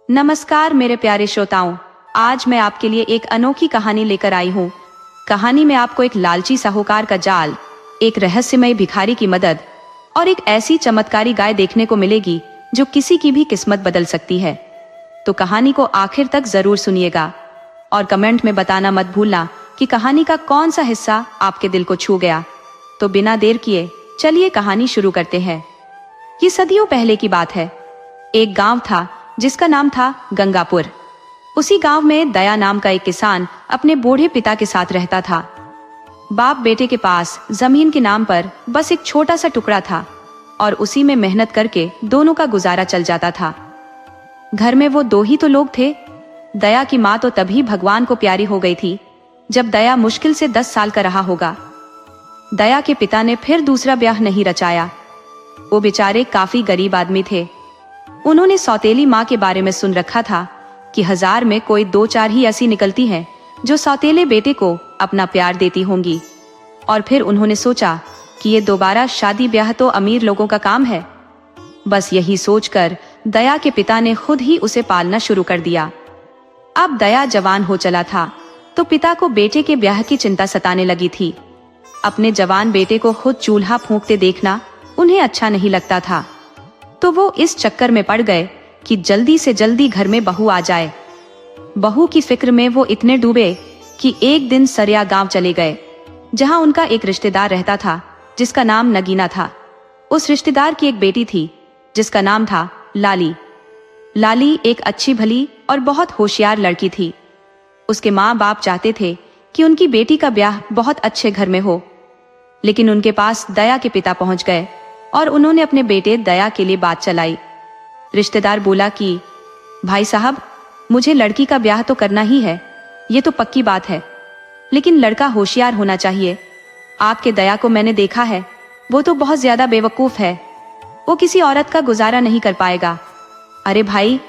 नमस्कार मेरे प्यारे श्रोताओं, आज मैं आपके लिए एक अनोखी कहानी लेकर आई हूँ। कहानी में आपको एक लालची साहूकार का जाल, एक रहस्यमय भिखारी की मदद और एक ऐसी चमत्कारी गाय देखने को मिलेगी जो किसी की भी किस्मत बदल सकती है। तो कहानी को आखिर तक जरूर सुनिएगा और कमेंट में बताना मत भूलना कि कहानी का कौन सा हिस्सा आपके दिल को छू गया। तो बिना देर किए चलिए कहानी शुरू करते हैं। ये सदियों पहले की बात है। एक गांव था जिसका नाम था गंगापुर। उसी गांव में दया नाम का एक किसान अपने बूढ़े पिता के साथ रहता था। बाप बेटे के पास जमीन के नाम पर बस एक छोटा सा टुकड़ा था और उसी में मेहनत करके दोनों का गुजारा चल जाता था। घर में वो दो ही तो लोग थे। दया की माँ तो तभी भगवान को प्यारी हो गई थी जब दया मुश्किल से 10 साल का रहा होगा। दया के पिता ने फिर दूसरा ब्याह नहीं रचाया। वो बेचारे काफी गरीब आदमी थे। उन्होंने सौतेली माँ के बारे में सुन रखा था कि 1000 में कोई 2-4 ही ऐसी निकलती हैं जो सौतेले बेटे को अपना प्यार देती होंगी। और फिर उन्होंने सोचा कि ये दोबारा शादी ब्याह तो अमीर लोगों का काम है। बस यही सोचकर दया के पिता ने खुद ही उसे पालना शुरू कर दिया। अब दया जवान हो चला था तो पिता को बेटे के ब्याह की चिंता सताने लगी थी। अपने जवान बेटे को खुद चूल्हा फूंकते देखना उन्हें अच्छा नहीं लगता था, तो वो इस चक्कर में पड़ गए कि जल्दी से जल्दी घर में बहू आ जाए। बहू की फिक्र में वो इतने डूबे कि एक दिन सरिया गांव चले गए, जहां उनका एक रिश्तेदार रहता था जिसका नाम नगीना था। उस रिश्तेदार की एक बेटी थी जिसका नाम था लाली। लाली एक अच्छी भली और बहुत होशियार लड़की थी। उसके माँ बाप चाहते थे कि उनकी बेटी का ब्याह बहुत अच्छे घर में हो, लेकिन उनके पास दया के पिता पहुंच गए और उन्होंने अपने बेटे दया के लिए बात चलाई। रिश्तेदार बोला कि भाई साहब, मुझे लड़की का ब्याह तो करना ही है, ये तो पक्की बात है, लेकिन लड़का होशियार होना चाहिए। आपके दया को मैंने देखा है, वो तो बहुत ज्यादा बेवकूफ है। वो किसी औरत का गुजारा नहीं कर पाएगा। अरे भाई,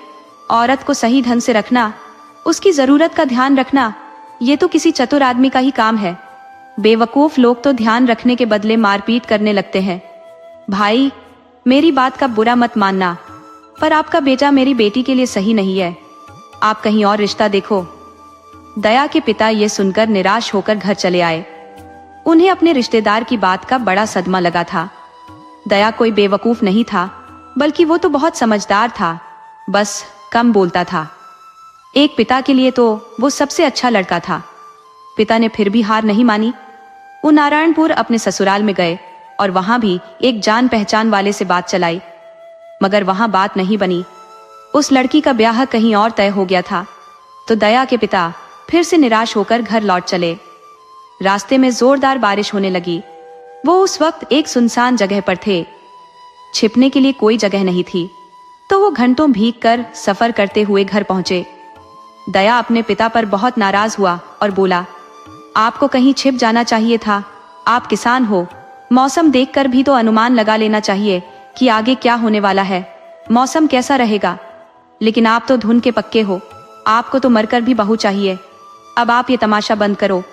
औरत को सही ढंग से रखना, उसकी जरूरत का ध्यान रखना, ये तो किसी चतुर आदमी का ही काम है। बेवकूफ लोग तो ध्यान रखने के बदले मारपीट करने लगते हैं। भाई, मेरी बात का बुरा मत मानना, पर आपका बेटा मेरी बेटी के लिए सही नहीं है। आप कहीं और रिश्ता देखो। दया के पिता ये सुनकर निराश होकर घर चले आए। उन्हें अपने रिश्तेदार की बात का बड़ा सदमा लगा था। दया कोई बेवकूफ नहीं था, बल्कि वो तो बहुत समझदार था, बस कम बोलता था। एक पिता के लिए तो वो सबसे अच्छा लड़का था। पिता ने फिर भी हार नहीं मानी। वो नारायणपुर अपने ससुराल में गए और वहां भी एक जान पहचान वाले से बात चलाई, मगर वहां बात नहीं बनी। उस लड़की का ब्याह कहीं और तय हो गया था। तो दया के पिता फिर से निराश होकर घर लौट चले। रास्ते में जोरदार बारिश होने लगी। वो उस वक्त एक सुनसान जगह पर थे। छिपने के लिए कोई जगह नहीं थी, तो वो घंटों भीग कर सफर करते हुए घर पहुंचे। दया अपने पिता पर बहुत नाराज हुआ और बोला, आपको कहीं छिप जाना चाहिए था। आप किसान हो, मौसम देखकर भी तो अनुमान लगा लेना चाहिए कि आगे क्या होने वाला है, मौसम कैसा रहेगा। लेकिन आप तो धुन के पक्के हो, आपको तो मरकर भी बहू चाहिए। अब आप ये तमाशा बंद करो।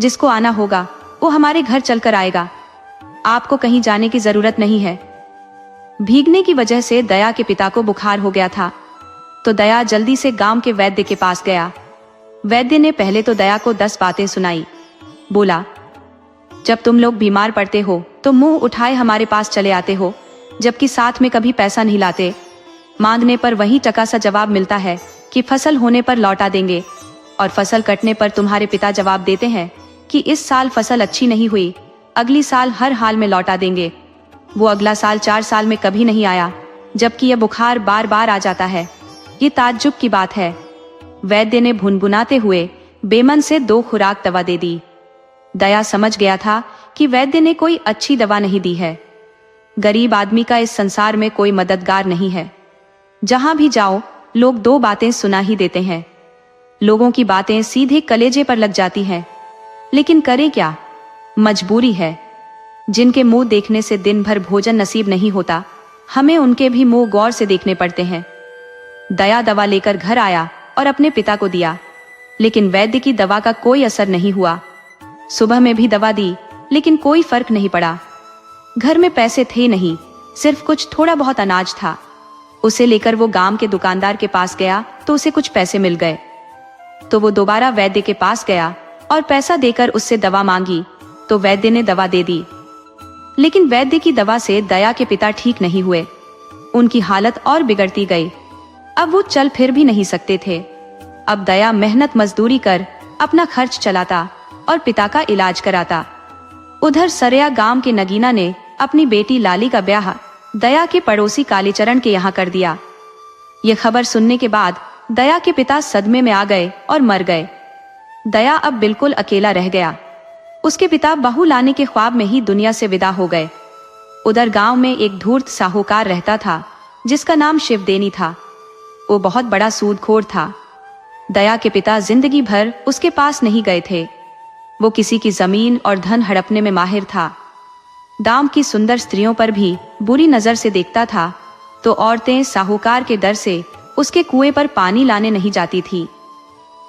जिसको आना होगा वो हमारे घर चलकर आएगा। आपको कहीं जाने की जरूरत नहीं है। भीगने की वजह से दया के पिता को बुखार हो गया था, तो दया जल्दी से गांव के वैद्य के पास गया। वैद्य ने पहले तो दया को 10 बातें सुनाई। बोला, जब तुम लोग बीमार पड़ते हो तो मुंह उठाए हमारे पास चले आते हो, जबकि साथ में कभी पैसा नहीं लाते। मांगने पर वही टका सा जवाब मिलता है कि फसल होने पर लौटा देंगे, और फसल कटने पर तुम्हारे पिता जवाब देते हैं कि इस साल फसल अच्छी नहीं हुई, अगली साल हर हाल में लौटा देंगे। वो अगला साल 4 साल में कभी नहीं आया, जबकि यह बुखार बार बार आ जाता है। ये ताज्जुब की बात है। वैद्य ने भुनभुनाते हुए बेमन से 2 खुराक दवा दे दी। दया समझ गया था कि वैद्य ने कोई अच्छी दवा नहीं दी है। गरीब आदमी का इस संसार में कोई मददगार नहीं है। जहां भी जाओ लोग 2 बातें सुना ही देते हैं। लोगों की बातें सीधे कलेजे पर लग जाती हैं, लेकिन करे क्या, मजबूरी है। जिनके मुंह देखने से दिन भर भोजन नसीब नहीं होता, हमें उनके भी मुंह गौर से देखने पड़ते हैं। दया दवा लेकर घर आया और अपने पिता को दिया, लेकिन वैद्य की दवा का कोई असर नहीं हुआ। सुबह में भी दवा दी, लेकिन कोई फर्क नहीं पड़ा। घर में पैसे थे नहीं, सिर्फ कुछ थोड़ा बहुत अनाज था। उसे लेकर वो गांव के दुकानदार के पास गया तो उसे कुछ पैसे मिल गए। तो वो दोबारा वैद्य के पास गया और पैसा देकर उससे दवा मांगी तो वैद्य ने दवा दे दी। लेकिन वैद्य की दवा से दया के पिता ठीक नहीं हुए। उनकी हालत और बिगड़ती गई। अब वो चल फिर भी नहीं सकते थे। अब दया मेहनत मजदूरी कर अपना खर्च चलाता और पिता का इलाज कराता। उधर सरेया गांव के नगीना ने अपनी बेटी लाली का ब्याह दया के पड़ोसी कालीचरण के यहाँ कर दिया। ये खबर सुनने के बाद दया के पिता सदमे में आ गए और मर गए। दया अब बिल्कुल अकेला रह गया। उसके पिता बहू लाने के ख्वाब में ही दुनिया से विदा हो गए। उधर गांव में एक धूर्त साहूकार रहता था जिसका नाम शिवदेनी था। वो बहुत बड़ा सूदखोर था। दया के पिता जिंदगी भर उसके पास नहीं गए थे। वो किसी की जमीन और धन हड़पने में माहिर था। गांव की सुंदर स्त्रियों पर भी बुरी नजर से देखता था तो औरतें साहूकार के डर से उसके कुएं पर पानी लाने नहीं जाती थी।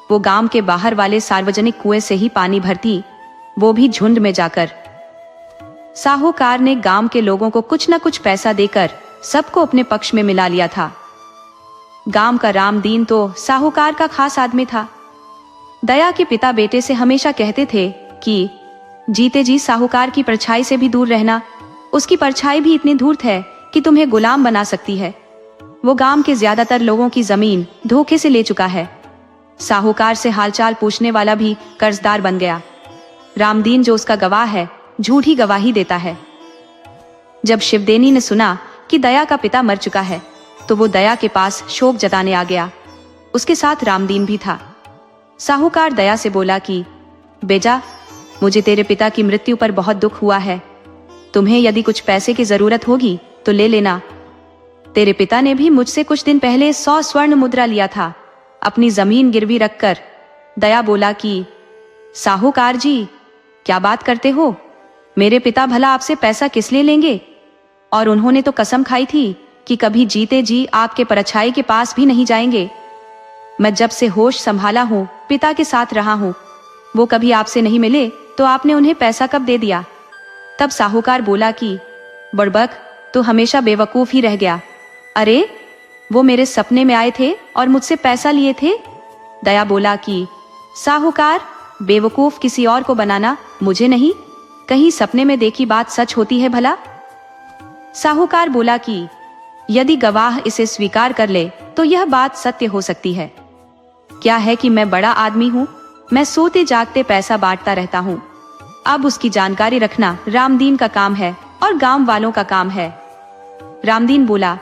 वो गांव के बाहर वाले सार्वजनिक कुएं से ही पानी भरती, वो भी झुंड में जाकर। साहूकार ने गांव के लोगों को कुछ न कुछ पैसा देकर सबको अपने पक्ष में मिला लिया था। गांव का रामदीन तो साहूकार का खास आदमी था। दया के पिता बेटे से हमेशा कहते थे कि जीते जी साहूकार की परछाई से भी दूर रहना। उसकी परछाई भी इतनी धूर्त है कि तुम्हें गुलाम बना सकती है। वो गांव के ज्यादातर लोगों की जमीन धोखे से ले चुका है। साहूकार से हालचाल पूछने वाला भी कर्जदार बन गया। रामदीन जो उसका गवाह है, झूठी गवाही देता है। जब शिवदेनी ने सुना कि दया का पिता मर चुका है तो वो दया के पास शोक जताने आ गया। उसके साथ रामदीन भी था। साहूकार दया से बोला कि बेजा, मुझे तेरे पिता की मृत्यु पर बहुत दुख हुआ है। तुम्हें यदि कुछ पैसे की जरूरत होगी तो ले लेना। तेरे पिता ने भी मुझसे कुछ दिन पहले 100 स्वर्ण मुद्रा लिया था, अपनी जमीन गिरवी रखकर। दया बोला कि साहूकार जी, क्या बात करते हो? मेरे पिता भला आपसे पैसा किस लिए लेंगे? और उन्होंने तो कसम खाई थी कि कभी जीते जी आपके परछाई के पास भी नहीं जाएंगे। मैं जब से होश संभाला हूँ पिता के साथ रहा हूँ। वो कभी आपसे नहीं मिले तो आपने उन्हें पैसा कब दे दिया? तब साहूकार बोला कि बड़बक, तू हमेशा बेवकूफ ही रह गया। अरे, वो मेरे सपने में आए थे और मुझसे पैसा लिए थे। दया बोला कि साहूकार, बेवकूफ किसी और को बनाना, मुझे नहीं। कहीं सपने में देखी बात सच होती है भला? साहूकार बोला कि यदि गवाह इसे स्वीकार कर ले तो यह बात सत्य हो सकती है। क्या है कि मैं बड़ा आदमी हूँ, मैं सोते जागते पैसा बांटता रहता हूँ। अब उसकी जानकारी रखना रामदीन का काम है और गांव वालों का काम है। रामदीन बोला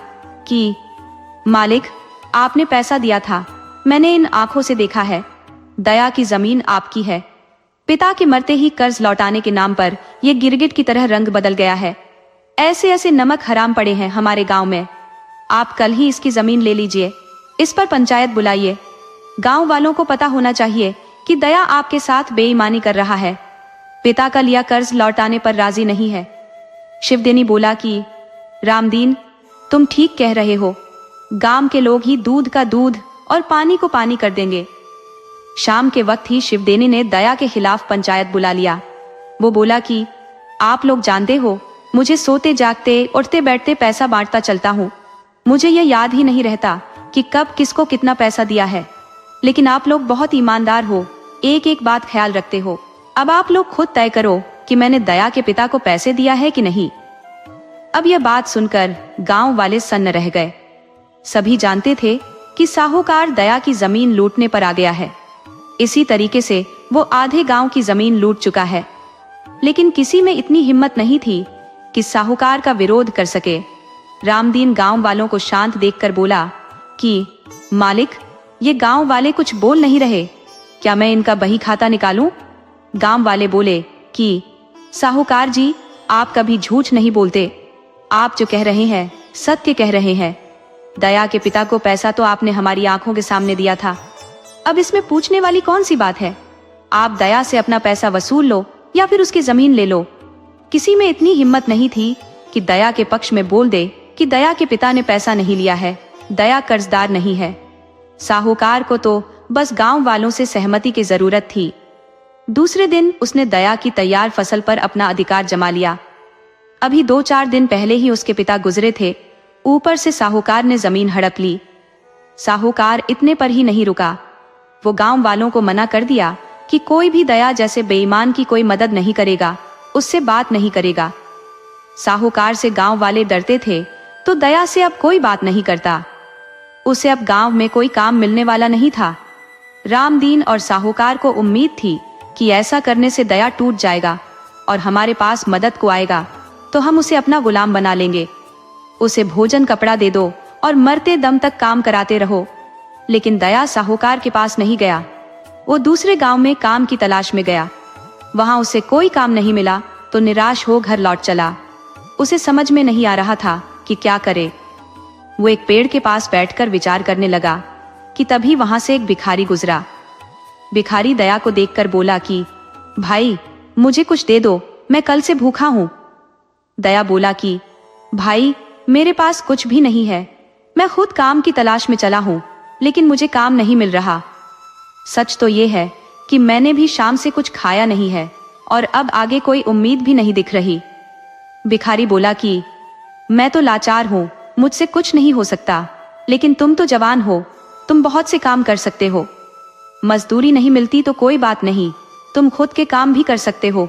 कि मालिक, आपने पैसा दिया था, मैंने इन आंखों से देखा है। दया की जमीन आपकी है। पिता के मरते ही कर्ज लौटाने के नाम पर यह गिरगिट की तरह रंग बदल गया है। ऐसे ऐसे नमक हराम पड़े हैं हमारे गांव में। आप कल ही इसकी जमीन ले लीजिए, इस पर पंचायत बुलाइए। गांव वालों को पता होना चाहिए कि दया आपके साथ बेईमानी कर रहा है, पिता का लिया कर्ज लौटाने पर राजी नहीं है। शिवदेनी बोला कि रामदीन, तुम ठीक कह रहे हो। गांव के लोग ही दूध का दूध और पानी को पानी कर देंगे। शाम के वक्त ही शिवदेनी ने दया के खिलाफ पंचायत बुला लिया। वो बोला कि आप लोग जानते हो, मुझे सोते जागते उठते बैठते पैसा बांटता चलता हूँ। मुझे यह याद ही नहीं रहता कि कब किसको कितना पैसा दिया है। लेकिन आप लोग बहुत ईमानदार हो, एक एक बात ख्याल रखते हो। अब आप लोग खुद तय करो कि मैंने दया के पिता को पैसे दिया है कि नहीं। अब यह बात सुनकर गांव वाले सन्न रह गए। सभी जानते थे कि साहूकार दया की जमीन लूटने पर आ गया है। इसी तरीके से वो आधे गांव की जमीन लूट चुका है। लेकिन किसी में इतनी हिम्मत नहीं थी कि साहूकार का विरोध कर सके। रामदीन गांव वालों को शांत देखकर बोला कि मालिक, ये गांव वाले कुछ बोल नहीं रहे, क्या मैं इनका बही खाता निकालूं? गांव वाले बोले कि साहूकार जी, आप कभी झूठ नहीं बोलते। आप जो कह रहे हैं सत्य कह रहे हैं। दया के पिता को पैसा तो आपने हमारी आंखों के सामने दिया था। अब इसमें पूछने वाली कौन सी बात है? आप दया से अपना पैसा वसूल लो या फिर उसकी जमीन ले लो। किसी में इतनी हिम्मत नहीं थी कि दया के पक्ष में बोल दे कि दया के पिता ने पैसा नहीं लिया है, दया कर्जदार नहीं है। साहूकार को तो बस गांव वालों से सहमति की जरूरत थी। दूसरे दिन उसने दया की तैयार फसल पर अपना अधिकार जमा लिया। अभी 2-4 दिन पहले ही उसके पिता गुजरे थे। ऊपर से साहूकार ने जमीन हड़प ली। साहूकार इतने पर ही नहीं रुका, वो गांव वालों को मना कर दिया कि कोई भी दया जैसे बेईमान की कोई मदद नहीं करेगा, उससे बात नहीं करेगा। साहूकार से गांव वाले डरते थे, तो दया से अब कोई बात नहीं करता। उसे अब गांव में कोई काम मिलने वाला नहीं था। रामदीन और साहूकार को उम्मीद थी कि ऐसा करने से दया टूट जाएगा और हमारे पास मदद को आएगा तो हम उसे अपना गुलाम बना लेंगे। उसे भोजन कपड़ा दे दो और मरते दम तक काम कराते रहो। लेकिन दया साहूकार के पास नहीं गया, वो दूसरे गांव में काम की तलाश में गया। वहां उसे कोई काम नहीं मिला तो निराश हो घर लौट चला। उसे समझ में नहीं आ रहा था कि क्या करे। वो एक पेड़ के पास बैठकर विचार करने लगा कि तभी वहां से एक भिखारी गुजरा। भिखारी दया को देखकर बोला कि भाई, मुझे कुछ दे दो, मैं कल से भूखा हूं। दया बोला कि भाई, मेरे पास कुछ भी नहीं है, मैं खुद काम की तलाश में चला हूं, लेकिन मुझे काम नहीं मिल रहा। सच तो ये है कि मैंने भी शाम से कुछ खाया नहीं है और अब आगे कोई उम्मीद भी नहीं दिख रही। भिखारी बोला कि मैं तो लाचार हूं, मुझसे कुछ नहीं हो सकता, लेकिन तुम तो जवान हो, तुम बहुत से काम कर सकते हो। मजदूरी नहीं मिलती तो कोई बात नहीं, तुम खुद के काम भी कर सकते हो।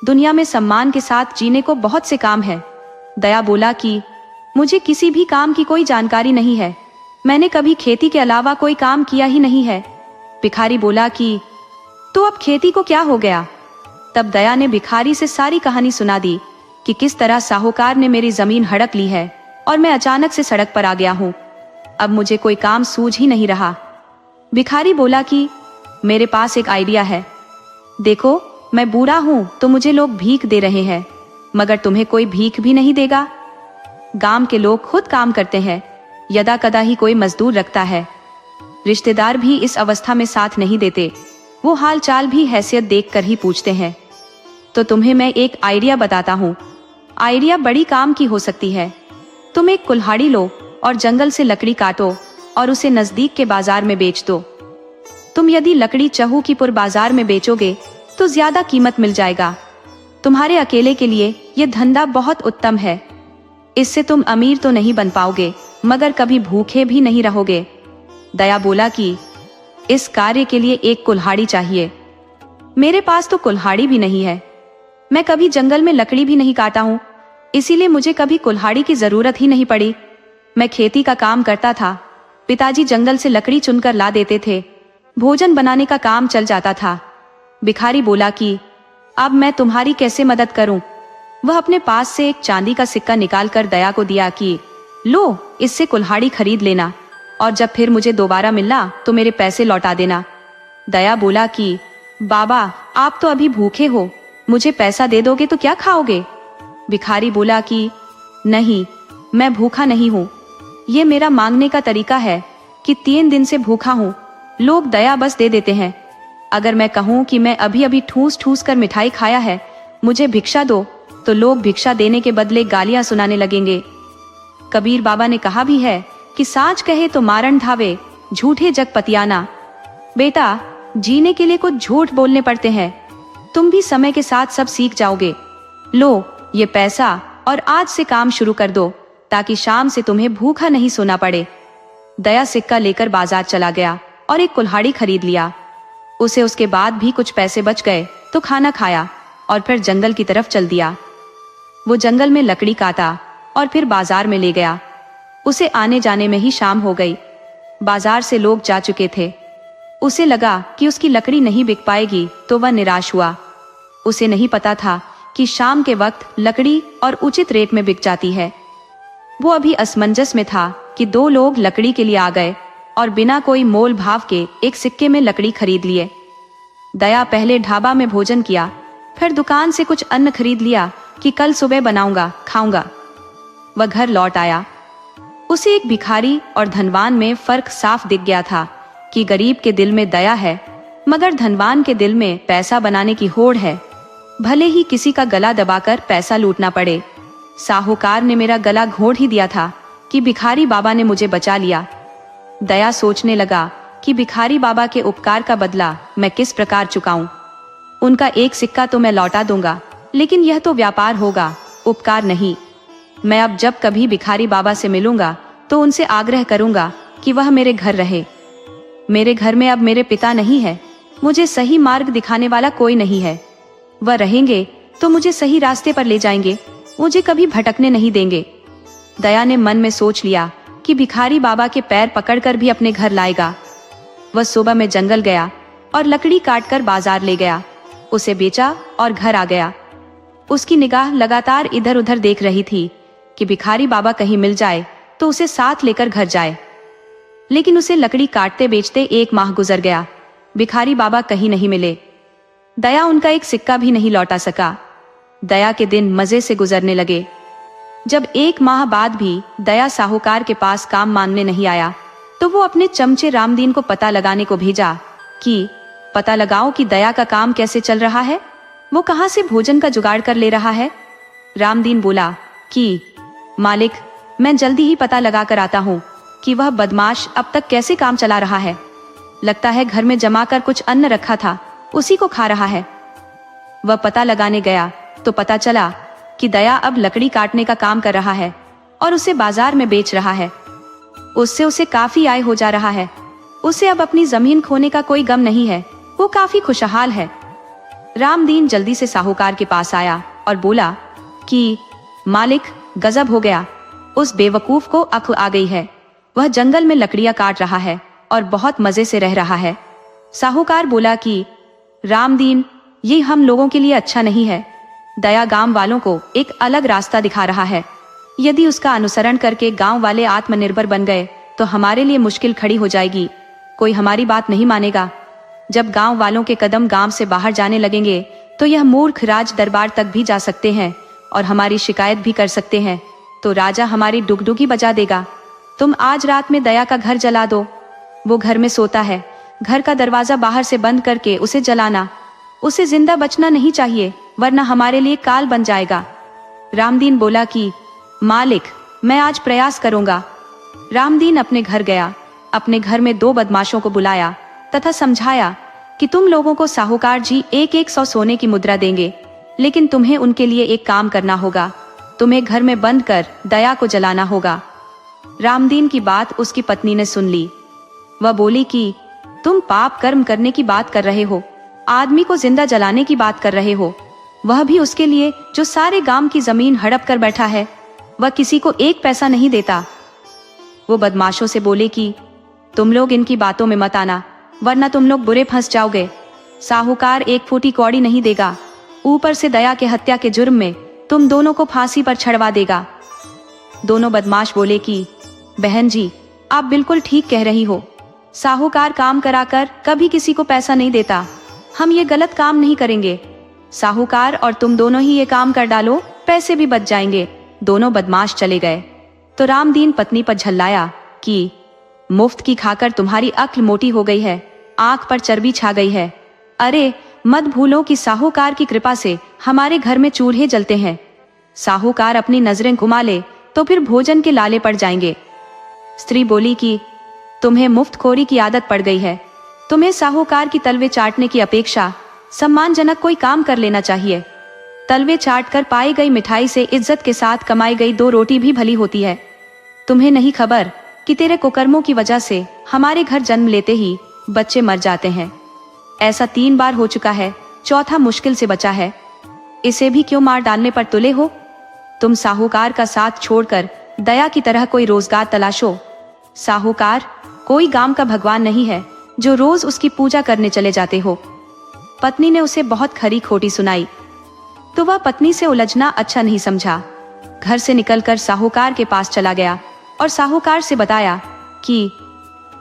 दुनिया में सम्मान के साथ जीने को बहुत से काम है। दया बोला कि मुझे किसी भी काम की कोई जानकारी नहीं है, मैंने कभी खेती के अलावा कोई काम किया ही नहीं है। भिखारी बोला कि तो अब खेती को क्या हो गया? तब दया ने भिखारी से सारी कहानी सुना दी कि किस तरह साहूकार ने मेरी जमीन हड़प ली है और मैं अचानक से सड़क पर आ गया हूँ। अब मुझे कोई काम सूझ ही नहीं रहा। भिखारी बोला कि मेरे पास एक आइडिया है। देखो, मैं बूढ़ा हूं तो मुझे लोग भीख दे रहे हैं, मगर तुम्हें कोई भीख भी नहीं देगा। गांव के लोग खुद काम करते हैं, यदा कदा ही कोई मजदूर रखता है। रिश्तेदार भी इस अवस्था में साथ नहीं देते, वो हाल चाल भी हैसियत देखकर ही पूछते हैं। तो तुम्हें मैं एक आइडिया बताता हूँ। आइडिया बड़ी काम की हो सकती है। तुम एक कुल्हाड़ी लो और जंगल से लकड़ी काटो और उसे नजदीक के बाजार में बेच दो। तुम यदि लकड़ी चहूकीपुर बाजार में बेचोगे तो ज्यादा कीमत मिल जाएगा। तुम्हारे अकेले के लिए यह धंधा बहुत उत्तम है। इससे तुम अमीर तो नहीं बन पाओगे, मगर कभी भूखे भी नहीं रहोगे। दया बोला कि इस कार्य के लिए एक कुल्हाड़ी चाहिए। मेरे पास तो कुल्हाड़ी भी नहीं है, मैं कभी जंगल में लकड़ी भी नहीं काटा हूँ, इसीलिए मुझे कभी कुल्हाड़ी की जरूरत ही नहीं पड़ी। मैं खेती का काम करता था, पिताजी जंगल से लकड़ी चुनकर ला देते थे, भोजन बनाने का काम चल जाता था। भिखारी बोला कि अब मैं तुम्हारी कैसे मदद करूं? वह अपने पास से एक चांदी का सिक्का निकालकर दया को दिया कि लो, इससे कुल्हाड़ी खरीद लेना और जब फिर मुझे दोबारा मिलना तो मेरे पैसे लौटा देना। दया बोला कि बाबा, आप तो अभी भूखे हो, मुझे पैसा दे दोगे तो क्या खाओगे? भिखारी बोला कि नहीं, मैं भूखा नहीं हूँ, ये मेरा मांगने का तरीका है कि 3 दिन से भूखा हूँ। लोग दया बस दे देते हैं। अगर मैं कहूँ कि मैं अभी अभी ठूस ठूस कर मिठाई खाया है, मुझे भिक्षा दो, तो लोग भिक्षा देने के बदले गालियां सुनाने लगेंगे। कबीर बाबा ने कहा भी है कि साच कहे तो मारण धावे, झूठे जग पतियाना। बेटा, जीने के लिए कुछ झूठ बोलने पड़ते हैं, तुम भी समय के साथ सब सीख जाओगे। लो ये पैसा और आज से काम शुरू कर दो, ताकि शाम से तुम्हें भूखा नहीं सोना पड़े। दया सिक्का लेकर बाजार चला गया और एक कुल्हाड़ी खरीद लिया। उसे उसके बाद भी कुछ पैसे बच गए तो खाना खाया और फिर जंगल की तरफ चल दिया। वो जंगल में लकड़ी काटा और फिर बाजार में ले गया। उसे आने जाने में ही शाम हो गई। बाजार से लोग जा चुके थे। उसे लगा कि उसकी लकड़ी नहीं बिक पाएगी तो वह निराश हुआ। उसे नहीं पता था कि शाम के वक्त लकड़ी और उचित रेट में बिक जाती है। वो अभी असमंजस में था कि 2 लोग लकड़ी के लिए आ गए और बिना कोई मोल भाव के एक सिक्के में लकड़ी खरीद लिए। दया पहले ढाबा में भोजन किया, फिर दुकान से कुछ अन्न खरीद लिया कि कल सुबह बनाऊंगा, खाऊंगा। वह घर लौट आया। उसे एक भिखारी और धनवान में फर्क साफ दिख गया था कि गरीब के दिल में दया है, मगर धनवान के दिल में पैसा बनाने की होड़ है, भले ही किसी का गला दबाकर पैसा लूटना पड़े। साहूकार ने मेरा गला घोट ही दिया था कि भिखारी बाबा ने मुझे बचा लिया। दया सोचने लगा कि भिखारी बाबा के उपकार का बदला मैं किस प्रकार चुकाऊं। उनका एक सिक्का तो मैं लौटा दूंगा, लेकिन यह तो व्यापार होगा, उपकार नहीं। मैं अब जब कभी भिखारी बाबा से मिलूंगा तो उनसे आग्रह करूंगा कि वह मेरे घर रहे। मेरे घर में अब मेरे पिता नहीं है, मुझे सही मार्ग दिखाने वाला कोई नहीं है। वह रहेंगे तो मुझे सही रास्ते पर ले जाएंगे, मुझे कभी भटकने नहीं देंगे। दया ने मन में सोच लिया कि भिखारी बाबा के पैर पकड़कर भी अपने घर लाएगा। वह सुबह में जंगल गया और लकड़ी काटकर बाजार ले गया, उसे बेचा और घर आ गया। उसकी निगाह लगातार इधर उधर देख रही थी कि भिखारी बाबा कहीं मिल जाए तो उसे साथ लेकर घर जाए। लेकिन उसे लकड़ी काटते बेचते 1 माह गुजर गया, भिखारी बाबा कहीं नहीं मिले। दया उनका एक सिक्का भी नहीं लौटा सका। दया के दिन मजे से गुजरने लगे। जब 1 माह बाद भी दया साहूकार के पास काम मांगने नहीं आया तो वो अपने चमचे रामदीन को पता लगाने को भेजा कि पता लगाओ कि दया का काम कैसे चल रहा है, वो कहां से भोजन का जुगाड़ कर ले रहा है। रामदीन बोला कि मालिक, मैं जल्दी ही पता लगा कर आता हूँ कि वह बदमाश अब तक कैसे काम चला रहा है। लगता है घर में जमा कर कुछ अन्न रखा था, उसी को खा रहा है। वह पता लगाने गया तो पता चला कि दया अब लकड़ी काटने का काम कर रहा है और उसे बाजार में बेच रहा है। उससे उसे काफी आय हो जा रहा है। उसे अब अपनी जमीन खोने का कोई गम नहीं है, वो काफी खुशहाल है। रामदीन जल्दी से साहूकार के पास आया और बोला कि मालिक, गजब हो गया, उस बेवकूफ को अक्ल आ गई है। वह जंगल में लकड़ियां काट रहा है और बहुत मजे से रह रहा है। साहूकार बोला कि रामदीन, ये हम लोगों के लिए अच्छा नहीं है। दया गांव वालों को एक अलग रास्ता दिखा रहा है। यदि उसका अनुसरण करके गांव वाले आत्मनिर्भर बन गए तो हमारे लिए मुश्किल खड़ी हो जाएगी, कोई हमारी बात नहीं मानेगा। जब गांव वालों के कदम गांव से बाहर जाने लगेंगे तो यह मूर्ख राज दरबार तक भी जा सकते हैं और हमारी शिकायत भी कर सकते हैं, तो राजा हमारी डुगडुगी बजा देगा। तुम आज रात में दया का घर जला दो, वो घर में सोता है, घर का दरवाजा बाहर से बंद करके उसे जलाना। उसे जिंदा बचना नहीं चाहिए, वरना हमारे लिए काल बन जाएगा। रामदीन बोला कि मालिक, मैं आज प्रयास करूंगा। रामदीन अपने घर गया, अपने घर में 2 बदमाशों को बुलाया तथा समझाया कि तुम लोगों को साहूकार जी 100 सोने की मुद्रा देंगे, लेकिन तुम्हें उनके लिए एक काम करना होगा, तुम्हें घर में बंद कर दया को जलाना होगा। रामदीन की बात उसकी पत्नी ने सुन ली। वह बोली कि तुम पाप कर्म करने की बात कर रहे हो, आदमी को जिंदा जलाने की बात कर रहे हो, वह भी उसके लिए जो सारे गांव की जमीन हड़प कर बैठा है। वह किसी को 1 पैसा नहीं देता। वो बदमाशों से बोले कि तुम लोग इनकी बातों में मत आना, वरना तुम लोग बुरे फंस जाओगे। साहूकार 1 फूटी कौड़ी नहीं देगा, ऊपर से दया के हत्या के जुर्म में तुम दोनों को फांसी पर चढ़वा देगा। दोनों बदमाश बोले कि बहन जी, आप बिल्कुल ठीक कह रही हो, साहूकार काम कराकर कभी किसी को पैसा नहीं देता, हम ये गलत काम नहीं करेंगे। साहूकार और तुम दोनों ही ये काम कर डालो, पैसे भी बच जाएंगे। दोनों बदमाश चले गए तो रामदीन पत्नी पर झल्लाया कि मुफ्त की खाकर तुम्हारी अक्ल मोटी हो गई है, आंख पर चर्बी छा गई है। अरे मत भूलो कि साहूकार की कृपा से हमारे घर में चूल्हे जलते हैं। साहूकार अपनी नजरें घुमा ले तो फिर भोजन के लाले पड़ जाएंगे। स्त्री बोली कि तुम्हें मुफ्तखोरी की आदत पड़ गई है, तुम्हें साहूकार की तलवे चाटने की अपेक्षा सम्मानजनक कोई काम कर लेना चाहिए। तलवे चाट कर पाई गई मिठाई से इज्जत के साथ कमाई गई 2 रोटी भी भली होती है। तुम्हें नहीं खबर कि तेरे कुकर्मों की वजह से हमारे घर जन्म लेते ही बच्चे मर जाते हैं। ऐसा 3 बार हो चुका है, चौथा मुश्किल से बचा है। इसे भी क्यों मार डालने पर तुले हो? तुम साहूकार का साथ छोड़कर दया की तरह कोई रोजगार तलाशो। साहूकार कोई गांव का भगवान नहीं है जो रोज उसकी पूजा करने चले जाते हो। पत्नी ने उसे बहुत खरी खोटी सुनाई तो वह पत्नी से उलझना अच्छा नहीं समझा। घर से निकलकर साहूकार के पास चला गया और साहूकार से बताया कि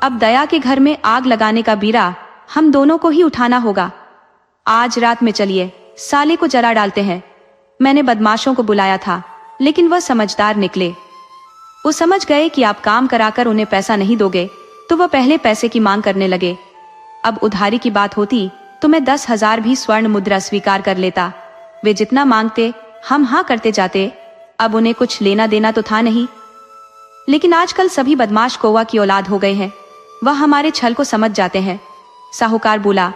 अब दया के घर में आग लगाने का बीड़ा हम दोनों को ही उठाना होगा। आज रात में चलिए साले को जला डालते हैं। मैंने बदमाशों को बुलाया था, लेकिन वह समझदार निकले। वो समझ गए कि आप काम कराकर उन्हें पैसा नहीं दोगे तो वह पहले पैसे की मांग करने लगे। अब उधारी की बात होती तो मैं 10,000 भी स्वर्ण मुद्रा स्वीकार कर लेता। वे जितना मांगते हम हाँ करते जाते। अब उन्हें कुछ लेना देना तो था नहीं। लेकिन आजकल सभी बदमाश कौवा की औलाद हो गए हैं, वह हमारे छल को समझ जाते हैं। साहूकार बोला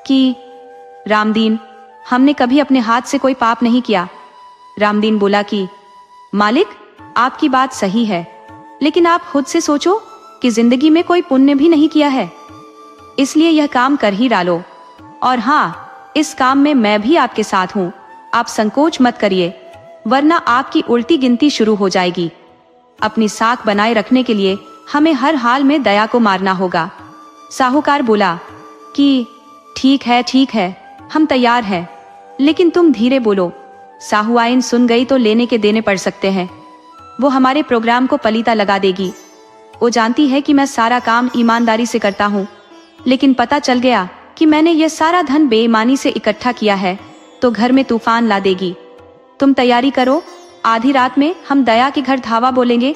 कि रामदीन, हमने कभी अपने हाथ से कोई पाप नहीं किया। रामदीन बोला कि मालिक, आपकी बात सही है, लेकिन आप खुद से सोचो कि जिंदगी में कोई पुण्य भी नहीं किया है, इसलिए यह काम कर ही डालो। और हाँ, इस काम में मैं भी आपके साथ हूँ। आप संकोच मत करिए, वरना आपकी उल्टी गिनती शुरू हो जाएगी। अपनी साख बनाए रखने के लिए हमें हर हाल में दया को मारना होगा। साहूकार बोला कि ठीक है, हम तैयार हैं, लेकिन तुम धीरे बोलो। साहूआइन सुन गई तो लेने के देने पड़ सकते हैं। वो हमारे प्रोग्राम को पलीता लगा देगी। वो जानती है कि मैं सारा काम ईमानदारी से करता हूँ, लेकिन पता चल गया कि मैंने ये सारा धन बेईमानी से इकट्ठा किया है तो घर में तूफान ला देगी। तुम तैयारी करो, आधी रात में हम दया के घर धावा बोलेंगे।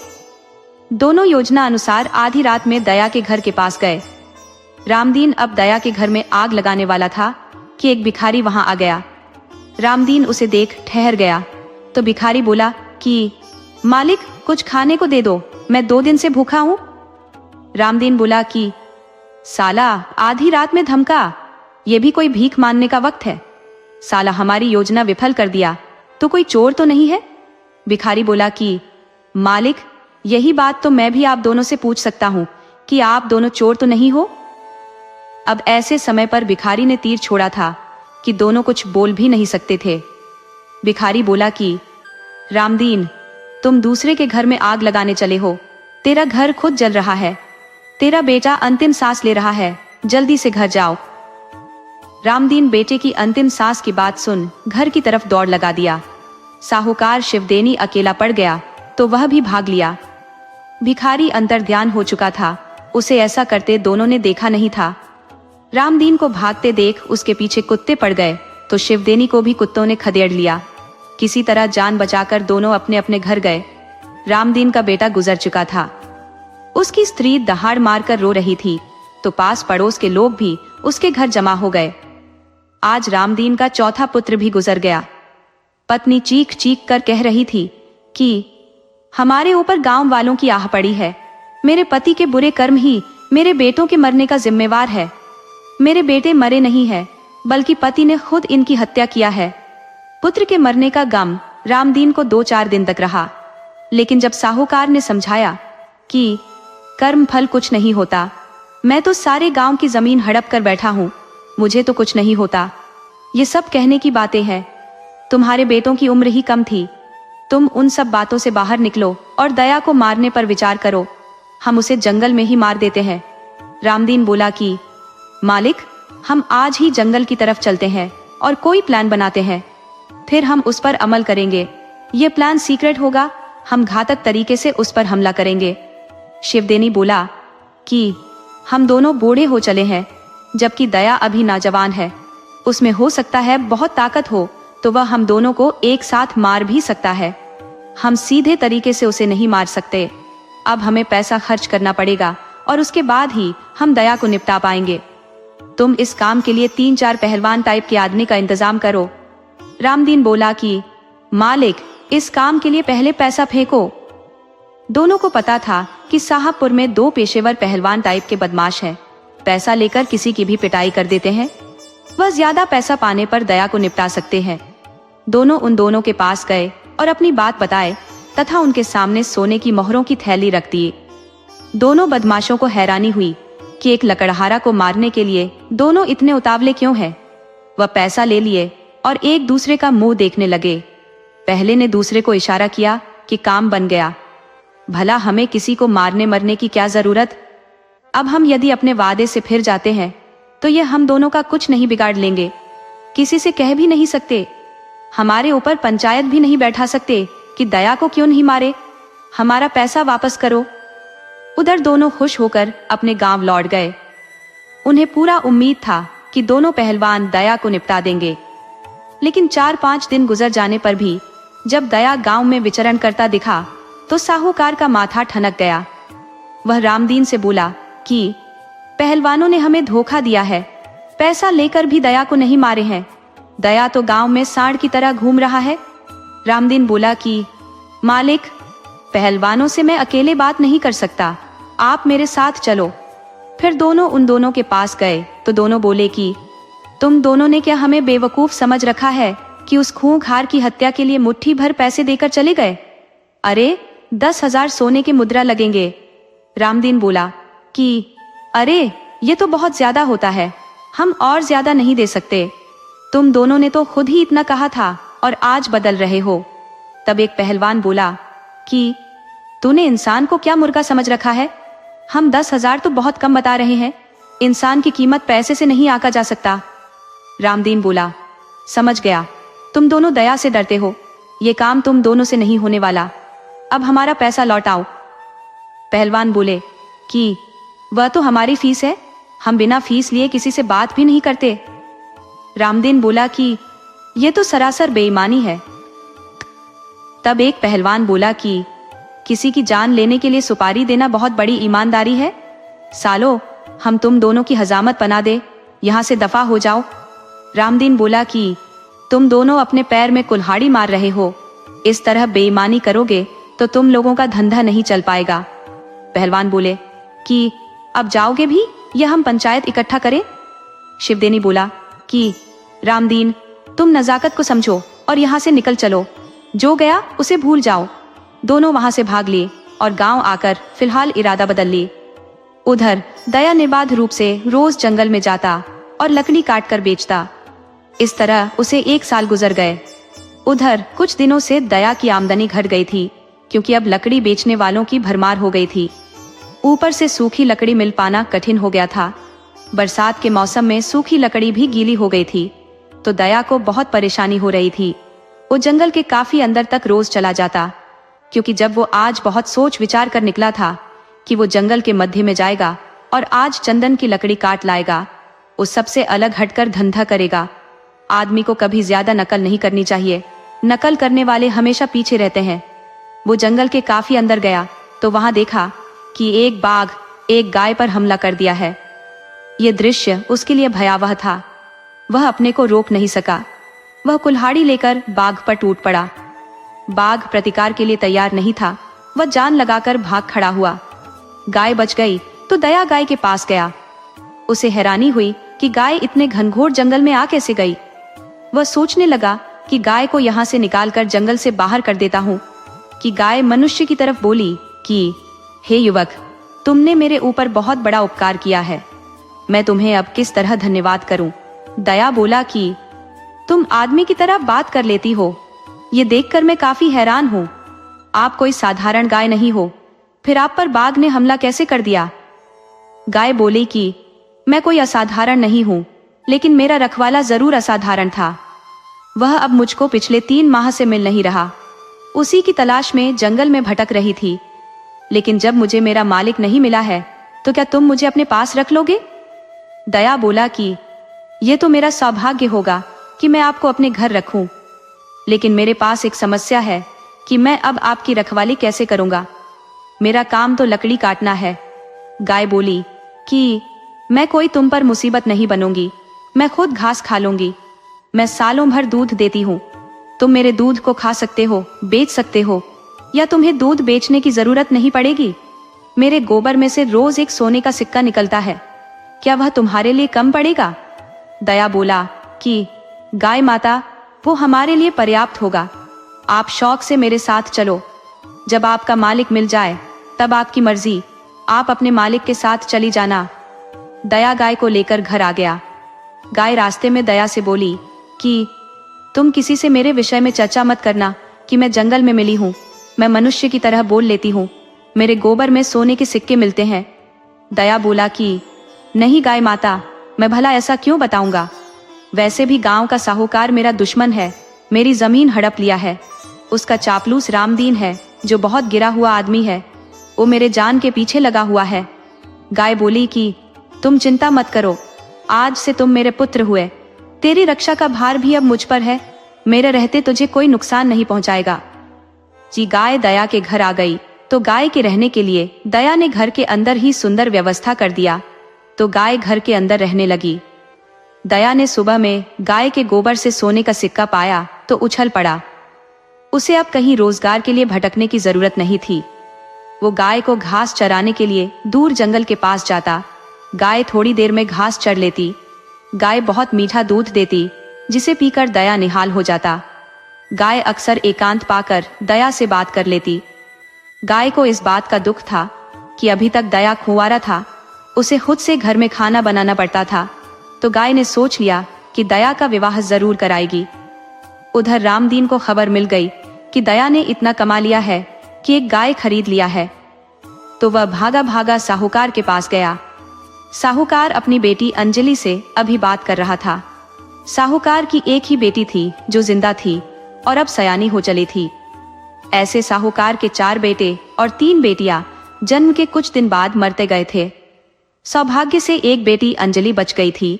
दोनों योजना अनुसार आधी रात में दया के घर के पास गए। रामदीन अब दया के घर में आग लगाने वाला था कि एक भिखारी वहां आ गया। रामदीन उसे देख ठहर गया तो भिखारी बोला कि मालिक, कुछ खाने को दे दो, मैं 2 दिन से भूखा हूँ। रामदीन बोला कि साला, आधी रात में धमका, ये भी कोई भीख मांगने का वक्त है? साला हमारी योजना विफल कर दिया तो कोई चोर तो नहीं है? भिखारी बोला कि मालिक, यही बात तो मैं भी आप दोनों से पूछ सकता हूँ कि आप दोनों चोर तो नहीं हो। अब ऐसे समय पर भिखारी ने तीर छोड़ा था कि दोनों कुछ बोल भी नहीं सकते थे। भिखारी बोला कि रामदीन, तुम दूसरे के घर में आग लगाने चले हो। तेरा घर खुद जल रहा है, तेरा बेटा अंतिम सांस ले रहा है, जल्दी से घर जाओ। रामदीन बेटे की अंतिम सांस की बात सुन घर की तरफ दौड़ लगा दिया। साहूकार शिवदेनी अकेला पड़ गया तो वह भी भाग लिया। भिखारी अंतर्ध्यान हो चुका था, उसे ऐसा करते दोनों ने देखा नहीं था। रामदीन को भागते देख उसके पीछे कुत्ते पड़ गए तो शिवदेनी को भी कुत्तों ने खदेड़ लिया। किसी तरह जान बचाकर दोनों अपने अपने घर गए। रामदीन का बेटा गुजर चुका था। उसकी स्त्री दहाड़ मारकर रो रही थी तो पास पड़ोस के लोग भी उसके घर जमा हो गए। आज रामदीन का चौथा पुत्र भी गुजर गया। पत्नी चीख चीख कर कह रही थी कि हमारे ऊपर गांव वालों की आह पड़ी है। मेरे पति के बुरे कर्म ही मेरे बेटों के मरने का जिम्मेवार है। मेरे बेटे मरे नहीं है, बल्कि पति ने खुद इनकी हत्या किया है। पुत्र के मरने का गम रामदीन को 2-4 दिन तक रहा, लेकिन जब साहूकार ने समझाया कि कर्म फल कुछ नहीं होता, मैं तो सारे गांव की जमीन हड़प कर बैठा हूँ, मुझे तो कुछ नहीं होता, ये सब कहने की बातें हैं। तुम्हारे बेटों की उम्र ही कम थी। तुम उन सब बातों से बाहर निकलो और दया को मारने पर विचार करो। हम उसे जंगल में ही मार देते हैं। रामदीन बोला कि मालिक, हम आज ही जंगल की तरफ चलते हैं और कोई प्लान बनाते हैं, फिर हम उस पर अमल करेंगे। ये प्लान सीक्रेट होगा, हम घातक तरीके से उस पर हमला करेंगे। शिवदेनी बोला कि हम दोनों बूढ़े हो चले हैं, जबकि दया अभी नौजवान है। उसमें हो सकता है बहुत ताकत हो तो वह हम दोनों को एक साथ मार भी सकता है। हम सीधे तरीके से उसे नहीं मार सकते। अब हमें पैसा खर्च करना पड़ेगा और उसके बाद ही हम दया को निपटा पाएंगे। तुम इस काम के लिए 3-4 पहलवान टाइप के आदमी का इंतजाम करो। रामदीन बोला कि मालिक, इस काम के लिए पहले पैसा फेंको। दोनों को पता था कि साहबपुर में 2 पेशेवर पहलवान टाइप के बदमाश हैं। पैसा लेकर किसी की भी पिटाई कर देते हैं। वह ज्यादा पैसा पाने पर दया को निपटा सकते हैं। दोनों उन दोनों के पास गए और अपनी बात बताए तथा उनके सामने सोने की मोहरों की थैली रख दी। दोनों बदमाशों को हैरानी हुई कि एक लकड़हारा को मारने के लिए दोनों इतने उतावले क्यों हैं। वह पैसा ले लिए और एक दूसरे का मुंह देखने लगे। पहले ने दूसरे को इशारा किया कि काम बन गया, भला हमें किसी को मारने मरने की क्या जरूरत। अब हम यदि अपने वादे से फिर जाते हैं तो ये हम दोनों का कुछ नहीं बिगाड़ लेंगे। किसी से कह भी नहीं सकते, हमारे ऊपर पंचायत भी नहीं बैठा सकते कि दया को क्यों नहीं मारे। हमारा पैसा वापस करो। उधर दोनों खुश होकर अपने गांव लौट गए। उन्हें पूरा उम्मीद था कि दोनों पहलवान दया को निपटा देंगे, लेकिन 4-5 दिन गुजर जाने पर भी जब दया गांव में विचरण करता दिखा तो साहूकार का माथा ठनक गया। वह रामदीन से बोला कि पहलवानों ने हमें धोखा दिया है, पैसा लेकर भी दया को नहीं मारे हैं। दया तो गांव में सांड की तरह घूम रहा है। रामदीन बोला कि मालिक, पहलवानों से मैं अकेले बात नहीं कर सकता, आप मेरे साथ चलो। फिर दोनों उन दोनों के पास गए तो दोनों बोले कि तुम दोनों ने क्या हमें बेवकूफ समझ रखा है कि उस खूंखार की हत्या के लिए मुट्ठी भर पैसे देकर चले गए। अरे 10,000 सोने के मुद्रा लगेंगे। रामदीन बोला कि अरे ये तो बहुत ज्यादा होता है, हम और ज्यादा नहीं दे सकते। तुम दोनों ने तो खुद ही इतना कहा था और आज बदल रहे हो। तब एक पहलवान बोला कि तूने इंसान को क्या मुर्गा समझ रखा है? हम 10,000 तो बहुत कम बता रहे हैं। इंसान की कीमत पैसे से नहीं आका जा सकता। रामदीन बोला, समझ गया, तुम दोनों दया से डरते हो। ये काम तुम दोनों से नहीं होने वाला। अब हमारा पैसा लौटाओ। पहलवान बोले कि वह तो हमारी फीस है, हम बिना फीस लिए किसी से बात भी नहीं करते। रामदीन बोला कि यह तो सरासर बेईमानी है। तब एक पहलवान बोला कि किसी की जान लेने के लिए सुपारी देना बहुत बड़ी ईमानदारी है। सालो, हम तुम दोनों की हजामत बना दे, यहां से दफा हो जाओ। रामदीन बोला कि तुम दोनों अपने पैर में कुल्हाड़ी मार रहे हो। इस तरह बेईमानी करोगे तो तुम लोगों का धंधा नहीं चल पाएगा। पहलवान बोले कि अब जाओगे भी या हम पंचायत इकट्ठा करें? शिवदेनी बोला कि रामदीन, तुम नजाकत को समझो और यहाँ से निकल चलो। जो गया उसे भूल जाओ। दोनों वहां से भाग लिए और गांव आकर फिलहाल इरादा बदल ली। उधर दया निर्बाध रूप से रोज जंगल में जाता और लकड़ी काट कर बेचता। इस तरह उसे 1 साल गुजर गए। उधर कुछ दिनों से दया की आमदनी घट गई थी, क्योंकि अब लकड़ी बेचने वालों की भरमार हो गई थी। ऊपर से सूखी लकड़ी मिल पाना कठिन हो गया था। बरसात के मौसम में सूखी लकड़ी भी गीली हो गई थी, तो दया को बहुत परेशानी हो रही थी। वो जंगल के काफी अंदर तक रोज चला जाता, क्योंकि जब वो आज बहुत सोच विचार कर निकला था कि वो जंगल के मध्य में जाएगा और आज चंदन की लकड़ी काट लाएगा। वो सबसे अलग हटकर धंधा करेगा। आदमी को कभी ज्यादा नकल नहीं करनी चाहिए, नकल करने वाले हमेशा पीछे रहते हैं। वो जंगल के काफी अंदर गया तो वहां देखा कि एक बाघ एक गाय पर हमला कर दिया है। ये दृश्य उसके लिए भयावह था। वह अपने को रोक नहीं सका। वह कुल्हाड़ी लेकर बाघ पर टूट पड़ा। बाघ प्रतिकार के लिए तैयार नहीं था। वह जान लगाकर भाग खड़ा हुआ। गाय बच गई तो दया गाय के पास गया। उसे हैरानी हुई कि गाय इतने घनघोर जंगल में आ कैसे गई। वह सोचने लगा कि गाय को यहाँ से निकालकर जंगल से बाहर कर देता हूँ। कि गाय मनुष्य की तरफ बोली कि हे युवक, तुमने मेरे ऊपर बहुत बड़ा उपकार किया है। मैं तुम्हें अब किस तरह धन्यवाद करूं? दया बोला कि तुम आदमी की तरह बात कर लेती हो। ये देखकर मैं काफी हैरान हूँ। आप कोई साधारण गाय नहीं हो, फिर आप पर बाघ ने हमला कैसे कर दिया? गाय बोली कि मैं कोई असाधारण नहीं हूँ, लेकिन मेरा रखवाला जरूर असाधारण था। वह अब मुझको पिछले 3 माह से मिल नहीं रहा। उसी की तलाश में जंगल में भटक रही थी। लेकिन जब मुझे मेरा मालिक नहीं मिला है तो क्या तुम मुझे अपने पास रख लोगे? दया बोला कि यह तो मेरा सौभाग्य होगा कि मैं आपको अपने घर रखूं, लेकिन मेरे पास एक समस्या है कि मैं अब आपकी रखवाली कैसे करूंगा। मेरा काम तो लकड़ी काटना है। गाय बोली कि मैं कोई तुम पर मुसीबत नहीं बनूंगी, मैं खुद घास खा लूंगी। मैं सालों भर दूध देती हूँ। तुम मेरे दूध को खा सकते हो, बेच सकते हो, या तुम्हें दूध बेचने की जरूरत नहीं पड़ेगी। मेरे गोबर में से रोज एक सोने का सिक्का निकलता है, क्या वह तुम्हारे लिए कम पड़ेगा? दया बोला कि गाय माता, वो हमारे लिए पर्याप्त होगा। आप शौक से मेरे साथ चलो। जब आपका मालिक मिल जाए तब आपकी मर्जी, आप अपने मालिक के साथ चली जाना। दया गाय को लेकर घर आ गया। गाय रास्ते में दया से बोली कि तुम किसी से मेरे विषय में चर्चा मत करना कि मैं जंगल में मिली हूँ। मैं मनुष्य की तरह बोल लेती हूँ। मेरे गोबर में सोने के सिक्के मिलते हैं। दया बोला कि नहीं गाय माता, मैं भला ऐसा क्यों बताऊंगा? वैसे भी गांव का साहूकार मेरा दुश्मन है, मेरी जमीन हड़प लिया है। उसका चापलूस रामदीन है, जो बहुत गिरा हुआ आदमी है। वो मेरे जान के पीछे लगा हुआ है। गाय बोली कि तुम चिंता मत करो, आज से तुम मेरे पुत्र हुए। तेरी रक्षा का भार भी अब मुझ पर है। मेरे रहते तुझे कोई नुकसान नहीं पहुंचाएगा। जी गाय दया के घर आ गई तो गाय के रहने के लिए दया ने घर के अंदर ही सुंदर व्यवस्था कर दिया, तो गाय घर के अंदर रहने लगी। दया ने सुबह में गाय के गोबर से सोने का सिक्का पाया तो उछल पड़ा। उसे अब कहीं रोजगार के लिए भटकने की जरूरत नहीं थी। वो गाय को घास चराने के लिए दूर जंगल के पास जाता। गाय थोड़ी देर में घास चर लेती। गाय बहुत मीठा दूध देती, जिसे पीकर दया निहाल हो जाता। गाय अक्सर एकांत पाकर दया से बात कर लेती। गाय को इस बात का दुख था कि अभी तक दया कुंवारा था, उसे खुद से घर में खाना बनाना पड़ता था, तो गाय ने सोच लिया कि दया का विवाह जरूर कराएगी। उधर रामदीन को खबर मिल गई कि दया ने इतना कमा लिया है कि एक गाय खरीद लिया है, तो वह भागा भागा साहूकार के पास गया। साहूकार अपनी बेटी अंजलि से अभी बात कर रहा था। साहूकार की एक ही बेटी थी जो जिंदा थी और अब सयानी हो चली थी। ऐसे साहूकार के 4 बेटे और 3 बेटियां जन्म के कुछ दिन बाद मरते गए थे। सौभाग्य से एक बेटी अंजलि बच गई थी।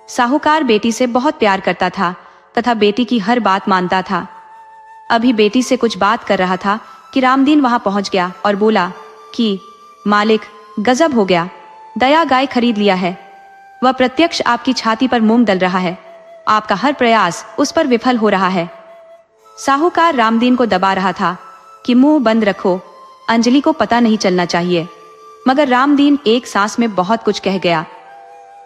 साहूकार बेटी से बहुत प्यार करता था तथा बेटी की हर बात मानता था। अभी बेटी से कुछ बात कर रहा था कि रामदीन वहां पहुंच गया और बोला कि मालिक, गजब हो गया, दया गाय खरीद लिया है। वह प्रत्यक्ष आपकी छाती पर मूंग दल रहा है। आपका हर प्रयास उस पर विफल हो रहा है। साहूकार रामदीन को दबा रहा था कि मुंह बंद रखो, अंजलि को पता नहीं चलना चाहिए, मगर रामदीन एक सांस में बहुत कुछ कह गया।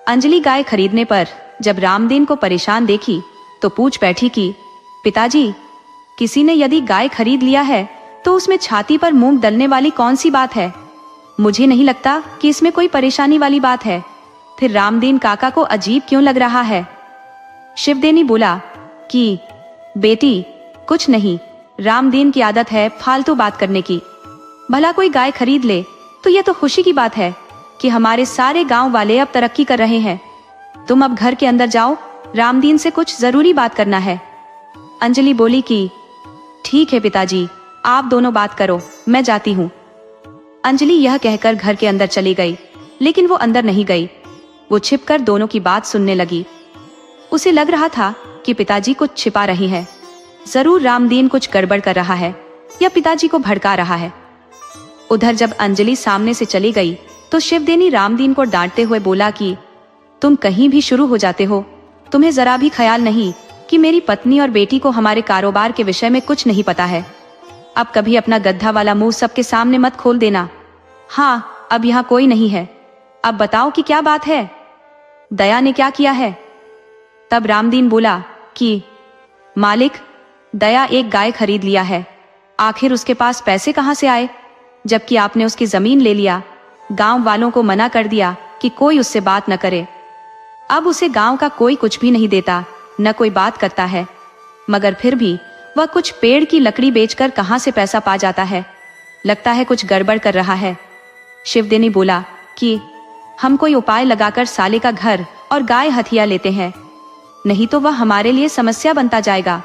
अंजलि गाय खरीदने पर जब रामदीन को परेशान देखी तो पूछ बैठी कि पिताजी, किसी ने यदि गाय खरीद लिया है तो उसमें छाती पर मूंग दलने वाली कौन सी बात है? मुझे नहीं लगता कि इसमें कोई परेशानी वाली बात है। फिर रामदीन काका को अजीब क्यों लग रहा है? शिवदेनी बोला कि बेटी, कुछ नहीं, रामदीन की आदत है फालतू बात करने की। भला कोई गाय खरीद ले तो यह तो खुशी की बात है कि हमारे सारे गांव वाले अब तरक्की कर रहे हैं। तुम अब घर के अंदर जाओ, रामदीन से कुछ जरूरी बात करना है। अंजलि बोली कि ठीक है पिताजी, आप दोनों बात करो, मैं जाती हूँ। अंजलि यह कहकर घर के अंदर चली गई, लेकिन वो अंदर नहीं गई। वो छिपकर दोनों की बात सुनने लगी। उसे लग रहा था कि पिताजी कुछ छिपा रही है। जरूर रामदीन कुछ गड़बड़ कर रहा है या पिताजी को भड़का रहा है। उधर जब अंजलि सामने से चली गई तो शिवदेनी रामदीन को डांटते हुए बोला कि तुम कहीं भी शुरू हो जाते हो, तुम्हें जरा भी ख्याल नहीं कि मेरी पत्नी और बेटी को हमारे कारोबार के विषय में कुछ नहीं पता है। अब कभी अपना गद्दा वाला मुंह सबके सामने मत खोल देना। हाँ, अब यहाँ कोई नहीं है, अब बताओ कि क्या बात है? दया ने क्या किया है? तब रामदीन बोला कि मालिक, दया एक गाय खरीद लिया है। आखिर उसके पास पैसे कहाँ से आए, जबकि आपने उसकी जमीन ले लिया, गांव वालों को मना कर दिया कि कोई उससे बात न करे। अब उसे गांव का कोई कुछ भी नहीं देता, न कोई बात करता है, मगर फिर भी वह कुछ पेड़ की लकड़ी बेचकर कहां से पैसा पा जाता है। लगता है कुछ गड़बड़ कर रहा है। शिवदेनी बोला कि हम कोई उपाय लगाकर साले का घर और गाय हथिया लेते हैं, नहीं तो वह हमारे लिए समस्या बनता जाएगा।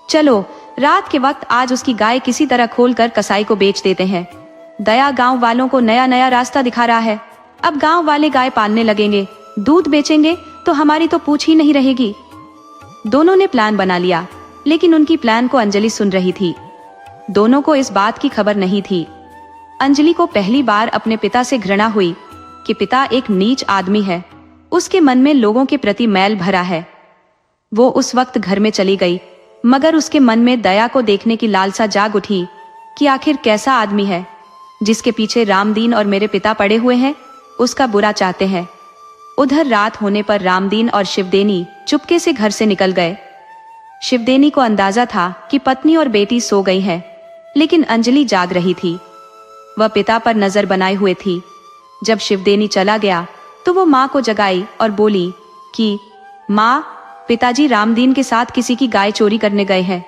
चलो, रात के वक्त आज उसकी गाय किसी तरह खोलकर कसाई को बेच देते हैं। दया गांव वालों को नया नया रास्ता दिखा रहा है। अब गांव वाले गाय पालने लगेंगे, दूध बेचेंगे तो हमारी तो पूछ ही नहीं रहेगी। दोनों ने प्लान बना लिया, लेकिन उनकी प्लान को अंजलि सुन रही थी। दोनों को इस बात की खबर नहीं थी। अंजलि को पहली बार अपने पिता से घृणा हुई कि पिता एक नीच आदमी है, उसके मन में लोगों के प्रति मैल भरा है। वो उस वक्त घर में चली गई, मगर उसके मन में दया को देखने की लालसा जाग उठी कि आखिर कैसा आदमी है जिसके पीछे रामदीन और मेरे पिता पड़े हुए हैं, उसका बुरा चाहते हैं। उधर रात होने पर रामदीन और शिवदेनी चुपके से घर से निकल गए। शिवदेनी को अंदाजा था कि पत्नी और बेटी सो गई हैं, लेकिन अंजलि जाग रही थी। वह पिता पर नजर बनाए हुए थी। जब शिवदेनी चला गया तो वो माँ को जगाई और बोली कि माँ, पिताजी रामदीन के साथ किसी की गाय चोरी करने गए हैं।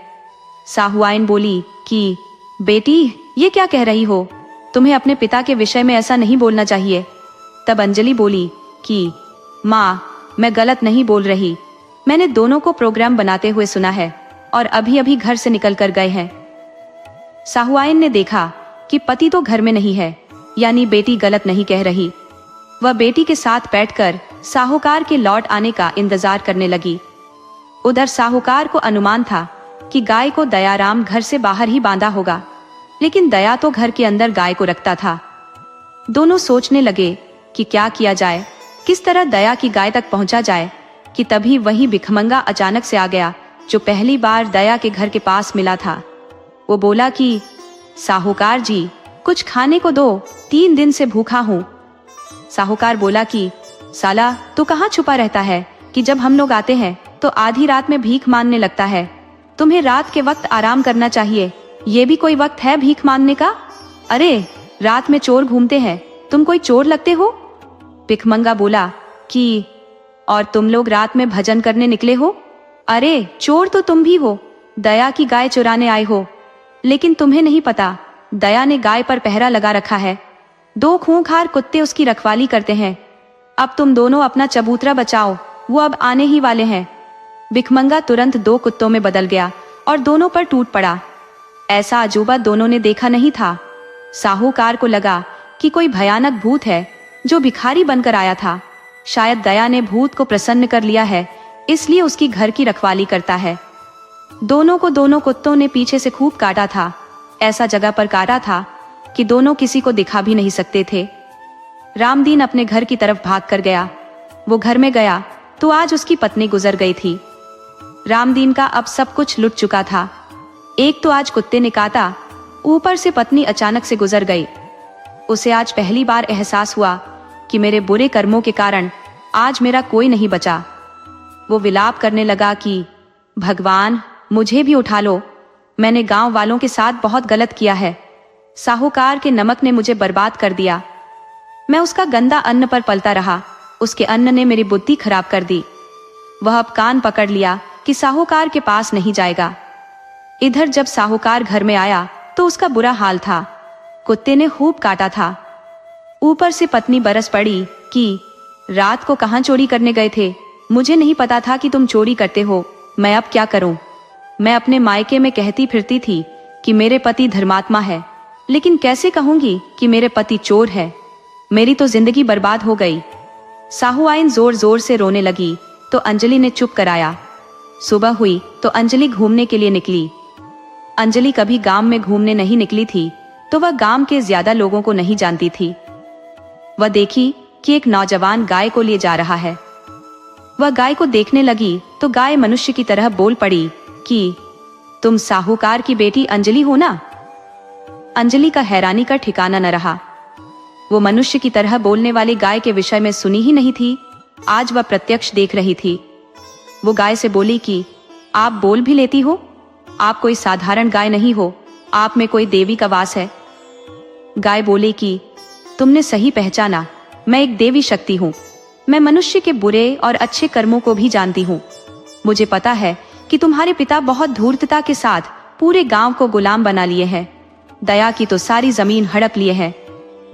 साहुआइन बोली कि बेटी, ये क्या कह रही हो? तुम्हें अपने पिता के विषय में ऐसा नहीं बोलना चाहिए। तब अंजलि बोली कि माँ, मैं गलत नहीं बोल रही, मैंने दोनों को प्रोग्राम बनाते हुए सुना है और अभी अभी घर से निकल कर गए हैं। साहुआइन ने देखा कि पति तो घर में नहीं है, यानी बेटी गलत नहीं कह रही। वह बेटी के साथ बैठकर साहूकार के लौट आने का इंतजार करने लगी। उधर साहूकार को अनुमान था कि गाय को दयाराम घर से बाहर ही बांधा होगा, लेकिन दया तो घर के अंदर गाय को रखता था। दोनों सोचने लगे कि क्या किया जाए, किस तरह दया की गाय तक पहुंचा जाए कि तभी वही भिखमंगा अचानक से आ गया, जो पहली बार दया के घर के पास मिला था। वो बोला कि साहूकार जी, कुछ खाने को दो, 3 दिन से भूखा हूँ। साहूकार बोला कि साला, तू कहाँ छुपा रहता है कि जब हम लोग आते हैं तो आधी रात में भीख मांगने लगता है। तुम्हें रात के वक्त आराम करना चाहिए, ये भी कोई वक्त है भीख मांगने का? अरे, रात में चोर घूमते हैं, तुम कोई चोर लगते हो। भिखमंगा बोला कि और तुम लोग रात में भजन करने निकले हो। अरे, चोर तो तुम भी हो, दया की गाय चुराने आए हो। लेकिन तुम्हें नहीं पता, दया ने गाय पर पहरा लगा रखा है। 2 खूंखार कुत्ते उसकी रखवाली करते हैं। अब तुम दोनों अपना चबूतरा बचाओ, वो अब आने ही वाले हैं। भिखमंगा तुरंत 2 कुत्तों में बदल गया और दोनों पर टूट पड़ा। ऐसा अजूबा दोनों ने देखा नहीं था। साहूकार को लगा कि कोई भयानक भूत है जो भिखारी बनकर आया था। शायद दया ने भूत को प्रसन्न कर लिया है, इसलिए उसकी घर की रखवाली करता है। दोनों कुत्तों ने पीछे से खूब काटा था। ऐसा जगह पर काटा था कि दोनों किसी को दिखा भी नहीं सकते थे। रामदीन अपने घर की तरफ भाग कर गया। वो घर में गया तो आज उसकी पत्नी गुजर गई थी। रामदीन का अब सब कुछ लुट चुका था। एक तो आज कुत्ते ने काटा, ऊपर से पत्नी अचानक से गुजर गई। उसे आज पहली बार एहसास हुआ कि मेरे बुरे कर्मों के कारण आज मेरा कोई नहीं बचा। वो विलाप करने लगा कि भगवान, मुझे भी उठा लो, मैंने गांव वालों के साथ बहुत गलत किया है। साहूकार के नमक ने मुझे बर्बाद कर दिया। मैं उसका गंदा अन्न पर पलता रहा, उसके अन्न ने मेरी बुद्धि खराब कर दी। वह अब कान पकड़ लिया कि साहूकार के पास नहीं जाएगा। इधर जब साहूकार घर में आया तो उसका बुरा हाल था। कुत्ते ने खूब काटा था। ऊपर से पत्नी बरस पड़ी कि रात को कहां चोरी करने गए थे, मुझे नहीं पता था कि तुम चोरी करते हो, मैं अब क्या करूं। मैं अपने मायके में कहती फिरती थी कि मेरे पति धर्मात्मा है, लेकिन कैसे कहूंगी कि मेरे पति चोर है। मेरी तो जिंदगी बर्बाद हो गई। साहूआइन जोर जोर से रोने लगी तो अंजलि ने चुप कराया। सुबह हुई तो अंजलि घूमने के लिए निकली। अंजलि कभी गांव में घूमने नहीं निकली थी, तो वह गांव के ज्यादा लोगों को नहीं जानती थी। वह देखी कि एक नौजवान गाय को लिए जा रहा है। वह गाय को देखने लगी तो गाय मनुष्य की तरह बोल पड़ी कि तुम साहूकार की बेटी अंजलि हो ना। अंजलि का हैरानी का ठिकाना न रहा। वो मनुष्य की तरह बोलने वाली गाय के विषय में सुनी ही नहीं थी, आज वह प्रत्यक्ष देख रही थी। वो गाय से बोली कि आप बोल भी लेती हो, आप कोई साधारण गाय नहीं हो, आप में कोई देवी का वास है। गाय बोली कि तुमने सही पहचाना, मैं एक देवी शक्ति हूँ। मैं मनुष्य के बुरे और अच्छे कर्मों को भी जानती हूँ। मुझे पता है कि तुम्हारे पिता बहुत धूर्तता के साथ पूरे गांव को गुलाम बना लिए हैं। दया की तो सारी जमीन हड़प लिए हैं।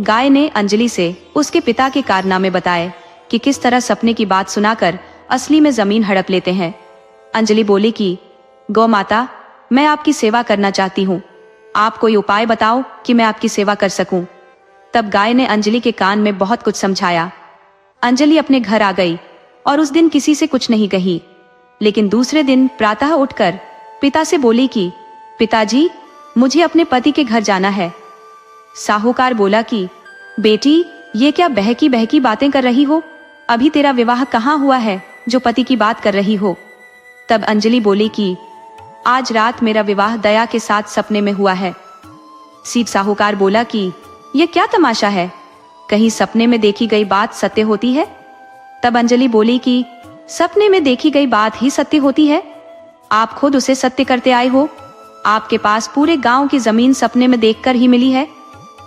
गाय ने अंजलि से उसके पिता के कारनामे बताए कि किस तरह सपने की बात सुनाकर असली में जमीन हड़प लेते हैं। अंजलि बोली कि गौ माता, मैं आपकी सेवा करना चाहती हूँ, आप कोई उपाय बताओ कि मैं आपकी सेवा कर सकूं। तब गाय ने अंजलि के कान में बहुत कुछ समझाया। अंजलि अपने घर आ गई और उस दिन किसी से कुछ नहीं कही, लेकिन दूसरे दिन प्रातः उठकर पिता से बोली कि पिताजी, मुझे अपने पति के घर जाना है। साहूकार बोला कि बेटी, ये क्या बहकी बहकी बातें कर रही हो, अभी तेरा विवाह कहाँ हुआ है जो पति की बात कर रही हो। तब अंजलि बोली कि आज रात मेरा विवाह दया के साथ सपने में हुआ है। सीप साहूकार बोला कि यह क्या तमाशा है, कहीं सपने में देखी गई बात सत्य होती है। तब अंजलि बोली कि सपने में देखी गई बात ही सत्य होती है, आप खुद उसे सत्य करते आए हो। आपके पास पूरे गांव की जमीन सपने में देखकर ही मिली है।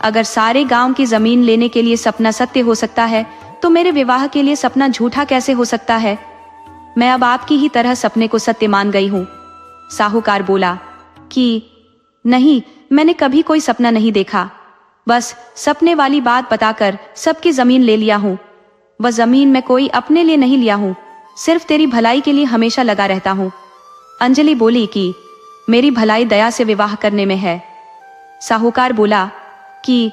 अगर सारे गांव की जमीन लेने के लिए सपना सत्य हो सकता है, तो मेरे विवाह के लिए सपना झूठा कैसे हो सकता है। मैं अब आपकी ही तरह सपने को सत्य मान गई हूँ। साहूकार बोला कि नहीं, मैंने कभी कोई सपना नहीं देखा, बस सपने वाली बात बताकर सबकी जमीन ले लिया हूँ। वह जमीन मैं कोई अपने लिए नहीं लिया हूँ, सिर्फ तेरी भलाई के लिए हमेशा लगा रहता हूँ। अंजलि बोली कि मेरी भलाई दया से विवाह करने में है। साहूकार बोला कि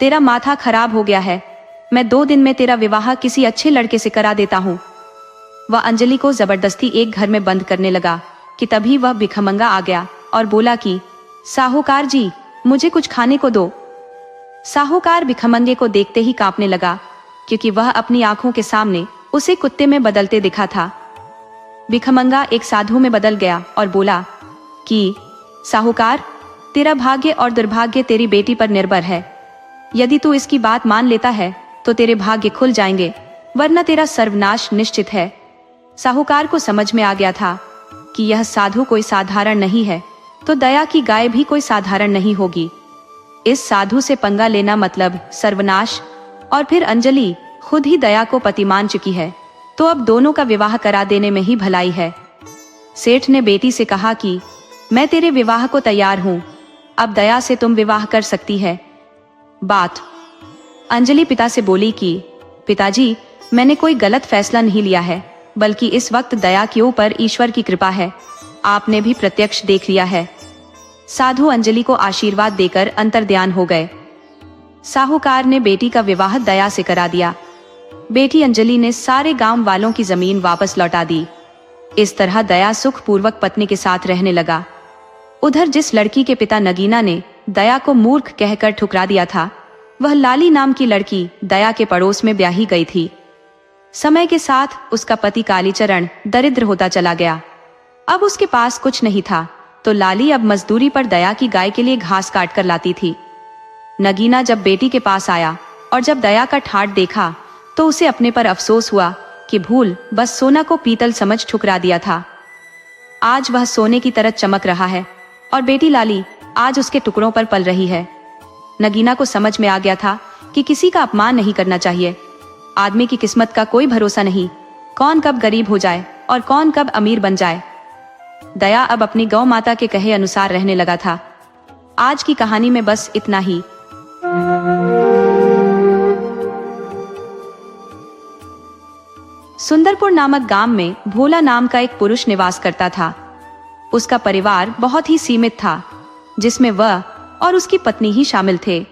तेरा माथा खराब हो गया है, मैं 2 दिन में तेरा विवाह किसी अच्छे लड़के से करा देता हूँ। वह अंजलि को जबरदस्ती एक घर में बंद करने लगा कि तभी वह भिखमंगा आ गया और बोला कि साहूकार जी, मुझे कुछ खाने को दो। साहूकार भिखमंगे को देखते ही कांपने लगा, क्योंकि वह अपनी आंखों के सामने उसे कुत्ते में बदलते दिखा था। भिखमंगा एक साधु में बदल गया और बोला कि साहूकार, तेरा भाग्य और दुर्भाग्य तेरी बेटी पर निर्भर है। यदि तू इसकी बात मान लेता है तो तेरे भाग्य खुल जाएंगे, वरना तेरा सर्वनाश निश्चित है। साहूकार को समझ में आ गया था कि यह साधु कोई साधारण नहीं है, तो दया की गाय भी कोई साधारण नहीं होगी। इस साधु से पंगा लेना मतलब सर्वनाश। और फिर अंजलि खुद ही दया को पति मान चुकी है, तो अब दोनों का विवाह करा देने में ही भलाई है। सेठ ने बेटी से कहा कि मैं तेरे विवाह को तैयार हूँ, अब दया से तुम विवाह कर सकती है। बात अंजलि पिता से बोली कि पिताजी, मैंने कोई गलत फैसला नहीं लिया है, बल्कि इस वक्त दया के ऊपर ईश्वर की कृपा है, आपने भी प्रत्यक्ष देख लिया है। साधु अंजलि को आशीर्वाद देकर अंतर्ध्यान हो गए। साहूकार ने बेटी का विवाह दया से करा दिया। बेटी अंजलि ने सारे गांव वालों की जमीन वापस लौटा दी। इस तरह दया सुखपूर्वक पत्नी के साथ रहने लगा। उधर जिस लड़की के पिता नगीना ने दया को मूर्ख कहकर ठुकरा दिया था, वह लाली नाम की लड़की दया के पड़ोस में ब्याही गई थी। समय के साथ उसका पति कालीचरण दरिद्र होता चला गया। अब उसके पास कुछ नहीं था, तो लाली अब मजदूरी पर दया की गाय के लिए घास काट कर लाती थी। नगीना जब बेटी के पास आया और जब दया का ठाट देखा, तो उसे अपने पर अफसोस हुआ कि भूल बस सोना को पीतल समझ ठुकरा दिया था। आज वह सोने की तरह चमक रहा है और बेटी लाली आज उसके टुकड़ों पर पल रही है। नगीना को समझ में आ गया था कि किसी का अपमान नहीं करना चाहिए। आदमी की किस्मत का कोई भरोसा नहीं, कौन कब गरीब हो जाए और कौन कब अमीर बन जाए। दया अब अपनी गौ माता के कहे अनुसार रहने लगा था। आज की कहानी में बस इतना ही। सुंदरपुर नामक गांव में भोला नाम का एक पुरुष निवास करता था। उसका परिवार बहुत ही सीमित था, जिसमें वह और उसकी पत्नी ही शामिल थे।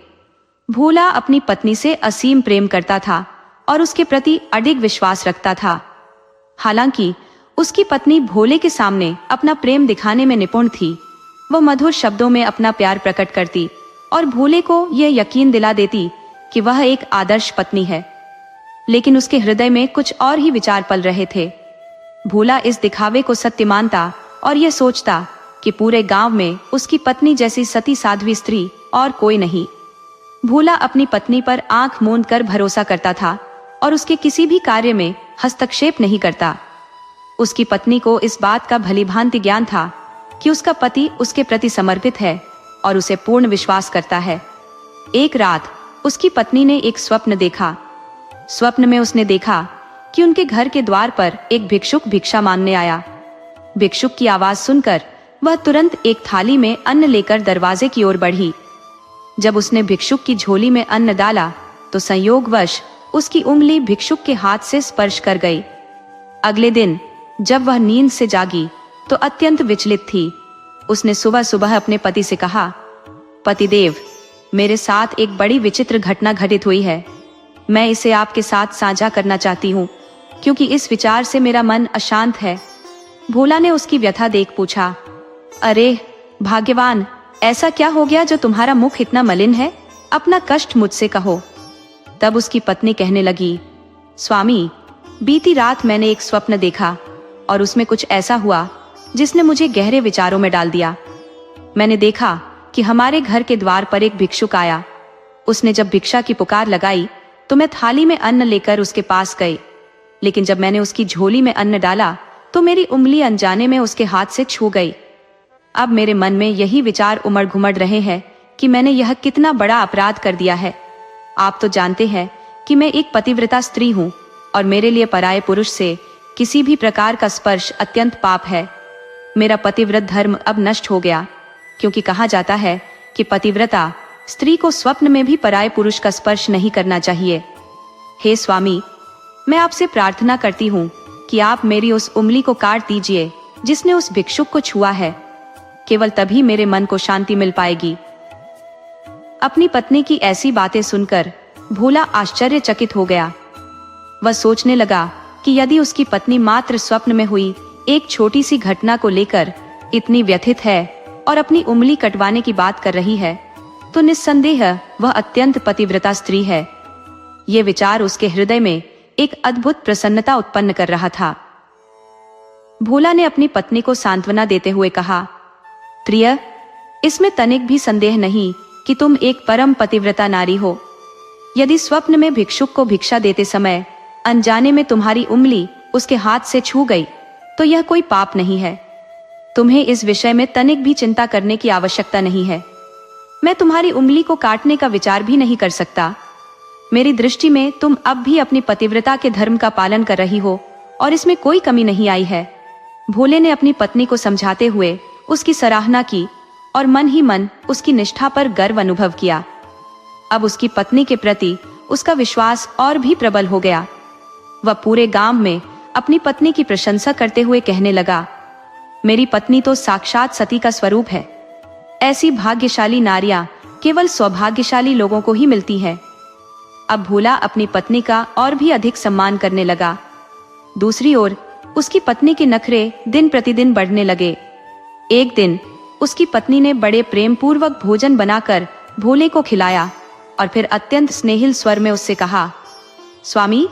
भोला अपनी पत्नी से असीम प्रेम करता था और उसके प्रति अडिग विश्वास रखता था। हालांकि उसकी पत्नी भोले के सामने अपना प्रेम दिखाने में निपुण थी। वह मधुर शब्दों में अपना प्यार प्रकट करती और भोले को यह यकीन दिला देती कि वह एक आदर्श पत्नी है। लेकिन उसके हृदय में कुछ और ही विचार पल रहे थे। भोला इस दिखावे को सत्य मानता और यह सोचता कि पूरे गांव में उसकी पत्नी जैसी सती साध्वी स्त्री और कोई नहीं। भोला अपनी पत्नी पर आंख मूंद कर भरोसा करता था और उसके किसी भी कार्य में हस्तक्षेप नहीं करता। उसकी पत्नी को इस बात का भलीभांति ज्ञान था कि उसका पति उसके प्रति समर्पित है और उसे पूर्ण विश्वास करता है। एक रात उसकी पत्नी ने एक स्वप्न देखा। स्वप्न में उसने देखा कि उनके घर के द्वार पर एक भिक्षुक भिक्षा मांगने आया। भिक्षुक की आवाज सुनकर वह तुरंत एक थाली में अन्न लेकर दरवाजे की ओर बढ़ी। जब उसने भिक्षुक की झोली में अन्न डाला, तो संयोगवश उसकी उंगली भिक्षुक के हाथ से स्पर्श कर गई। अगले दिन जब वह नींद से जागी, तो अत्यंत विचलित थी। उसने सुबह सुबह अपने पति से कहा, पतिदेव, मेरे साथ एक बड़ी विचित्र घटना घटित हुई है। मैं इसे आपके साथ साझा करना चाहती हूँ, क्योंकि इस विचार से मेरा मन अशांत है। भोला ने उसकी व्यथा देख पूछा, अरे भाग्यवान, ऐसा क्या हो गया जो तुम्हारा मुख इतना मलिन है? अपना कष्ट मुझसे कहो। तब उसकी पत्नी कहने लगी, स्वामी, बीती रात मैंने एक स्वप्न देखा और उसमें कुछ ऐसा हुआ जिसने मुझे गहरे विचारों में डाल दिया। मैंने देखा कि हमारे घर के द्वार पर एक भिक्षुक आया। उसने जब भिक्षा की पुकार लगाई, तो मैं थाली में अन्न लेकर उसके पास गई। लेकिन जब मैंने उसकी झोली में अन्न डाला, तो मेरी उंगली अनजाने में उसके हाथ से छू गई। अब मेरे मन में यही विचार उमड़ घुमड़ रहे हैं कि मैंने यह कितना बड़ा अपराध कर दिया है। आप तो जानते हैं कि मैं एक पतिव्रता स्त्री हूँ और मेरे लिए पराये पुरुष से किसी भी प्रकार का स्पर्श अत्यंत पाप है। मेरा पतिव्रत धर्म अब नष्ट हो गया, क्योंकि कहा जाता है कि पतिव्रता स्त्री को स्वप्न में भी पराये पुरुष का स्पर्श नहीं करना चाहिए। हे स्वामी, मैं आपसे प्रार्थना करती हूँ कि आप मेरी उस उंगली को काट दीजिए जिसने उस भिक्षुक को छुआ है। केवल तभी मेरे मन को शांति मिल पाएगी। अपनी पत्नी की ऐसी बातें सुनकर भोला आश्चर्यचकित हो गया। वह सोचने लगा कि यदि उसकी पत्नी मात्र स्वप्न में हुई एक छोटी सी घटना को लेकर इतनी व्यथित है और अपनी उंगली कटवाने की बात कर रही है, तो निस्संदेह वह अत्यंत पतिव्रता स्त्री है। ये विचार उसके हृदय में एक अद्भुत प्रसन्नता उत्पन्न कर रहा था। भोला ने अपनी पत्नी को सांत्वना देते हुए कहा, प्रिय, इसमें तनिक भी संदेह नहीं कि तुम एक परम पतिव्रता नारी हो। यदि स्वप्न में भिक्षुक को भिक्षा देते समय अनजाने में तुम्हारी उंगली उसके हाथ से छू गई, तो यह कोई पाप नहीं है। तुम्हें इस विषय में तनिक भी चिंता करने की आवश्यकता नहीं है। मैं तुम्हारी उंगली को काटने का विचार भी नहीं कर सकता। मेरी दृष्टि में तुम अब भी अपनी पतिव्रता के धर्म का पालन कर रही हो और इसमें कोई कमी नहीं आई है। भोले ने अपनी पत्नी को समझाते हुए उसकी सराहना की और मन ही मन उसकी निष्ठा पर गर्व अनुभव किया। अब उसकी पत्नी के प्रति उसका विश्वास और भी प्रबल हो गया। वह पूरे गांव में अपनी पत्नी की प्रशंसा करते हुए कहने लगा, मेरी पत्नी तो साक्षात सती का स्वरूप है। ऐसी भाग्यशाली नारियां केवल सौभाग्यशाली लोगों को ही मिलती है। अब भोला अपनी पत्नी का और भी अधिक सम्मान करने लगा। दूसरी ओर उसकी पत्नी के नखरे दिन प्रतिदिन बढ़ने लगे। एक दिन उसकी पत्नी ने बड़े प्रेम पूर्वक भोजन बनाकर भोले को खिलाया और फिर अत्यंत स्नेहिल स्वर में उससे कहा, स्वामी,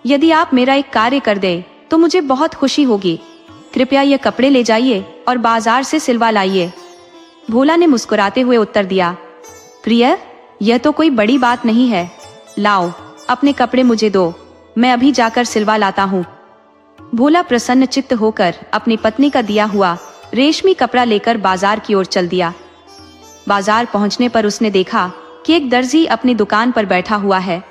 यदि आप मेरा एक कार्य कर दें तो मुझे बहुत खुशी होगी। कृपया ये कपड़े ले जाइए और बाजार से सिलवा लाइए। भोला ने मुस्कुराते हुए उत्तर दिया, प्रिय, यह तो कोई बड़ी बात नहीं है। लाओ, अपने कपड़े मुझे दो, मैं अभी जाकर सिलवा लाता हूँ। भोला प्रसन्न चित्त होकर अपनी पत्नी का दिया हुआ रेशमी कपड़ा लेकर बाजार की ओर चल दिया। बाजार पहुंचने पर उसने देखा कि एक दर्जी अपनी दुकान पर बैठा हुआ है।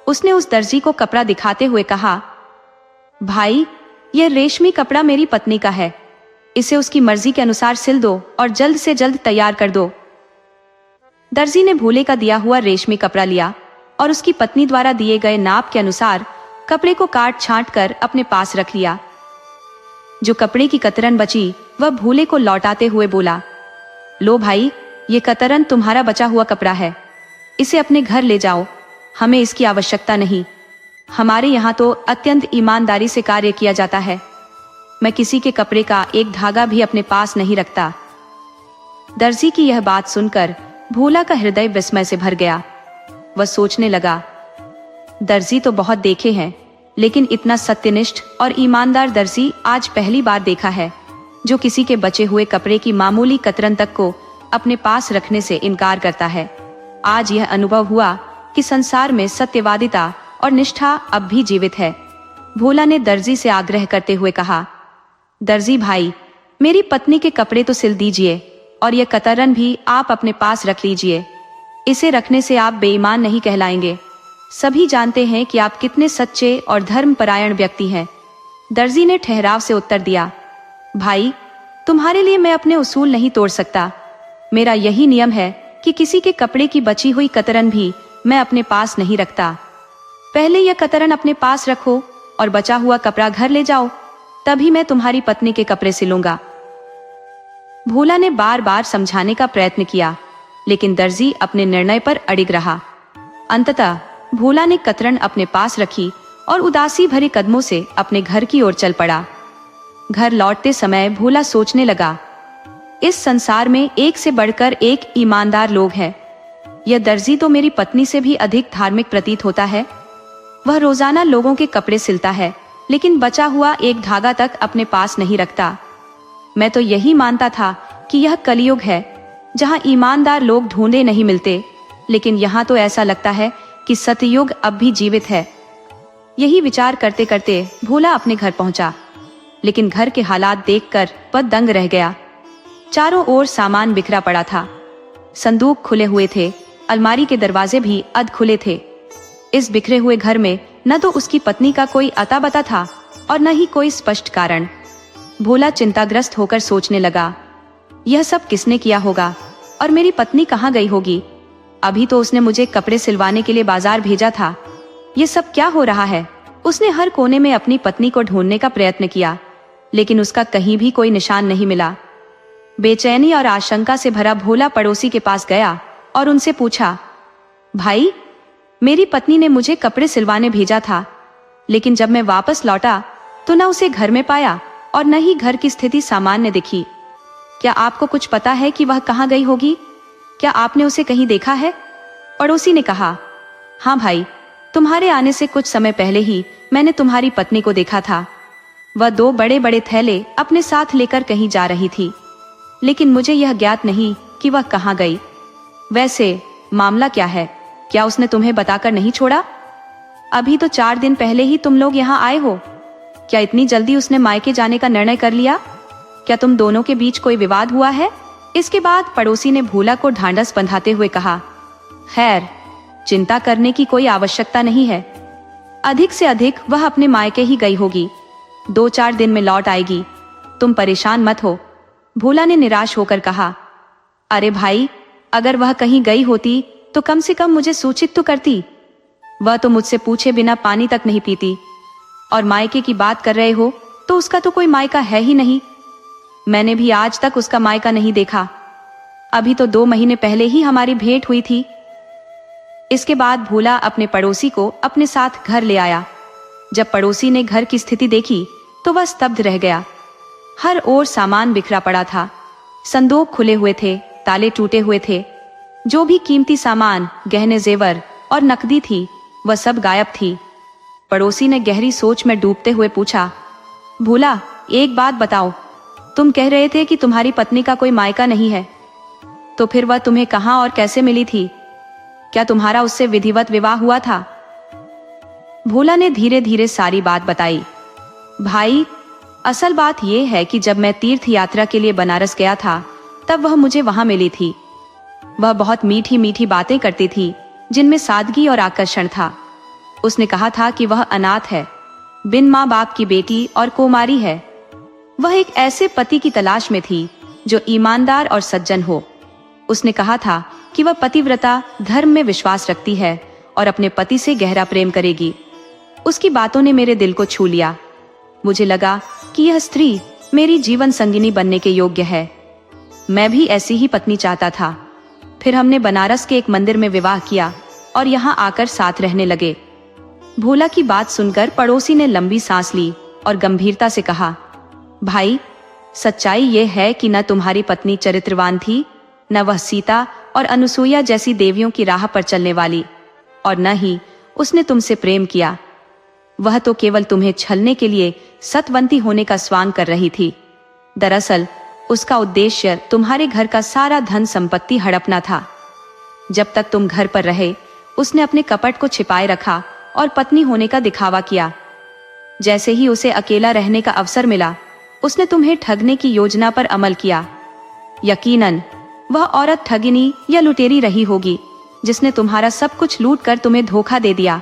उसने उस दर्जी को कपड़ा दिखाते हुए कहा, भाई, यह रेशमी कपड़ा मेरी पत्नी का है। इसे उसकी मर्जी के अनुसार सिल दो और जल्द से जल्द तैयार कर दो। दर्जी ने भोले का दिया हुआ रेशमी कपड़ा लिया और उसकी पत्नी द्वारा दिए गए नाप के अनुसार कपड़े को काट छांट कर अपने पास रख लिया। जो कपड़े की कतरन बची वह भोले को लौटाते हुए बोला, लो भाई, ये कतरन तुम्हारा बचा हुआ कपड़ा है। इसे अपने घर ले जाओ, हमें इसकी आवश्यकता नहीं। हमारे यहाँ तो अत्यंत ईमानदारी से कार्य किया जाता है। मैं किसी के कपड़े का एक धागा भी अपने पास नहीं रखता। दर्जी की यह बात सुनकर भोला का हृदय विस्मय से भर गया। वह सोचने लगा, दर्जी तो बहुत देखे हैं, लेकिन इतना सत्यनिष्ठ और ईमानदार दर्जी आज पहली बार देखा है, जो किसी के बचे हुए कपड़े की मामूली कतरन तक को अपने पास रखने से इनकार करता है। आज यह अनुभव हुआ कि संसार में सत्यवादिता और निष्ठा अब भी जीवित है। भोला ने दर्जी से आग्रह करते हुए कहा, दर्जी भाई, मेरी पत्नी के कपड़े तो सिल दीजिए और यह कतरन भी आप अपने पास रख लीजिए। इसे रखने से आप बेईमान नहीं कहलाएंगे। सभी जानते हैं कि आप कितने सच्चे और धर्मपरायण व्यक्ति हैं। दर्जी ने ठहराव से उत्तर दिया, भाई, तुम्हारे लिए मैं अपने उसूल नहीं तोड़ सकता। मेरा यही नियम है कि किसी के कपड़े की बची हुई कतरन भी मैं अपने पास नहीं रखता। पहले यह कतरन अपने पास रखो और बचा हुआ कपड़ा घर ले जाओ, तभी मैं तुम्हारी पत्नी के कपड़े सिलूंगा। भोला ने बार बार समझाने का प्रयत्न किया, लेकिन दर्जी अपने निर्णय पर अड़िग रहा। अंततः भोला ने कतरन अपने पास रखी और उदासी भरे कदमों से अपने घर की ओर चल पड़ा। घर लौटते समय भोला सोचने लगा, इस संसार में एक से बढ़कर एक ईमानदार लोग हैं। यह दर्जी तो मेरी पत्नी से भी अधिक धार्मिक प्रतीत होता है। वह रोजाना लोगों के कपड़े सिलता है, लेकिन बचा हुआ एक धागा तक अपने पास नहीं रखता। मैं तो यही मानता था कि यह कलयुग है, जहां ईमानदार लोग ढूंढे नहीं मिलते, लेकिन यहाँ तो ऐसा लगता है कि सतयुग अब भी जीवित है। यही विचार करते करते भोला अपने घर पहुंचा, लेकिन घर के हालात देखकर वह दंग रह गया। चारों ओर सामान बिखरा पड़ा था। संदूक खुले हुए थे, अलमारी के दरवाजे भी अध खुले थे। इस बिखरे हुए घर में न तो उसकी पत्नी का कोई अता बता था और न ही कोई स्पष्ट कारण। भोला चिंताग्रस्त होकर सोचने लगा, यह सब किसने किया होगा और मेरी पत्नी कहाँ गई होगी? अभी तो उसने मुझे कपड़े सिलवाने के लिए बाजार भेजा था। ये सब क्या हो रहा है? उसने हर कोने में अपनी पत्नी को ढूंढने का प्रयत्न किया, लेकिन उसका कहीं भी कोई निशान नहीं मिला। बेचैनी और आशंका से भरा भोला पड़ोसी के पास गया और उनसे पूछा, भाई, मेरी पत्नी ने मुझे कपड़े सिलवाने भेजा था, लेकिन जब मैं वापस लौटा तो न उसे घर में पाया और न ही घर की स्थिति सामान्य दिखी। क्या आपको कुछ पता है कि वह कहाँ गई होगी? क्या आपने उसे कहीं देखा है? पड़ोसी ने कहा, हाँ भाई, तुम्हारे आने से कुछ समय पहले ही मैंने तुम्हारी पत्नी को देखा था। वह 2 बड़े बड़े थैले अपने साथ लेकर कहीं जा रही थी, लेकिन मुझे यह ज्ञात नहीं कि वह कहाँ गई। वैसे मामला क्या है? क्या उसने तुम्हें बताकर नहीं छोड़ा? अभी तो 4 दिन पहले ही तुम लोग यहाँ आए हो। क्या इतनी जल्दी उसने मायके जाने का निर्णय कर लिया? क्या तुम दोनों के बीच कोई विवाद हुआ है? इसके बाद पड़ोसी ने भोला को ढांढस बंधाते हुए कहा, खैर, चिंता करने की कोई आवश्यकता नहीं है। अधिक से अधिक वह अपने मायके ही गई होगी, 2-4 दिन में लौट आएगी, तुम परेशान मत हो। भोला ने निराश होकर कहा, अरे भाई, अगर वह कहीं गई होती तो कम से कम मुझे सूचित तो करती। वह तो मुझसे पूछे बिना पानी तक नहीं पीती, और मायके की बात कर रहे हो तो उसका तो कोई मायका है ही नहीं। मैंने भी आज तक उसका मायका नहीं देखा। अभी तो 2 महीने पहले ही हमारी भेंट हुई थी। इसके बाद भोला अपने पड़ोसी को अपने साथ घर ले आया। जब पड़ोसी ने घर की स्थिति देखी तो वह स्तब्ध रह गया। हर ओर सामान बिखरा पड़ा था, संदूक खुले हुए थे, ताले टूटे हुए थे। जो भी कीमती सामान, गहने जेवर और नकदी थी, वह सब गायब थी। पड़ोसी ने गहरी सोच में डूबते हुए पूछा, भोला, एक बात बताओ, तुम कह रहे थे कि तुम्हारी पत्नी का कोई मायका नहीं है, तो फिर वह तुम्हें कहां और कैसे मिली थी? क्या तुम्हारा उससे विधिवत विवाह हुआ था? भोला ने धीरे धीरे सारी बात बताई। भाई, असल बात यह है कि जब मैं तीर्थ यात्रा के लिए बनारस गया था, तब वह मुझे वहां मिली थी। वह बहुत मीठी मीठी बातें करती थी, जिनमें सादगी और आकर्षण था। उसने कहा था कि वह अनाथ है, बिन माँ बाप की बेटी और कुमारी है। वह एक ऐसे पति की तलाश में थी जो ईमानदार और सज्जन हो। उसने कहा था कि वह पतिव्रता, धर्म में विश्वास रखती है और अपने पति से गहरा प्रेम करेगी। उसकी बातों ने मेरे दिल को छू लिया। मुझे लगा कि यह स्त्री मेरी जीवन संगिनी बनने के योग्य है। मैं भी ऐसी ही पत्नी चाहता था। फिर हमने बनारस के एक मंदिर में विवाह किया और यहाँ आकर साथ रहने लगे। भोला की बात सुनकर पड़ोसी ने लंबी सांस ली और गंभीरता से कहा, भाई, सच्चाई यह है कि न तुम्हारी पत्नी चरित्रवान थी, न वह सीता और अनुसुईया जैसी देवियों की राह पर चलने वाली, और न ही उसने तुमसे प्रेम किया। वह तो केवल तुम्हें छलने के लिए सतवंती होने का स्वांग कर रही थी। दरअसल उसका उद्देश्य तुम्हारे घर का सारा धन संपत्ति हड़पना था। जब तक तुम घर पर रहे, उसने अपने कपट को छिपाए रखा और पत्नी होने का दिखावा किया। जैसे ही उसे अकेला रहने का अवसर मिला, उसने तुम्हें ठगने की योजना पर अमल किया। यकीनन वह औरत ठगिनी या लुटेरी रही होगी, जिसने तुम्हारा सब कुछ लूट कर तुम्हें धोखा दे दिया।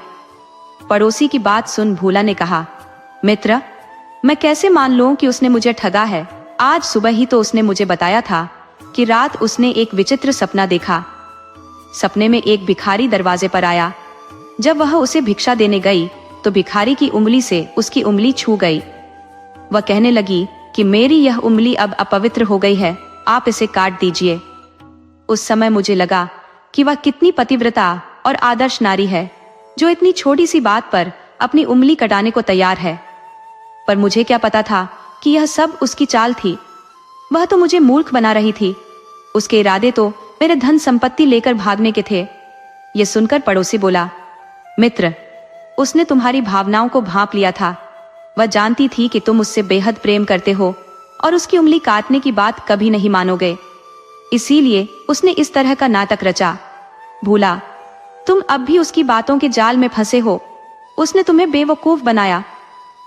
पड़ोसी की बात सुन भोला ने कहा, मित्र, मैं कैसे मान लूं कि उसने मुझे ठगा है? आज सुबह ही तो उसने मुझे बताया था कि रात उसने एक विचित्र सपना देखा। सपने में एक भिखारी दरवाजे पर आया। जब वह उसे भिक्षा देने गई तो भिखारी की उंगली से उसकी उंगली छू गई। वह कहने लगी कि मेरी यह उंगली अब अपवित्र हो गई है, आप इसे काट दीजिए। उस समय मुझे लगा कि वह कितनी पतिव्रता और आदर्श नारी है, जो इतनी छोटी सी बात पर अपनी उंगली कटाने को तैयार है। पर मुझे क्या पता था कि यह सब उसकी चाल थी। वह तो मुझे मूर्ख बना रही थी। उसके इरादे तो मेरे धन संपत्ति लेकर भागने के थे। यह सुनकर पड़ोसी बोला, मित्र, उसने तुम्हारी भावनाओं को भांप लिया था। वह जानती थी कि तुम उससे बेहद प्रेम करते हो और उसकी उंगली काटने की बात कभी नहीं मानोगे। इसीलिए उसने इस तरह का नाटक रचा। भोला, तुम अब भी उसकी बातों के जाल में फंसे हो। उसने तुम्हें बेवकूफ बनाया।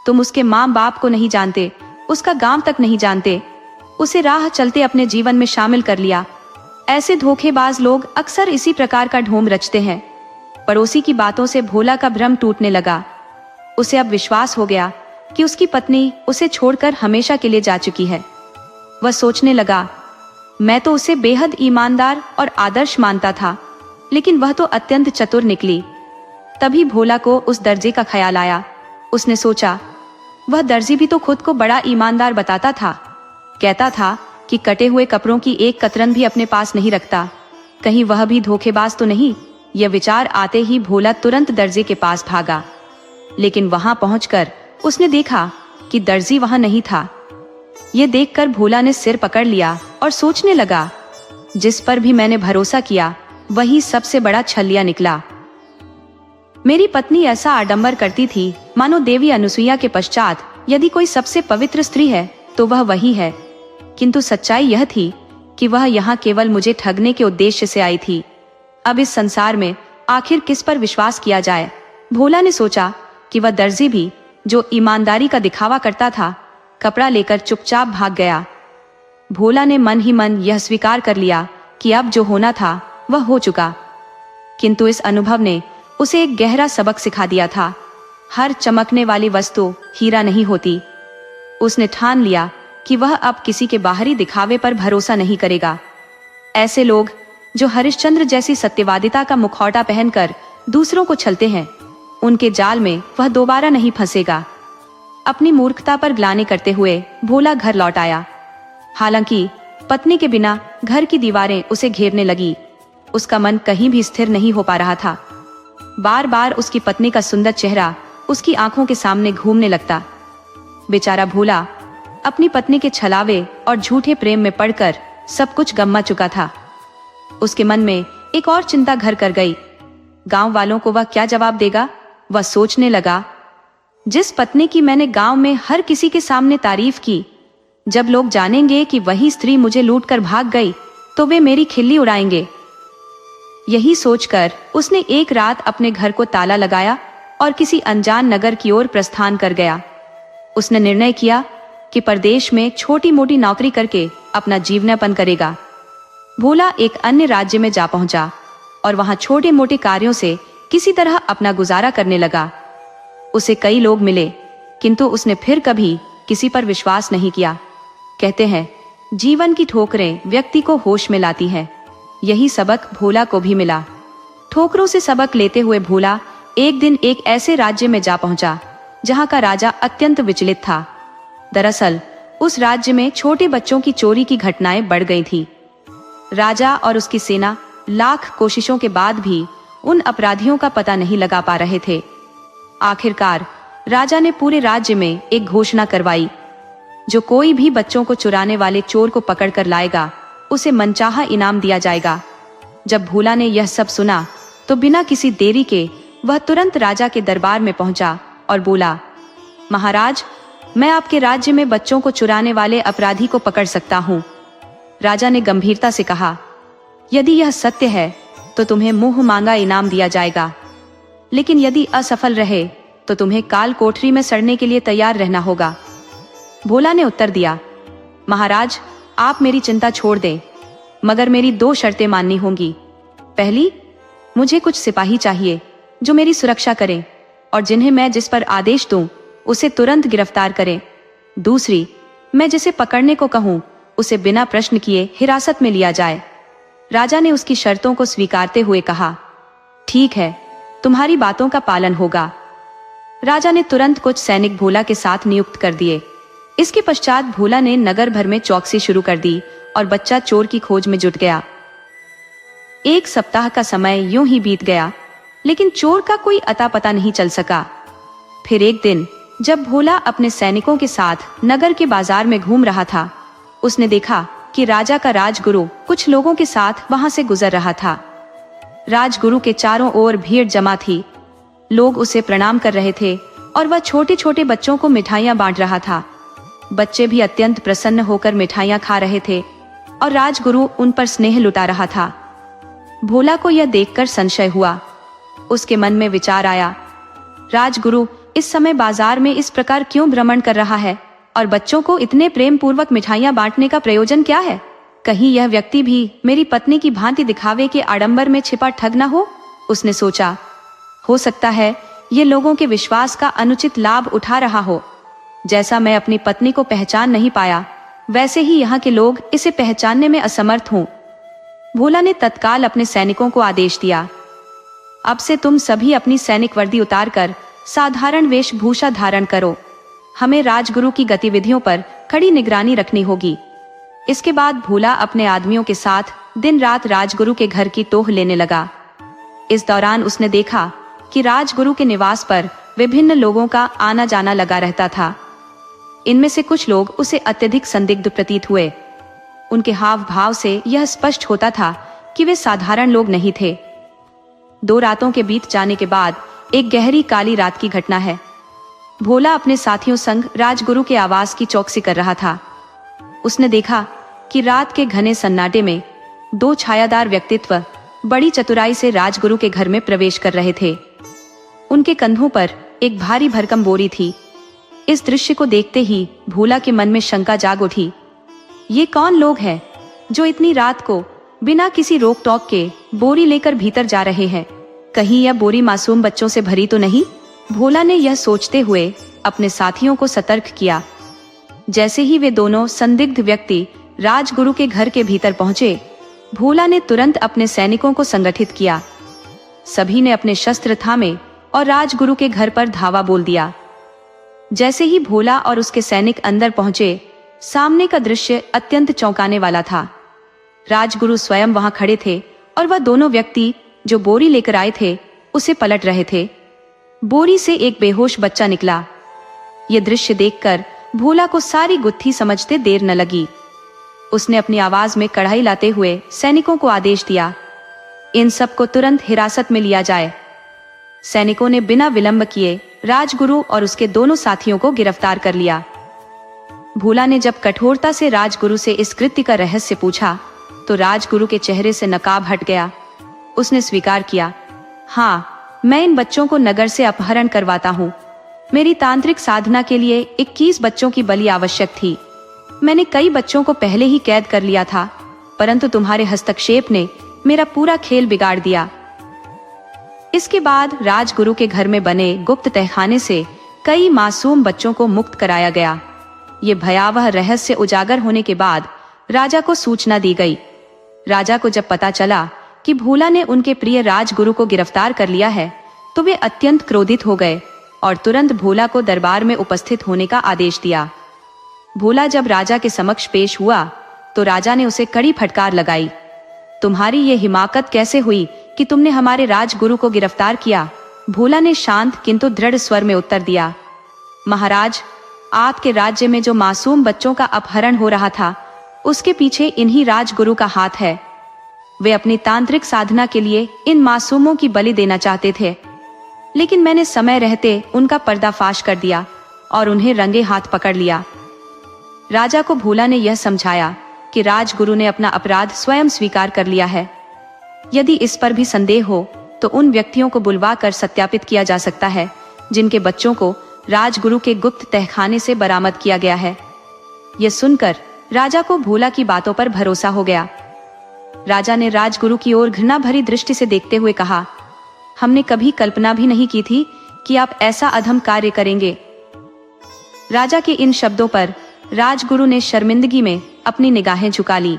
तुम उसके माँ बाप को नहीं जानते, उसका गांव तक नहीं जानते। उसे राह चलते अपने जीवन में शामिल कर लिया। ऐसे धोखेबाज लोग अक्सर इसी प्रकार का ढोंग रचते हैं। पड़ोसी की बातों से भोला का भ्रम टूटने लगा। उसे अब विश्वास हो गया कि उसकी पत्नी उसे छोड़कर हमेशा के लिए जा चुकी है। वह सोचने लगा, मैं तो उसे बेहद ईमानदार और आदर्श मानता था, लेकिन वह तो अत्यंत चतुर निकली। तभी भोला को उस दर्जी का ख्याल आया। उसने सोचा, वह दर्जी भी तो खुद को बड़ा ईमानदार बताता था। कहता था कि कटे हुए कपड़ों की एक कतरन भी अपने पास नहीं रखता। कहीं वह भी धोखेबाज तो नहीं? यह विचार आते ही भोला तुरंत दर्जी के पास भागा। लेकिन वहां पहुंचकर उसने देखा कि दर्जी वहां नहीं था। यह देखकर भोला ने सिर पकड़ लिया और सोचने लगा, जिस पर भी मैंने भरोसा किया वही सबसे बड़ा छलिया निकला। मेरी पत्नी ऐसा आडंबर करती थी मानो देवी अनुसुईया के पश्चात यदि कोई सबसे पवित्र स्त्री है तो वह वही है। किंतु सच्चाई यह थी कि वह यहाँ केवल मुझे ठगने के उद्देश्य से आई थी। अब इस संसार में आखिर किस पर विश्वास किया जाए? भोला ने सोचा कि वह दर्जी भी, जो ईमानदारी का दिखावा करता था, कपड़ा लेकर चुपचाप भाग गया। भोला ने मन ही मन यह स्वीकार कर लिया कि अब जो होना था वह हो चुका। किंतु इस अनुभव ने उसे एक गहरा सबक सिखा दिया था। हर चमकने वाली वस्तु हीरा नहीं होती। उसने ठान लिया कि वह अब किसी के बाहरी दिखावे पर भरोसा नहीं करेगा। ऐसे लोग जो हरिश्चंद्र जैसी सत्यवादिता का मुखौटा पहनकर दूसरों को छलते हैं, उनके जाल में वह दोबारा नहीं फंसेगा। अपनी मूर्खता पर ग्लानि करते हुए भोला घर लौट आया। हालांकि पत्नी के बिना घर की दीवारें उसे घेरने लगी। उसका मन कहीं भी स्थिर नहीं हो पा रहा था। बार बार उसकी पत्नी का सुंदर चेहरा उसकी आंखों के सामने घूमने लगता। बेचारा भोला अपनी पत्नी के छलावे और झूठे प्रेम में पड़कर सब कुछ गंवा चुका था। उसके मन में एक और चिंता घर कर गई। गांव वालों को वह क्या जवाब देगा? वह सोचने लगा, जिस पत्नी की मैंने गांव में हर किसी के सामने तारीफ की, जब लोग जानेंगे कि वही स्त्री मुझे लूटकर भाग गई तो वे मेरी खिल्ली उड़ाएंगे। यही सोचकर उसने एक रात अपने घर को ताला लगाया और किसी अनजान नगर की ओर प्रस्थान कर गया। उसने निर्णय किया कि परदेश में छोटी मोटी नौकरी करके अपना जीवनयापन करेगा। भोला एक अन्य राज्य में जा पहुंचा और वहां छोटे मोटे कार्यों से किसी तरह अपना गुजारा करने लगा। उसे कई लोग मिले, किंतु उसने फिर कभी किसी पर विश्वास नहीं किया। कहते हैं, जीवन की ठोकरें व्यक्ति को होश में लाती हैं। यही सबक भोला को भी मिला। ठोकरों से सबक लेते हुए भोला एक दिन एक ऐसे राज्य में जा पहुंचा जहां का राजा अत्यंत विचलित था। दरअसल उस राज्य में छोटे बच्चों की चोरी की घटनाएं बढ़ गई थी। राजा और उसकी सेना लाख कोशिशों के बाद भी उन अपराधियों का पता नहीं लगा पा रहे थे। आखिरकार राजा ने पूरे राज्य में एक घोषणा करवाई, जो कोई भी बच्चों को चुराने वाले चोर को पकड़ कर लाएगा उसे मनचाहा इनाम दिया जाएगा। जब भोला ने यह सब सुना तो बिना किसी देरी के वह तुरंत राजा के दरबार में पहुंचा और बोला, महाराज, मैं आपके राज्य में बच्चों को चुराने वाले अपराधी को पकड़ सकता हूँ। राजा ने गंभीरता से कहा, यदि यह सत्य है तो तुम्हें मुंह मांगा इनाम दिया जाएगा, लेकिन यदि असफल रहे तो तुम्हें काल कोठरी में सड़ने के लिए तैयार रहना होगा। भोला ने उत्तर दिया, महाराज, आप मेरी चिंता छोड़ दें, मगर मेरी 2 शर्तें माननी होंगी। पहली, मुझे कुछ सिपाही चाहिए जो मेरी सुरक्षा करें और जिन्हें मैं जिस पर आदेश दूं उसे तुरंत गिरफ्तार करें। दूसरी, मैं जिसे पकड़ने को कहूं उसे बिना प्रश्न किए हिरासत में लिया जाए। राजा ने उसकी शर्तों को स्वीकारते हुए कहा, ठीक है, तुम्हारी बातों का पालन होगा। राजा ने तुरंत कुछ सैनिक भोला के साथ नियुक्त कर दिए। इसके पश्चात भोला ने नगर भर में चौकसी शुरू कर दी और बच्चा चोर की खोज में जुट गया। 1 सप्ताह का समय यूं ही बीत गया, लेकिन चोर का कोई अता पता नहीं चल सका। फिर एक दिन जब भोला अपने सैनिकों के साथ नगर के बाजार में घूम रहा था, उसने देखा कि राजा का राजगुरु कुछ लोगों के साथ वहां से गुजर रहा था। राजगुरु के चारों ओर भीड़ जमा थी। लोग उसे प्रणाम कर रहे थे और वह छोटे छोटे बच्चों को मिठाइयां बांट रहा था। बच्चे भी अत्यंत प्रसन्न होकर मिठाइयां खा रहे थे और राजगुरु उन पर स्नेह लुटा रहा था। भोला को यह देखकर संशय हुआ। उसके मन में विचार आया, राजगुरु इस समय बाजार में इस प्रकार क्यों भ्रमण कर रहा है और बच्चों को इतने प्रेम पूर्वक मिठाइयां बांटने का प्रयोजन क्या है? कहीं यह व्यक्ति भी मेरी पत्नी की भांति दिखावे के आडंबर में छिपा ठग न हो? उसने सोचा, हो सकता है ये लोगों के विश्वास का अनुचित लाभ उठा रहा हो। जैसा मैं अपनी पत्नी को पहचान नहीं पाया, वैसे ही यहाँ के लोग इसे पहचानने में असमर्थ हों। भोला ने तत्काल अपने सैनिकों को आदेश दिया, अब से तुम सभी अपनी सैनिक वर्दी उतारकर साधारण वेशभूषा धारण करो। हमें राजगुरु की गतिविधियों पर कड़ी निगरानी रखनी होगी। इसके बाद भोला अपने आदमियों के साथ दिन रात राजगुरु के घर की टोह लेने लगा। इस दौरान उसने देखा कि राजगुरु के निवास पर विभिन्न लोगों का आना जाना लगा रहता था। इनमें से कुछ लोग उसे अत्यधिक संदिग्ध प्रतीत हुए। उनके हाव भाव से यह स्पष्ट होता था कि वे साधारण लोग नहीं थे। 2 रातों के बीत जाने के बाद एक गहरी काली रात की घटना है। भोला अपने साथियों संग राजगुरु के आवास की चौकसी कर रहा था। उसने देखा कि रात के घने सन्नाटे में 2 छायादार व्यक्तित्व बड़ी चतुराई से राजगुरु के घर में प्रवेश कर रहे थे। उनके कंधों पर एक भारी भरकम बोरी थी। इस दृश्य को देखते ही भोला के मन में शंका जाग उठी। ये कौन लोग हैं जो इतनी रात को बिना किसी रोक टोक के बोरी लेकर भीतर जा रहे हैं? कहीं यह बोरी मासूम बच्चों से भरी तो नहीं? भोला ने यह सोचते हुए अपने साथियों को सतर्क किया। जैसे ही वे दोनों संदिग्ध व्यक्ति राजगुरु के घर के भीतर पहुंचे, भोला ने तुरंत अपने सैनिकों को संगठित किया। सभी ने अपने शस्त्र थामे और राजगुरु के घर पर धावा बोल दिया। जैसे ही भोला और उसके सैनिक अंदर पहुंचे, सामने का दृश्य अत्यंत चौंकाने वाला था। राजगुरु स्वयं वहां खड़े थे और वह दोनों व्यक्ति जो बोरी लेकर आए थे उसे पलट रहे थे। बोरी से एक बेहोश बच्चा निकला। यह दृश्य देखकर भोला को सारी गुत्थी समझते देर न लगी। उसने अपनी आवाज में कढ़ाई लाते हुए सैनिकों को आदेश दिया, इन सबको तुरंत हिरासत में लिया जाए। सैनिकों ने बिना विलंब किए राजगुरु और उसके दोनों साथियों को गिरफ्तार कर लिया। भोला ने जब कठोरता से राजगुरु से इस कृत्य का रहस्य पूछा तो राजगुरु के चेहरे से नकाब हट गया। उसने स्वीकार किया, हाँ, मैं इन बच्चों को नगर से अपहरण करवाता हूँ। मेरी तांत्रिक साधना के लिए 21 बच्चों की बलि आवश्यक थी। मैंने कई बच्चों को पहले ही कैद कर लिया था, परंतु तुम्हारे हस्तक्षेप ने मेरा पूरा खेल बिगाड़ दिया। इसके बाद राजगुरु के घर में बने गुप्त तहखाने से कई मासूम बच्चों को मुक्त कराया गया। ये भयावह रहस्य उजागर होने के बाद राजा को सूचना दी गई। राजा को जब पता चला कि भोला ने उनके प्रिय राजगुरु को गिरफ्तार कर लिया है, तो वे अत्यंत क्रोधित हो गए और तुरंत भोला को दरबार में उपस्थित होने का आदेश दिया। भोला जब राजा के समक्ष पेश हुआ तो राजा ने उसे कड़ी फटकार लगाई। तुम्हारी ये हिमाकत कैसे हुई कि तुमने हमारे राजगुरु को गिरफ्तार किया? भोला ने शांत किंतु दृढ़ स्वर में उत्तर दिया, महाराज, आपके राज्य में जो मासूम बच्चों का अपहरण हो रहा था, उसके पीछे इन्हीं राजगुरु का हाथ है। वे अपनी तांत्रिक साधना के लिए इन मासूमों की बलि देना चाहते थे, लेकिन मैंने समय रहते उनका पर्दाफाश कर दिया और उन्हें रंगे हाथ पकड़ लिया। राजा को भोला ने यह समझाया कि राजगुरु ने अपना अपराध स्वयं स्वीकार कर लिया है। यदि इस पर भी संदेह हो तो उन व्यक्तियों को बुलवा कर सत्यापित किया जा सकता है जिनके बच्चों को राजगुरु के गुप्त तहखाने से बरामद किया गया है। यह सुनकर राजा को भोला की बातों पर भरोसा हो गया। राजा ने राजगुरु की ओर घृणा भरी दृष्टि से देखते हुए कहा, हमने कभी कल्पना भी नहीं की थी कि आप ऐसा अधम कार्य करेंगे। राजा के इन शब्दों पर राजगुरु ने शर्मिंदगी में अपनी निगाहें झुका ली।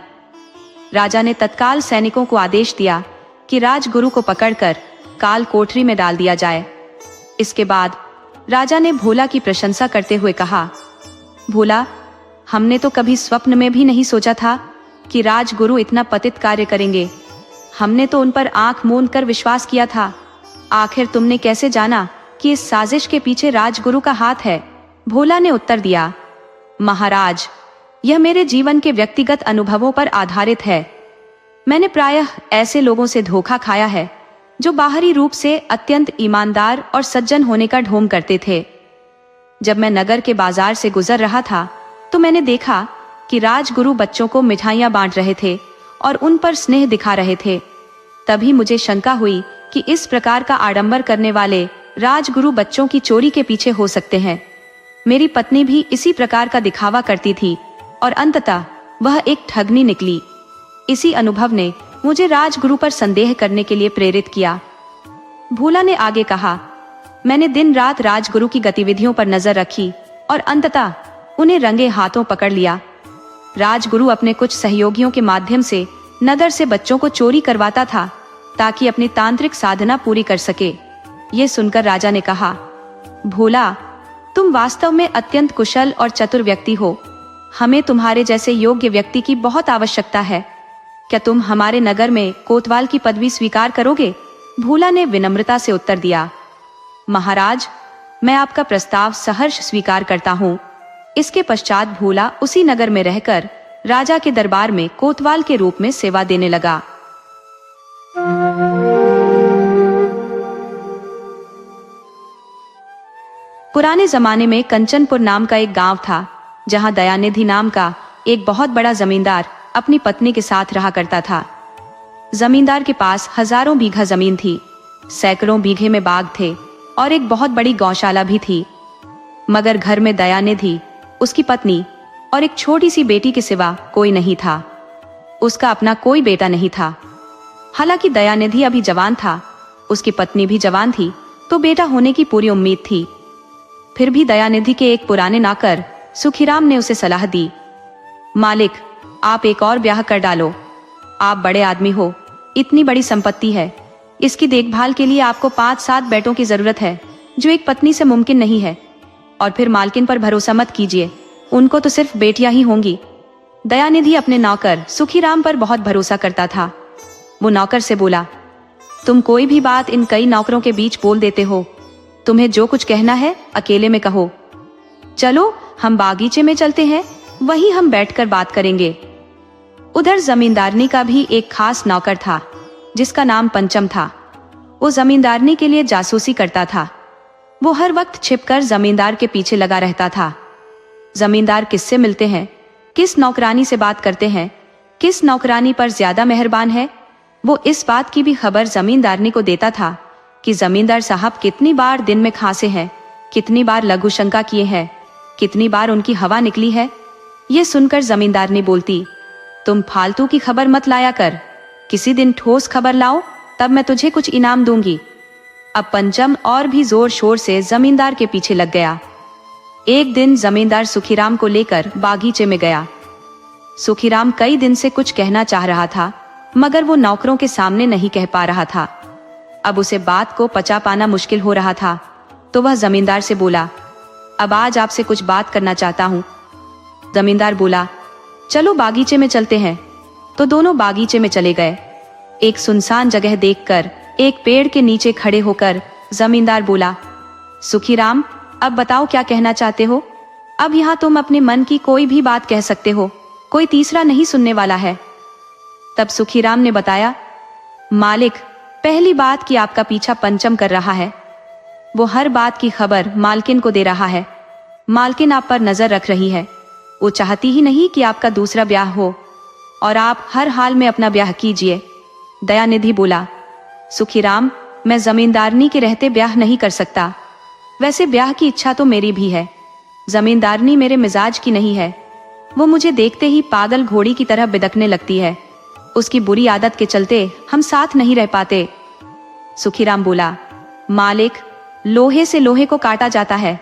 राजा ने तत्काल सैनिकों को आदेश दिया कि राजगुरु को पकड़कर काल कोठरी में डाल दिया जाए। इसके बाद राजा ने भोला की प्रशंसा करते हुए कहा, भोला, हमने तो कभी स्वप्न में भी नहीं सोचा था कि राजगुरु इतना पतित कार्य करेंगे। हमने तो उन पर आंख मूंद कर विश्वास किया था। आखिर तुमने कैसे जाना कि इस साजिश के पीछे राजगुरु का हाथ है? भोला ने उत्तर दिया, महाराज, यह मेरे जीवन के व्यक्तिगत अनुभवों पर आधारित है। मैंने प्रायः ऐसे लोगों से धोखा खाया है जो बाहरी रूप से अत्यंत ईमानदार और सज्जन होने का ढोंग करते थे। जब मैं नगर के बाजार से गुजर रहा था तो मैंने देखा कि राजगुरु बच्चों को मिठाइयां बांट रहे थे और उन पर स्नेह दिखा रहे थे। तभी मुझे शंका हुई कि इस प्रकार का आडंबर करने वाले राजगुरु बच्चों की चोरी के पीछे हो सकते हैं। मेरी पत्नी भी इसी प्रकार का दिखावा करती थी और अंततः वह एक ठगनी निकली। इसी अनुभव ने मुझे राजगुरु पर संदेह करने के लिए प्रेरित किया। भोला ने आगे कहा, मैंने दिन रात राजगुरु की गतिविधियों पर नजर रखी और अंततः उन्हें रंगे हाथों पकड़ लिया। राजगुरु अपने कुछ सहयोगियों के माध्यम से नगर से बच्चों को चोरी करवाता था ताकि अपनी तांत्रिक साधना पूरी कर सके। ये सुनकर राजा ने कहा, भोला, तुम वास्तव में अत्यंत कुशल और चतुर व्यक्ति हो। हमें तुम्हारे जैसे योग्य व्यक्ति की बहुत आवश्यकता है। क्या तुम हमारे नगर में कोतवाल की पदवी स्वीकार करोगे? भोला ने विनम्रता से उत्तर दिया, महाराज, मैं आपका प्रस्ताव सहर्ष स्वीकार करता हूँ। इसके पश्चात भोला उसी नगर में रहकर राजा के दरबार में कोतवाल के रूप में सेवा देने लगा। पुराने जमाने में कंचनपुर नाम का एक गांव था, जहां दयानिधि नाम का एक बहुत बड़ा जमींदार अपनी पत्नी के साथ रहा करता था। जमींदार के पास हजारों बीघा जमीन थी, सैकड़ों बीघे में बाग थे और एक बहुत बड़ी गौशाला भी थी। मगर घर में दयानिधि, उसकी पत्नी और एक छोटी सी बेटी के सिवा कोई नहीं था। उसका अपना कोई बेटा नहीं था। हालांकि दयानिधि अभी जवान था, उसकी पत्नी भी जवान थी, तो बेटा होने की पूरी उम्मीद थी। फिर भी दयानिधि के एक पुराने नौकर सुखीराम ने उसे सलाह दी, मालिक, आप एक और ब्याह कर डालो। आप बड़े आदमी हो, इतनी बड़ी संपत्ति है, इसकी देखभाल के लिए आपको 5-7 बेटों की जरूरत है, जो एक पत्नी से मुमकिन नहीं है। और फिर मालकिन पर भरोसा मत कीजिए, उनको तो सिर्फ बेटियां ही होंगी। दयानिधि अपने नौकर सुखीराम पर बहुत भरोसा करता था। वो नौकर से बोला, तुम कोई भी बात इन कई नौकरों के बीच बोल देते हो, तुम्हें जो कुछ कहना है अकेले में कहो। चलो हम बागीचे में चलते हैं, वहीं हम बैठकर बात करेंगे। उधर जमींदारनी का भी एक खास नौकर था, जिसका नाम पंचम था। वो जमींदारनी के लिए जासूसी करता था। वो हर वक्त छिपकर जमींदार के पीछे लगा रहता था। जमींदार किससे मिलते हैं, किस नौकरानी से बात करते हैं, किस नौकरानी पर ज्यादा मेहरबान है, वो इस बात की भी खबर जमींदारनी को देता था कि जमींदार साहब कितनी बार दिन में खांसे हैं, कितनी बार लघु शंका किए हैं, कितनी बार उनकी हवा निकली है। ये सुनकर जमींदारनी बोलती, तुम फालतू की खबर मत लाया कर, किसी दिन ठोस खबर लाओ, तब मैं तुझे कुछ इनाम दूंगी। अब पंचम और भी जोर शोर से जमींदार के पीछे लग गया। एक दिन जमींदार सुखीराम को लेकर बागीचे में गया। सुखीराम कई दिन से कुछ कहना चाह रहा था, मगर वो नौकरों के सामने नहीं कह पा रहा था। अब उसे बात को पचा पाना मुश्किल हो रहा था, तो वह जमींदार से बोला, अब आज आपसे कुछ बात करना चाहता हूँ। जमींदार बोला, चलो बागीचे में चलते हैं। तो दोनों बागीचे में चले गए। एक सुनसान जगह देखकर एक पेड़ के नीचे खड़े होकर जमींदार बोला, सुखीराम, अब बताओ क्या कहना चाहते हो। अब यहाँ तुम अपने मन की कोई भी बात कह सकते हो, कोई तीसरा नहीं सुनने वाला है। तब सुखीराम ने बताया, मालिक, पहली बात कि आपका पीछा पंचम कर रहा है। वो हर बात की खबर मालकिन को दे रहा है। मालकिन आप पर नजर रख रही है। वो चाहती ही नहीं कि आपका दूसरा ब्याह हो, और आप हर हाल में अपना ब्याह कीजिए। दयानिधि बोला, सुखीराम, मैं जमींदारनी के रहते ब्याह नहीं कर सकता। वैसे ब्याह की इच्छा तो मेरी भी है। जमींदारनी मेरे मिजाज की नहीं है। वो मुझे देखते ही पागल घोड़ी की तरह बिदकने लगती है। उसकी बुरी आदत के चलते हम साथ नहीं रह पाते। सुखीराम बोला, मालिक, लोहे से लोहे को काटा जाता है।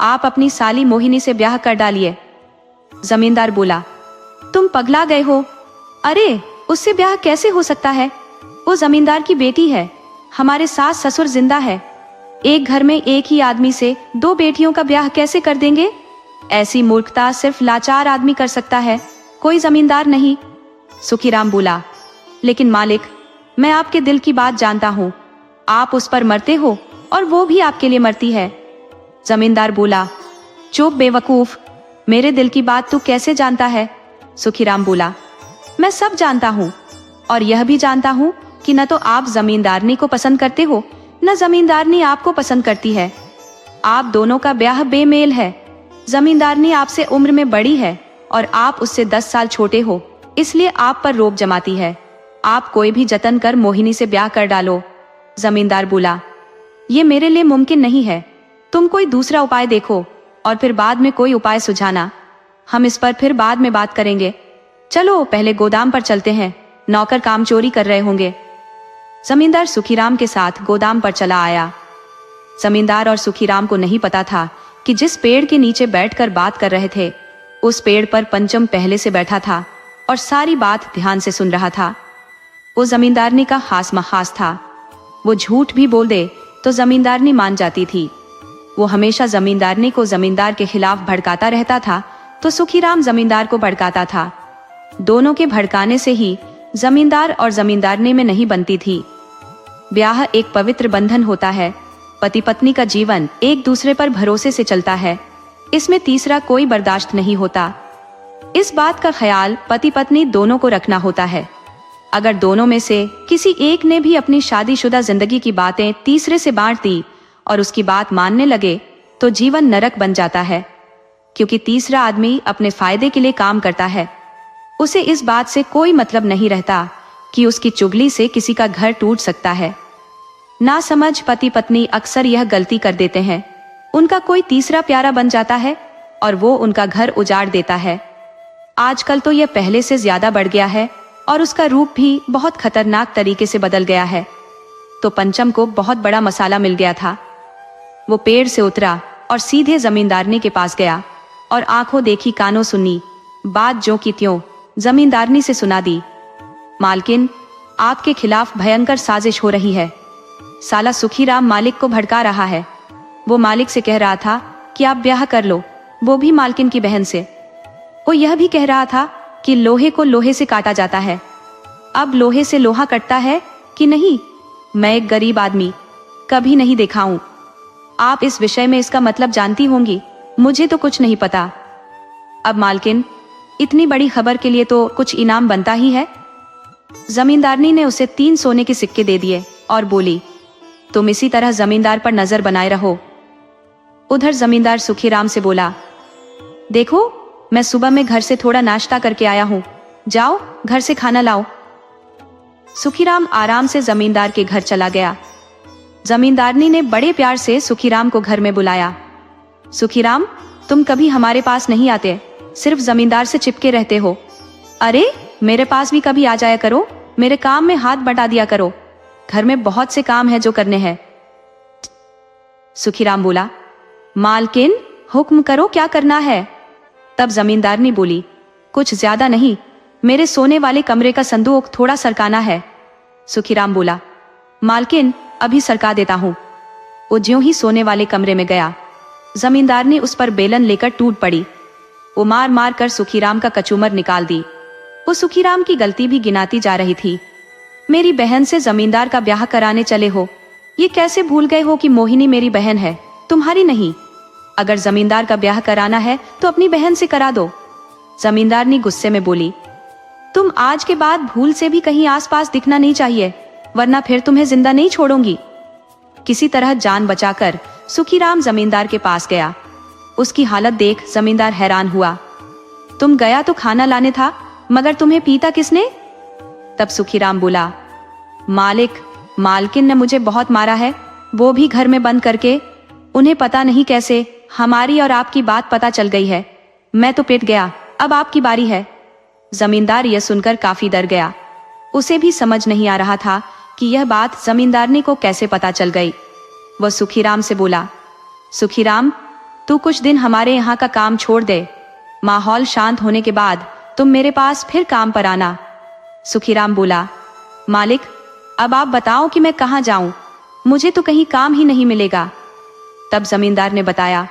आप अपनी साली मोहिनी से ब्याह कर डालिए। जमींदार बोला, तुम पगला गए हो। अरे, उससे ब्याह कैसे हो सकता है? वो जमींदार की बेटी है। हमारे सास ससुर जिंदा है। एक घर में एक ही आदमी से 2 बेटियों का ब्याह कैसे कर देंगे? ऐसी मूर्खता सिर्फ लाचार आदमी कर सकता है, कोई जमींदार नहीं। सुखीराम बोला, लेकिन मालिक, मैं आपके दिल की बात जानता हूँ। आप उस पर मरते हो और वो भी आपके लिए मरती है। जमींदार बोला, चुप बेवकूफ, मेरे दिल की बात तू कैसे जानता है? सुखीराम बोला, मैं सब जानता हूँ, और यह भी जानता हूँ कि न तो आप जमींदारनी को पसंद करते हो, न जमींदारनी आपको पसंद करती है। आप दोनों का ब्याह बेमेल है। जमींदारनी आपसे उम्र में बड़ी है और आप उससे 10 साल छोटे हो, इसलिए आप पर रोब जमाती है। आप कोई भी जतन कर मोहिनी से ब्याह कर डालो। जमींदार बोला, ये मेरे लिए मुमकिन नहीं है। तुम कोई दूसरा उपाय देखो और फिर बाद में कोई उपाय सुझाना। हम इस पर फिर बाद में बात करेंगे। चलो पहले गोदाम पर चलते हैं, नौकर काम चोरी कर रहे होंगे। जमींदार सुखीराम के साथ गोदाम पर चला आया। जमींदार और सुखीराम को नहीं पता था कि जिस पेड़ के नीचे बैठकर बात कर रहे थे, उस पेड़ पर पंचम पहले से बैठा था और सारी बात ध्यान से सुन रहा था। वो जमींदारनी का हास महास था। वो झूठ भी बोल दे तो जमींदारनी मान जाती थी। वो हमेशा जमींदारनी को जमींदार के खिलाफ भड़काता रहता था, तो सुखीराम जमींदार को भड़काता था। दोनों के भड़काने से ही जमींदार और जमींदारनी में नहीं बनती थी। ब्याह एक पवित्र बंधन होता है। पति पत्नी का जीवन एक दूसरे पर भरोसे से चलता है। इसमें तीसरा कोई बर्दाश्त नहीं होता। इस बात का ख्याल पति पत्नी दोनों को रखना होता है। अगर दोनों में से किसी एक ने भी अपनी शादीशुदा जिंदगी की बातें तीसरे से बांट दी और उसकी बात मानने लगे, तो जीवन नरक बन जाता है, क्योंकि तीसरा आदमी अपने फायदे के लिए काम करता है। उसे इस बात से कोई मतलब नहीं रहता कि उसकी चुगली से किसी का घर टूट सकता है। ना समझ पति पत्नी अक्सर यह गलती कर देते हैं। उनका कोई तीसरा प्यारा बन जाता है और वो उनका घर उजाड़ देता है। आजकल तो यह पहले से ज्यादा बढ़ गया है और उसका रूप भी बहुत खतरनाक तरीके से बदल गया है। तो पंचम को बहुत बड़ा मसाला मिल गया था। वो पेड़ से उतरा और सीधे जमींदारनी के पास गया और आंखों देखी कानों सुनी बात जो की त्यों जमींदारनी से सुना दी। मालकिन, आपके खिलाफ भयंकर साजिश हो रही है। साला सुखीराम मालिक को भड़का रहा है। वो मालिक से कह रहा था कि आप ब्याह कर लो, वो भी मालकिन की बहन से। वो यह भी कह रहा था कि लोहे को लोहे से काटा जाता है। अब लोहे से लोहा कटता है कि नहीं, मैं एक गरीब आदमी कभी नहीं देखा हूं। आप इस विषय में इसका मतलब जानती होंगी, मुझे तो कुछ नहीं पता। अब मालकिन, इतनी बड़ी खबर के लिए तो कुछ इनाम बनता ही है। जमींदारनी ने उसे 3 सोने के सिक्के दे दिए और बोली, तुम इसी तरह जमींदार पर नजर बनाए रहो। उधर जमींदार सुखीराम से बोला, देखो, मैं सुबह में घर से थोड़ा नाश्ता करके आया हूं, जाओ घर से खाना लाओ। सुखीराम आराम से जमींदार के घर चला गया। जमींदारनी ने बड़े प्यार से सुखीराम को घर में बुलाया। सुखीराम, तुम कभी हमारे पास नहीं आते, सिर्फ जमींदार से चिपके रहते हो। अरे, मेरे पास भी कभी आ जाया करो, मेरे काम में हाथ बटा दिया करो, घर में बहुत से काम है जो करने हैं। सुखीराम बोला, मालकिन हुक्म करो, क्या करना है। तब जमींदारनी बोली, कुछ ज्यादा नहीं, मेरे सोने वाले कमरे का संदूक थोड़ा सरकाना है। सुखीराम बोला, मालकिन अभी सरका देता हूं। वो ज्यों ही सोने वाले कमरे में गया, जमींदारनी उस पर बेलन लेकर टूट पड़ी। वो मार मार कर सुखीराम का कचूमर निकाल दी। वो सुखीराम की गलती भी गिनाती जा रही थी। मेरी बहन से जमींदार का ब्याह कराने चले हो, ये कैसे भूल गए हो कि मोहिनी मेरी बहन है, तुम्हारी नहीं। अगर जमींदार का ब्याह कराना है तो अपनी बहन से करा दो। जमींदारनी गुस्से में बोली, तुम आज के बाद भूल से भी कहीं आसपास दिखना नहीं चाहिए, वरना फिर तुम्हें जिंदा नहीं छोड़ूंगी। किसी तरह जान बचाकर सुखीराम जमींदार के पास गया। उसकी हालत देख जमींदार हैरान हुआ। तुम गया तो खाना लाने था, मगर तुम्हें पीता किसने। तब सुखीराम बोला, मालिक, मालकिन ने मुझे बहुत मारा है, वो भी घर में बंद करके। उन्हें पता नहीं कैसे हमारी और आपकी बात पता चल गई है। मैं तो पिट गया, अब आपकी बारी है। जमींदार यह सुनकर काफी डर गया। उसे भी समझ नहीं आ रहा था कि यह बात जमींदारनी को कैसे पता चल गई। वह सुखीराम से बोला, सुखीराम, तू कुछ दिन हमारे यहाँ का काम छोड़ दे, माहौल शांत होने के बाद तुम मेरे पास फिर काम पर आना। सुखीराम बोला, मालिक, अब आप बताओ कि मैं कहाँ जाऊं, मुझे तो कहीं काम ही नहीं मिलेगा। तब जमींदार ने बताया,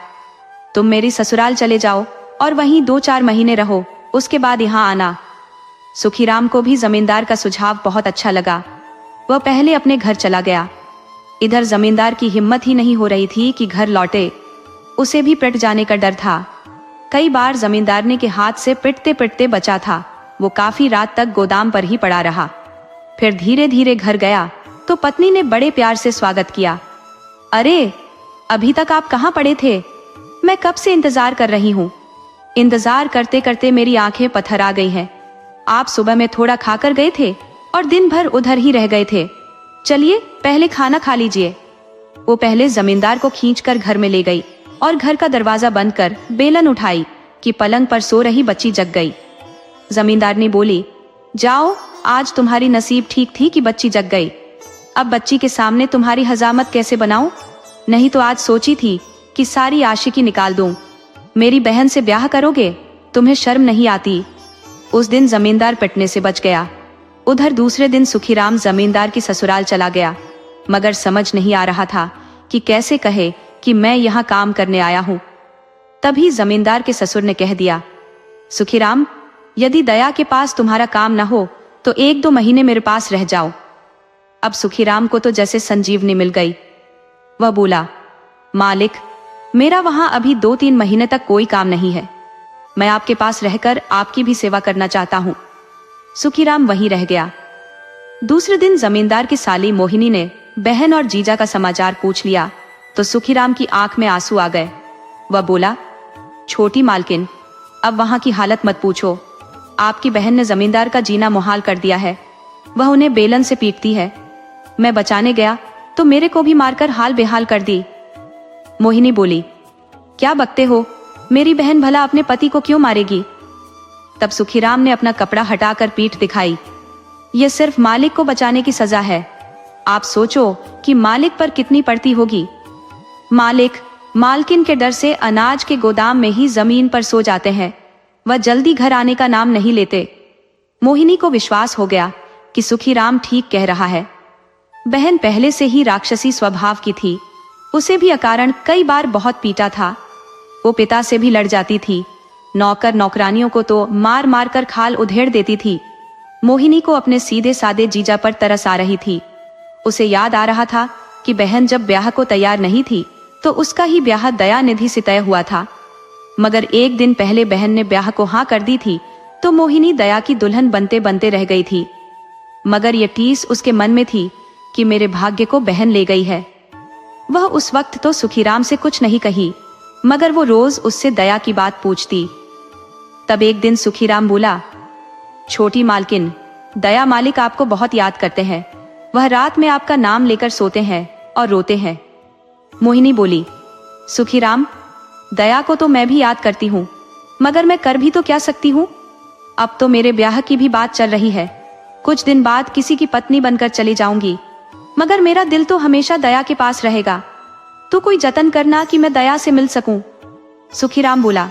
तुम मेरी ससुराल चले जाओ और वहीं 2-4 महीने रहो, उसके बाद यहाँ आना। सुखीराम को भी जमींदार का सुझाव बहुत अच्छा लगा। वह पहले अपने घर चला गया। इधर जमींदार की हिम्मत ही नहीं हो रही थी कि घर लौटे। उसे भी पिट जाने का डर था। कई बार जमींदारनी के हाथ से पिटते पिटते बचा था। वो काफी रात तक गोदाम पर ही पड़ा रहा। फिर धीरे धीरे घर गया तो पत्नी ने बड़े प्यार से स्वागत किया। अरे, अभी तक आप कहाँ पड़े थे, मैं कब से इंतजार कर रही हूँ। इंतजार करते करते मेरी आंखें पत्थर आ गई हैं। आप सुबह में थोड़ा खाकर गए थे और दिन भर उधर ही रह गए थे। चलिए पहले खाना खा लीजिए। वो पहले जमींदार को खींचकर घर में ले गई और घर का दरवाजा बंद कर बेलन उठाई कि पलंग पर सो रही बच्ची जग गई। जमींदारनी बोली, जाओ, आज तुम्हारी नसीब ठीक थी कि बच्ची जग गई। अब बच्ची के सामने तुम्हारी हजामत कैसे बनाऊं? नहीं तो आज सोची थी कि सारी आशिकी निकाल दूं। मेरी बहन से ब्याह करोगे, तुम्हें शर्म नहीं आती। उस दिन जमींदार पिटने से बच गया। उधर दूसरे दिन सुखीराम जमींदार की ससुराल चला गया, मगर समझ नहीं आ रहा था कि कैसे कहे कि मैं यहाँ काम करने आया हूँ। तभी जमींदार के ससुर ने कह दिया, सुखीराम, यदि दया के पास तुम्हारा काम न हो तो 1-2 महीने मेरे पास रह जाओ। अब सुखीराम को तो जैसे संजीवनी मिल गई। वह बोला, मालिक, मेरा वहां अभी 2-3 महीने तक कोई काम नहीं है। मैं आपके पास रहकर आपकी भी सेवा करना चाहता हूँ। सुखीराम वहीं रह गया। दूसरे दिन जमींदार की साली मोहिनी ने बहन और जीजा का समाचार पूछ लिया तो सुखीराम की आंख में आंसू आ गए। वह बोला, छोटी मालकिन, अब वहां की हालत मत पूछो। आपकी बहन ने जमींदार का जीना मुहाल कर दिया है। वह उन्हें बेलन से पीटती है। मैं बचाने गया तो मेरे को भी मारकर हाल बेहाल कर दी। मोहिनी बोली, क्या बकते हो, मेरी बहन भला अपने पति को क्यों मारेगी? तब सुखीराम ने अपना कपड़ा हटाकर पीठ दिखाई। यह सिर्फ मालिक को बचाने की सजा है। आप सोचो कि मालिक पर कितनी पड़ती होगी। मालिक मालकिन के डर से अनाज के गोदाम में ही जमीन पर सो जाते हैं। वह जल्दी घर आने का नाम नहीं लेते। मोहिनी को विश्वास हो गया कि सुखीराम ठीक कह रहा है। बहन पहले से ही राक्षसी स्वभाव की थी। उसे भी अकारण कई बार बहुत पीटा था। वो पिता से भी लड़ जाती थी। नौकर नौकरानियों को तो मार मार कर खाल उधेड़ देती थी। मोहिनी को अपने सीधे सादे जीजा पर तरस आ रही थी। उसे याद आ रहा था कि बहन जब ब्याह को तैयार नहीं थी तो उसका ही ब्याह दयानिधि से तय हुआ था। मगर एक दिन पहले बहन ने ब्याह को हाँ कर दी थी तो मोहिनी दया की दुल्हन बनते बनते रह गई थी। मगर ये टीस उसके मन में थी कि मेरे भाग्य को बहन ले गई है। वह उस वक्त तो सुखीराम से कुछ नहीं कही, मगर वो रोज उससे दया की बात पूछती। तब एक दिन सुखीराम बोला, छोटी मालकिन, दया मालिक आपको बहुत याद करते हैं। वह रात में आपका नाम लेकर सोते हैं और रोते हैं। मोहिनी बोली, सुखीराम, दया को तो मैं भी याद करती हूँ, मगर मैं कर भी तो क्या सकती हूँ। अब तो मेरे ब्याह की भी बात चल रही है। कुछ दिन बाद किसी की पत्नी बनकर चली जाऊंगी, मगर मेरा दिल तो हमेशा दया के पास रहेगा। तो कोई जतन करना कि मैं दया से मिल सकूं। सुखीराम बोला,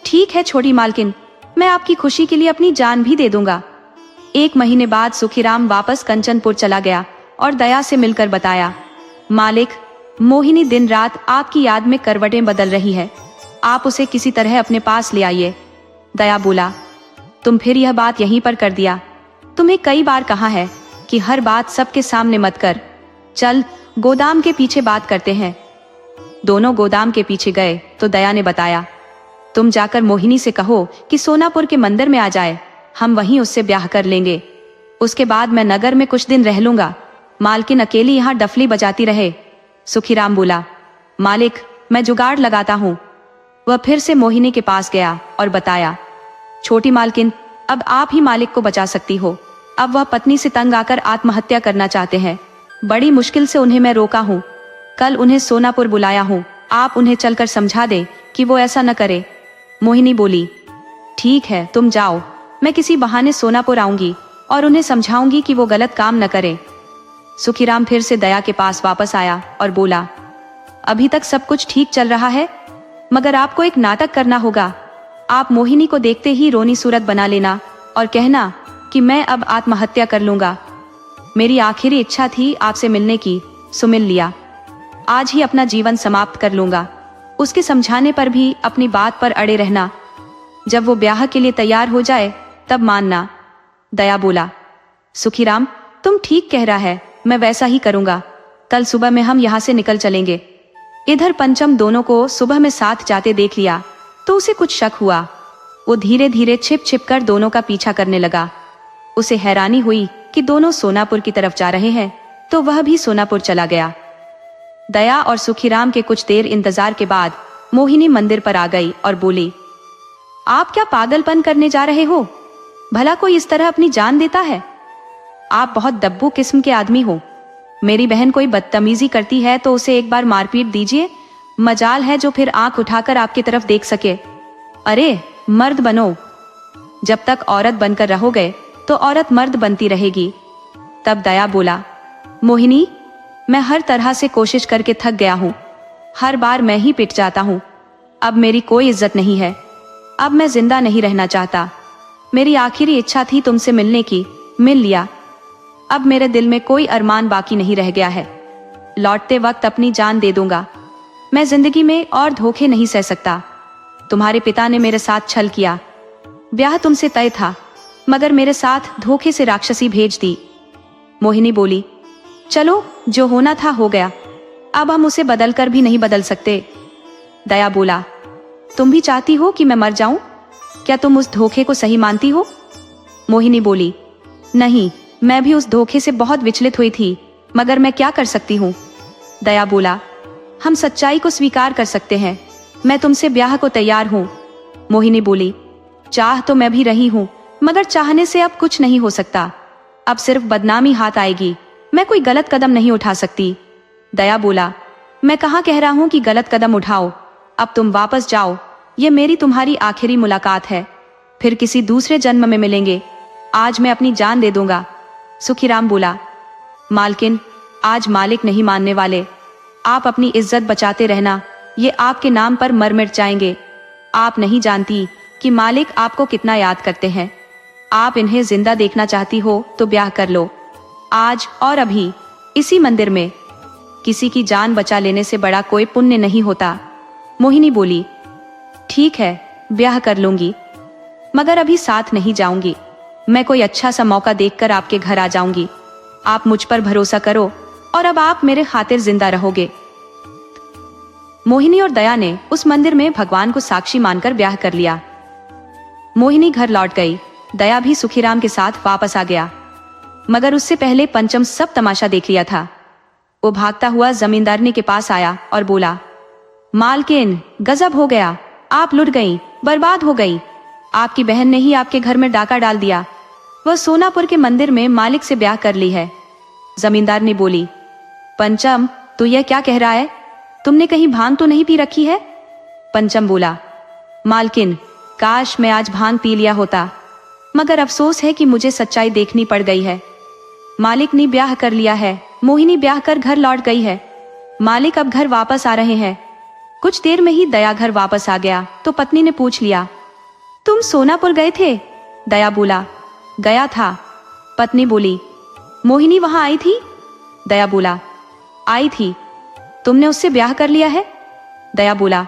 ठीक है छोटी मालकिन, मैं आपकी खुशी के लिए अपनी जान भी दे दूंगा। 1 महीने बाद सुखीराम वापस कंचनपुर चला गया और दया से मिलकर बताया, मालिक, मोहिनी दिन रात आपकी याद में करवटें बदल रही है। आप उसे किसी तरह अपने पास ले आइए। दया बोला, तुम फिर यह बात यहीं पर कर दिया। तुम्हें कई बार कहा है कि हर बात सबके सामने मत कर। चल गोदाम के पीछे बात करते हैं। दोनों गोदाम के पीछे गए तो दया ने बताया, तुम जाकर मोहिनी से कहो कि सोनापुर के मंदिर में आ जाए। हम वहीं उससे ब्याह कर लेंगे। उसके बाद मैं नगर में कुछ दिन रह लूंगा। मालकिन अकेली यहाँ डफली बजाती रहे। सुखीराम बोला, मालिक, मैं जुगाड़ लगाता हूँ। वह फिर से मोहिनी के पास गया और बताया, छोटी मालकिन, अब आप ही मालिक को बचा सकती हो। अब वह पत्नी से तंग आकर आत्महत्या करना चाहते हैं। बड़ी मुश्किल से उन्हें मैं रोका हूँ। कल उन्हें सोनापुर बुलाया हूँ। आप उन्हें चलकर समझा दे कि वो ऐसा न करे। मोहिनी बोली, ठीक है, तुम जाओ। मैं किसी बहाने सोनापुर आऊंगी और उन्हें समझाऊंगी कि वो गलत काम न करे। सुखीराम फिर से दया के पास वापस आया और बोला, अभी तक सब कुछ ठीक चल रहा है, मगर आपको एक नाटक करना होगा। आप मोहिनी को देखते ही रोनी सूरत बना लेना और कहना कि मैं अब आत्महत्या कर लूंगा। मेरी आखिरी इच्छा थी आपसे मिलने की, सो मिल लिया। आज ही अपना जीवन समाप्त कर लूंगा। उसके समझाने पर भी अपनी बात पर अड़े रहना। जब वो ब्याह के लिए तैयार हो जाए तब मानना। दया बोला, सुखीराम, तुम ठीक कह रहा है, मैं वैसा ही करूंगा। कल सुबह में हम यहाँ से निकल चलेंगे। इधर पंचम दोनों को सुबह में साथ जाते देख लिया तो उसे कुछ शक हुआ। वो धीरे धीरे छिप छिप कर दोनों का पीछा करने लगा। उसे हैरानी हुई कि दोनों सोनापुर की तरफ जा रहे हैं, तो वह भी सोनापुर चला गया। दया और सुखीराम के कुछ देर इंतजार के बाद मोहिनी मंदिर पर आ गई और बोली, आप क्या पागलपन करने जा रहे हो? भला कोई इस तरह अपनी जान देता है? आप बहुत दब्बू किस्म के आदमी हो। मेरी बहन कोई बदतमीजी करती है तो उसे एक बार मारपीट दीजिए। मजाल है जो फिर आंख उठाकर आपकी तरफ देख सके। अरे मर्द बनो। जब तक औरत बनकर रहोगे तो औरत मर्द बनती रहेगी। तब दया बोला, मोहिनी, मैं हर तरह से कोशिश करके थक गया हूँ। हर बार मैं ही पिट जाता हूँ। अब मेरी कोई इज्जत नहीं है। अब मैं जिंदा नहीं रहना चाहता। मेरी आखिरी इच्छा थी तुमसे मिलने की, मिल लिया। अब मेरे दिल में कोई अरमान बाकी नहीं रह गया है। लौटते वक्त अपनी जान दे दूंगा। मैं जिंदगी में और धोखे नहीं सह सकता। तुम्हारे पिता ने मेरे साथ छल किया। ब्याह तुमसे तय था, मगर मेरे साथ धोखे से राक्षसी भेज दी। मोहिनी बोली, चलो जो होना था हो गया। अब हम उसे बदल कर भी नहीं बदल सकते। दया बोला, तुम भी चाहती हो कि मैं मर जाऊं? क्या तुम उस धोखे को सही मानती हो? मोहिनी बोली, नहीं, मैं भी उस धोखे से बहुत विचलित हुई थी, मगर मैं क्या कर सकती हूँ। दया बोला, हम सच्चाई को स्वीकार कर सकते हैं। मैं तुमसे ब्याह को तैयार हूँ। मोहिनी बोली, चाह तो मैं भी रही हूँ, मगर चाहने से अब कुछ नहीं हो सकता। अब सिर्फ बदनामी हाथ आएगी। मैं कोई गलत कदम नहीं उठा सकती। दया बोला, मैं कहाँ कह रहा हूँ कि गलत कदम उठाओ। अब तुम वापस जाओ। ये मेरी तुम्हारी आखिरी मुलाकात है। फिर किसी दूसरे जन्म में मिलेंगे। आज मैं अपनी जान दे दूंगा। सुखीराम बोला, मालकिन, आज मालिक नहीं मानने वाले। आप अपनी इज्जत बचाते रहना, ये आपके नाम पर मर मिट जाएंगे। आप नहीं जानती कि मालिक आपको कितना याद करते हैं। आप इन्हें जिंदा देखना चाहती हो तो ब्याह कर लो, आज और अभी, इसी मंदिर में। किसी की जान बचा लेने से बड़ा कोई पुण्य नहीं होता। मोहिनी बोली, ठीक है, ब्याह कर लूंगी, मगर अभी साथ नहीं जाऊंगी। मैं कोई अच्छा सा मौका देखकर आपके घर आ जाऊंगी। आप मुझ पर भरोसा करो और अब आप मेरे खातिर जिंदा रहोगे। मोहिनी और दया ने उस मंदिर में भगवान को साक्षी मानकर ब्याह कर लिया। मोहिनी घर लौट गई। दया भी सुखीराम के साथ वापस आ गया, मगर उससे पहले पंचम सब तमाशा देख लिया था। वो भागता हुआ जमींदारनी के पास आया और बोला, मालकिन, गजब हो गया, आप लुट गई, बर्बाद हो गई। आपकी बहन ने ही आपके घर में डाका डाल दिया। वह सोनापुर के मंदिर में मालिक से ब्याह कर ली है। जमींदारनी बोली, पंचम, तू यह क्या कह रहा है? तुमने कहीं भांग तो नहीं पी रखी है? पंचम बोला, मालकिन, काश मैं आज भांग पी लिया होता, मगर अफसोस है कि मुझे सच्चाई देखनी पड़ गई है। मालिक ने ब्याह कर लिया है। मोहिनी ब्याह कर घर लौट गई है। मालिक अब घर वापस आ रहे हैं। कुछ देर में ही दया घर वापस आ गया तो पत्नी ने पूछ लिया, तुम सोनापुर गए थे? दया बोला, गया था। पत्नी बोली, मोहिनी वहां आई थी? दया बोला, आई थी। तुमने उससे ब्याह कर लिया है? दया बोला,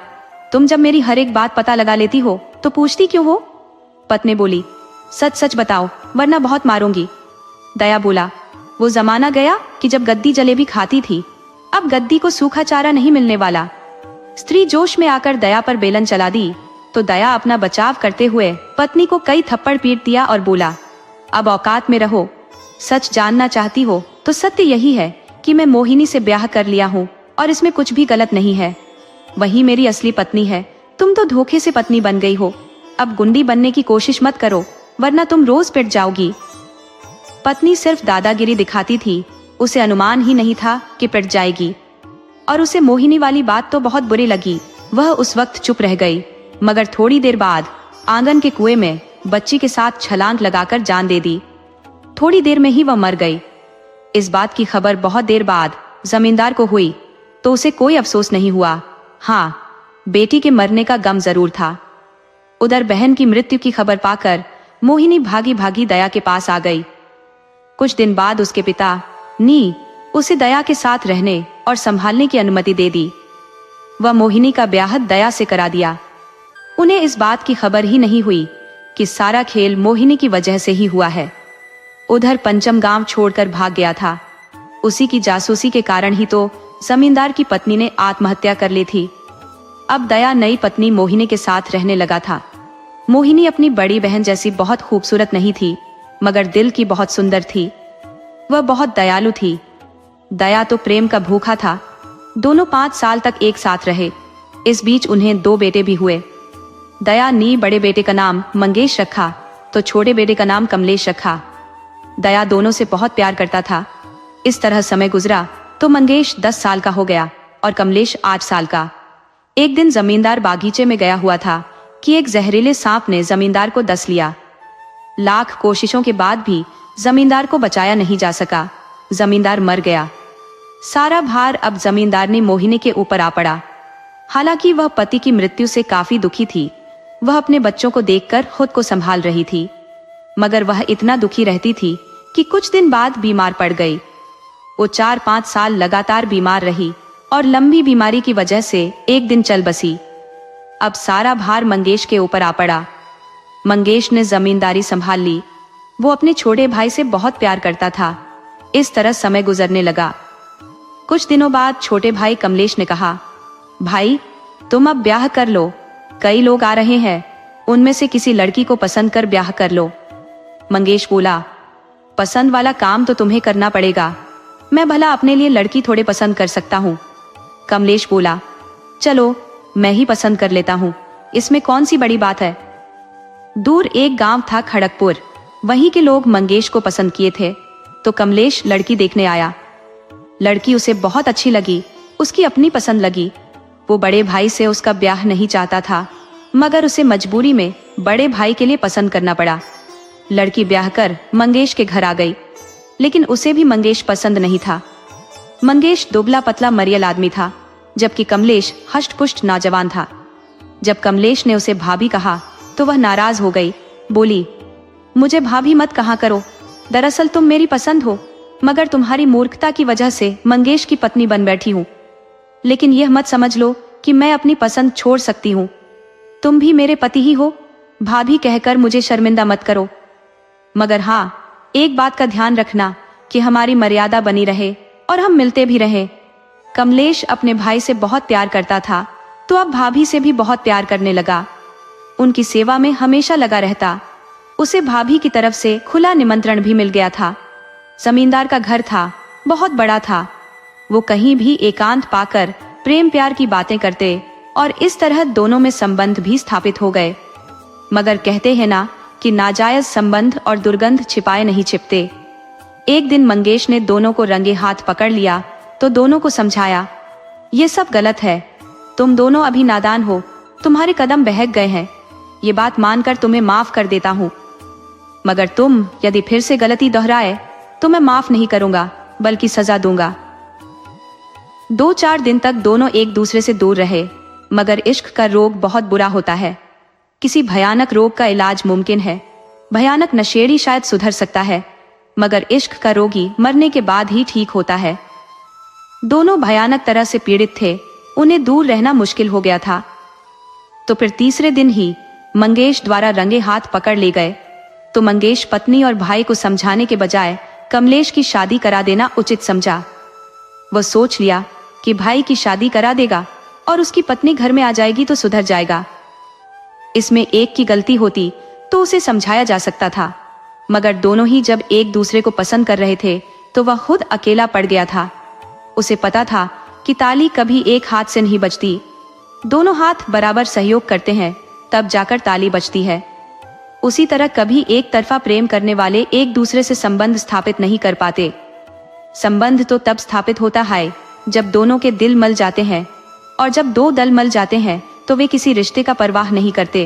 तुम जब मेरी हर एक बात पता लगा लेती हो तो पूछती क्यों हो? पत्नी बोली, सच सच बताओ वरना बहुत मारूंगी। दया बोला, वो जमाना गया कि जब गद्दी जलेबी खाती थी, अब गद्दी को सूखा चारा नहीं मिलने वाला। स्त्री जोश में आकर दया पर बेलन चला दी तो दया अपना बचाव करते हुए पत्नी को कई थप्पड़ पीट दिया और बोला, अब औकात में रहो। सच जानना चाहती हो तो सत्य यही है कि मैं मोहिनी से ब्याह कर लिया हूँ और इसमें कुछ भी गलत नहीं है। वही मेरी असली पत्नी है। तुम तो धोखे से पत्नी बन गई हो। अब गुंडी बनने की कोशिश मत करो वरना तुम रोज पिट जाओगी। पत्नी सिर्फ दादागिरी दिखाती थी, उसे अनुमान ही नहीं था कि पिट जाएगी। और उसे मोहिनी वाली बात तो बहुत बुरी लगी। वह उस वक्त चुप रह गई, मगर थोड़ी देर बाद आंगन के कुएं में बच्ची के साथ छलांग लगाकर जान दे दी। थोड़ी देर में ही वह मर गई। इस बात की खबर बहुत देर बाद जमींदार को हुई तो उसे कोई अफसोस नहीं हुआ। हाँ, बेटी के मरने का गम जरूर था। उधर बहन की मृत्यु की खबर पाकर मोहिनी भागी भागी दया के पास आ गई। कुछ दिन बाद उसके पिता ने उसे दया के साथ रहने और संभालने की अनुमति दे दी। वह मोहिनी का ब्याह दया से करा दिया। उन्हें इस बात की खबर ही नहीं हुई कि सारा खेल मोहिनी की वजह से ही हुआ है। उधर पंचम गांव छोड़कर भाग गया था। उसी की जासूसी के कारण ही तो जमींदार की पत्नी ने आत्महत्या कर ली थी। अब दया नई पत्नी मोहिनी के साथ रहने लगा था। मोहिनी अपनी बड़ी बहन जैसी बहुत खूबसूरत नहीं थी, मगर दिल की बहुत सुंदर थी। वह बहुत दयालु थी। दया तो प्रेम का भूखा था। दोनों 5 साल तक एक साथ रहे। इस बीच उन्हें 2 बेटे भी हुए। दया ने बड़े बेटे का नाम मंगेश रखा तो छोटे बेटे का नाम कमलेश रखा। दया दोनों से बहुत प्यार करता था। इस तरह समय गुजरा तो मंगेश 10 साल का हो गया और कमलेश 8 साल का। एक दिन जमींदार बागीचे में गया हुआ था कि एक जहरीले सांप ने जमींदार को डस लिया। लाख कोशिशों के बाद भी जमींदार को बचाया नहीं जा सका। जमींदार मर गया। सारा भार अब जमींदार ने मोहिनी के ऊपर आ पड़ा। हालांकि वह पति की मृत्यु से काफी दुखी थी। वह अपने बच्चों को देखकर खुद को संभाल रही थी, मगर वह इतना दुखी रहती थी कि कुछ दिन बाद बीमार पड़ गई। वो 4-5 साल लगातार बीमार रही और लंबी बीमारी की वजह से एक दिन चल बसी। अब सारा भार मंगेश के ऊपर आ पड़ा। मंगेश ने जमींदारी संभाल ली। वो अपने छोटे भाई से बहुत प्यार करता था। इस तरह समय गुजरने लगा। कुछ दिनों बाद छोटे भाई कमलेश ने कहा, भाई तुम अब ब्याह कर लो, कई लोग आ रहे हैं, उनमें से किसी लड़की को पसंद कर ब्याह कर लो। मंगेश बोला, पसंद वाला काम तो तुम्हें करना पड़ेगा, मैं भला अपने लिए लड़की थोड़े पसंद कर सकता हूँ। कमलेश बोला, चलो मैं ही पसंद कर लेता हूँ, इसमें कौन सी बड़ी बात है। दूर एक गांव था खड़गपुर। वहीं के लोग मंगेश को पसंद किए थे तो कमलेश लड़की देखने आया। लड़की उसे बहुत अच्छी लगी, उसकी अपनी पसंद लगी। वो बड़े भाई से उसका ब्याह नहीं चाहता था, मगर उसे मजबूरी में बड़े भाई के लिए पसंद करना पड़ा। लड़की ब्याह कर मंगेश के घर आ गई, लेकिन उसे भी मंगेश पसंद नहीं था। मंगेश दुबला पतला मरियल आदमी था, जबकि कमलेश हष्ट पुष्ट नौजवान था। जब कमलेश ने उसे भाभी कहा तो वह नाराज हो गई। बोली, मुझे भाभी मत कहा करो, दरअसल तुम मेरी पसंद हो, मगर तुम्हारी मूर्खता की वजह से मंगेश की पत्नी बन बैठी हूँ। लेकिन यह मत समझ लो कि मैं अपनी पसंद छोड़ सकती हूँ। तुम भी मेरे पति ही हो, भाभी कहकर मुझे शर्मिंदा मत करो। मगर हाँ, एक बात का ध्यान रखना कि हमारी मर्यादा बनी रहे और हम मिलते भी रहे। कमलेश अपने भाई से बहुत प्यार करता था, तो अब भाभी से भी बहुत प्यार करने लगा। उनकी सेवा में हमेशा लगा रहता। उसे भाभी की तरफ से खुला निमंत्रण भी मिल गया था। जमींदार का घर था, बहुत बड़ा था। वो कहीं भी एकांत पाकर प्रेम प्यार की बातें करते और इस तरह दोनों में संबंध भी स्थापित हो गए। मगर कहते हैं ना कि नाजायज संबंध और दुर्गंध छिपाए नहीं छिपते। एक दिन मंगेश ने दोनों को रंगे हाथ पकड़ लिया तो दोनों को समझाया, ये सब गलत है, तुम दोनों अभी नादान हो, तुम्हारे कदम बहक गए हैं, ये बात मानकर तुम्हें माफ कर देता हूँ, मगर तुम यदि फिर से गलती दोहराए तो मैं माफ नहीं करूंगा बल्कि सजा दूंगा। 2-4 दिन तक दोनों एक दूसरे से दूर रहे, मगर इश्क का रोग बहुत बुरा होता है। किसी भयानक रोग का इलाज मुमकिन है। भयानक नशेड़ी शायद सुधर सकता है, मगर इश्क का रोगी मरने के बाद ही ठीक होता है। दोनों भयानक तरह से पीड़ित थे, उन्हें दूर रहना मुश्किल हो गया था। तो फिर तीसरे दिन ही मंगेश द्वारा रंगे हाथ पकड़ ले गए। तो मंगेश पत्नी और भाई को समझाने के बजाय कमलेश की शादी करा देना उचित समझा। वह सोच लिया कि भाई की शादी करा देगा और उसकी पत्नी घर में आ जाएगी तो सुधर जाएगा। इसमें एक की गलती होती तो उसे समझाया जा सकता था, मगर दोनों ही जब एक दूसरे को पसंद कर रहे थे तो वह खुद अकेला पड़ गया था। उसे पता था कि ताली कभी एक हाथ से नहीं बजती, दोनों हाथ बराबर सहयोग करते हैं तब जाकर ताली बजती है। उसी तरह कभी एक तरफा प्रेम करने वाले एक दूसरे से संबंध स्थापित नहीं कर पाते। संबंध तो तब स्थापित होता है जब दोनों के दिल मल जाते हैं, और जब दो दल मल जाते हैं तो वे किसी रिश्ते का परवाह नहीं करते।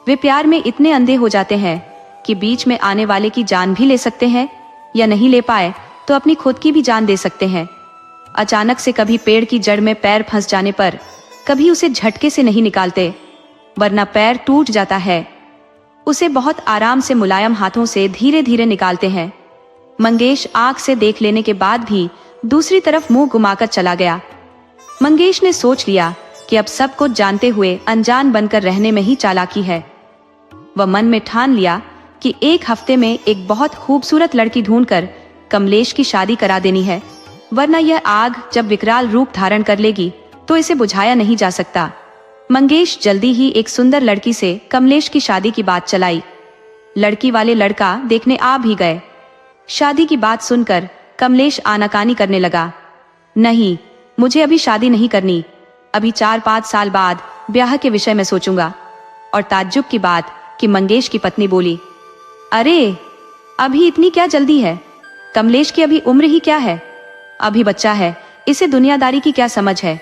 वे प्यार में इतने अंधे हो जाते हैं कि बीच में आने वाले की जान भी ले सकते हैं, या नहीं ले पाए तो अपनी खुद की भी जान दे सकते हैं। अचानक से कभी पेड़ की जड़ में पैर फंस जाने पर कभी उसे झटके से नहीं निकालते, वरना पैर टूट जाता है। उसे बहुत आराम से मुलायम हाथों से धीरे धीरे निकालते हैं। मंगेश आंख से देख लेने के बाद भी दूसरी तरफ मुंह घुमाकर चला गया। मंगेश ने सोच लिया कि अब सब कुछ जानते हुए अनजान बनकर रहने में ही चालाकी है। वह मन में ठान लिया कि एक हफ्ते में एक बहुत खूबसूरत लड़की ढूंढकर कमलेश की शादी करा देनी है, वरना यह आग जब विकराल रूप धारण कर लेगी तो इसे बुझाया नहीं जा सकता। मंगेश जल्दी ही एक सुंदर लड़की से कमलेश की शादी की बात चलाई। लड़की वाले लड़का देखने आ भी गए। शादी की बात सुनकर कमलेश आनाकानी करने लगा, नहीं, मुझे अभी शादी नहीं करनी, अभी 4-5 साल बाद ब्याह के विषय में सोचूंगा। और ताज्जुब की बात कि मंगेश की पत्नी बोली, अरे अभी इतनी क्या जल्दी है, कमलेश की अभी उम्र ही क्या है, अभी बच्चा है, इसे दुनियादारी की क्या समझ है,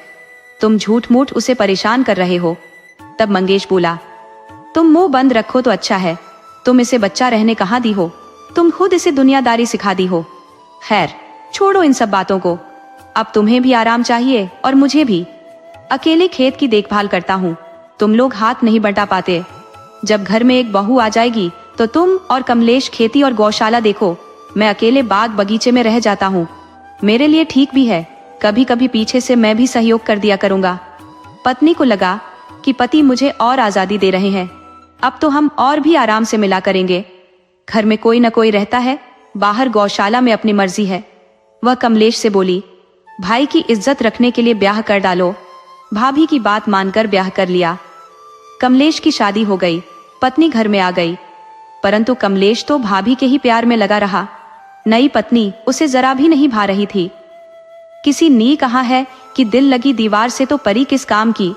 तुम झूठ मूठ उसे परेशान कर रहे हो। तब मंगेश बोला, तुम मुंह बंद रखो तो अच्छा है, तुम इसे बच्चा रहने कहाँ दी हो, तुम खुद इसे दुनियादारी सिखा दी हो। खैर छोड़ो इन सब बातों को, अब तुम्हें भी आराम चाहिए और मुझे भी। अकेले खेत की देखभाल करता हूँ, तुम लोग हाथ नहीं बटा पाते। जब घर में एक बहू आ जाएगी तो तुम और कमलेश खेती और गौशाला देखो, मैं अकेले बाग बगीचे में रह जाता हूँ। मेरे लिए ठीक भी है, कभी कभी पीछे से मैं भी सहयोग कर दिया करूंगा। पत्नी को लगा कि पति मुझे और आजादी दे रहे हैं, अब तो हम और भी आराम से मिला करेंगे। घर में कोई न कोई रहता है, बाहर गौशाला में अपनी मर्जी है। वह कमलेश से बोली, भाई की इज्जत रखने के लिए ब्याह कर डालो। भाभी की बात मानकर ब्याह कर लिया। कमलेश की शादी हो गई, पत्नी घर में आ गई, परंतु कमलेश तो भाभी के ही प्यार में लगा रहा। नई पत्नी उसे जरा भी नहीं भा रही थी। किसी ने कहा है कि दिल लगी दीवार से तो परी किस काम की।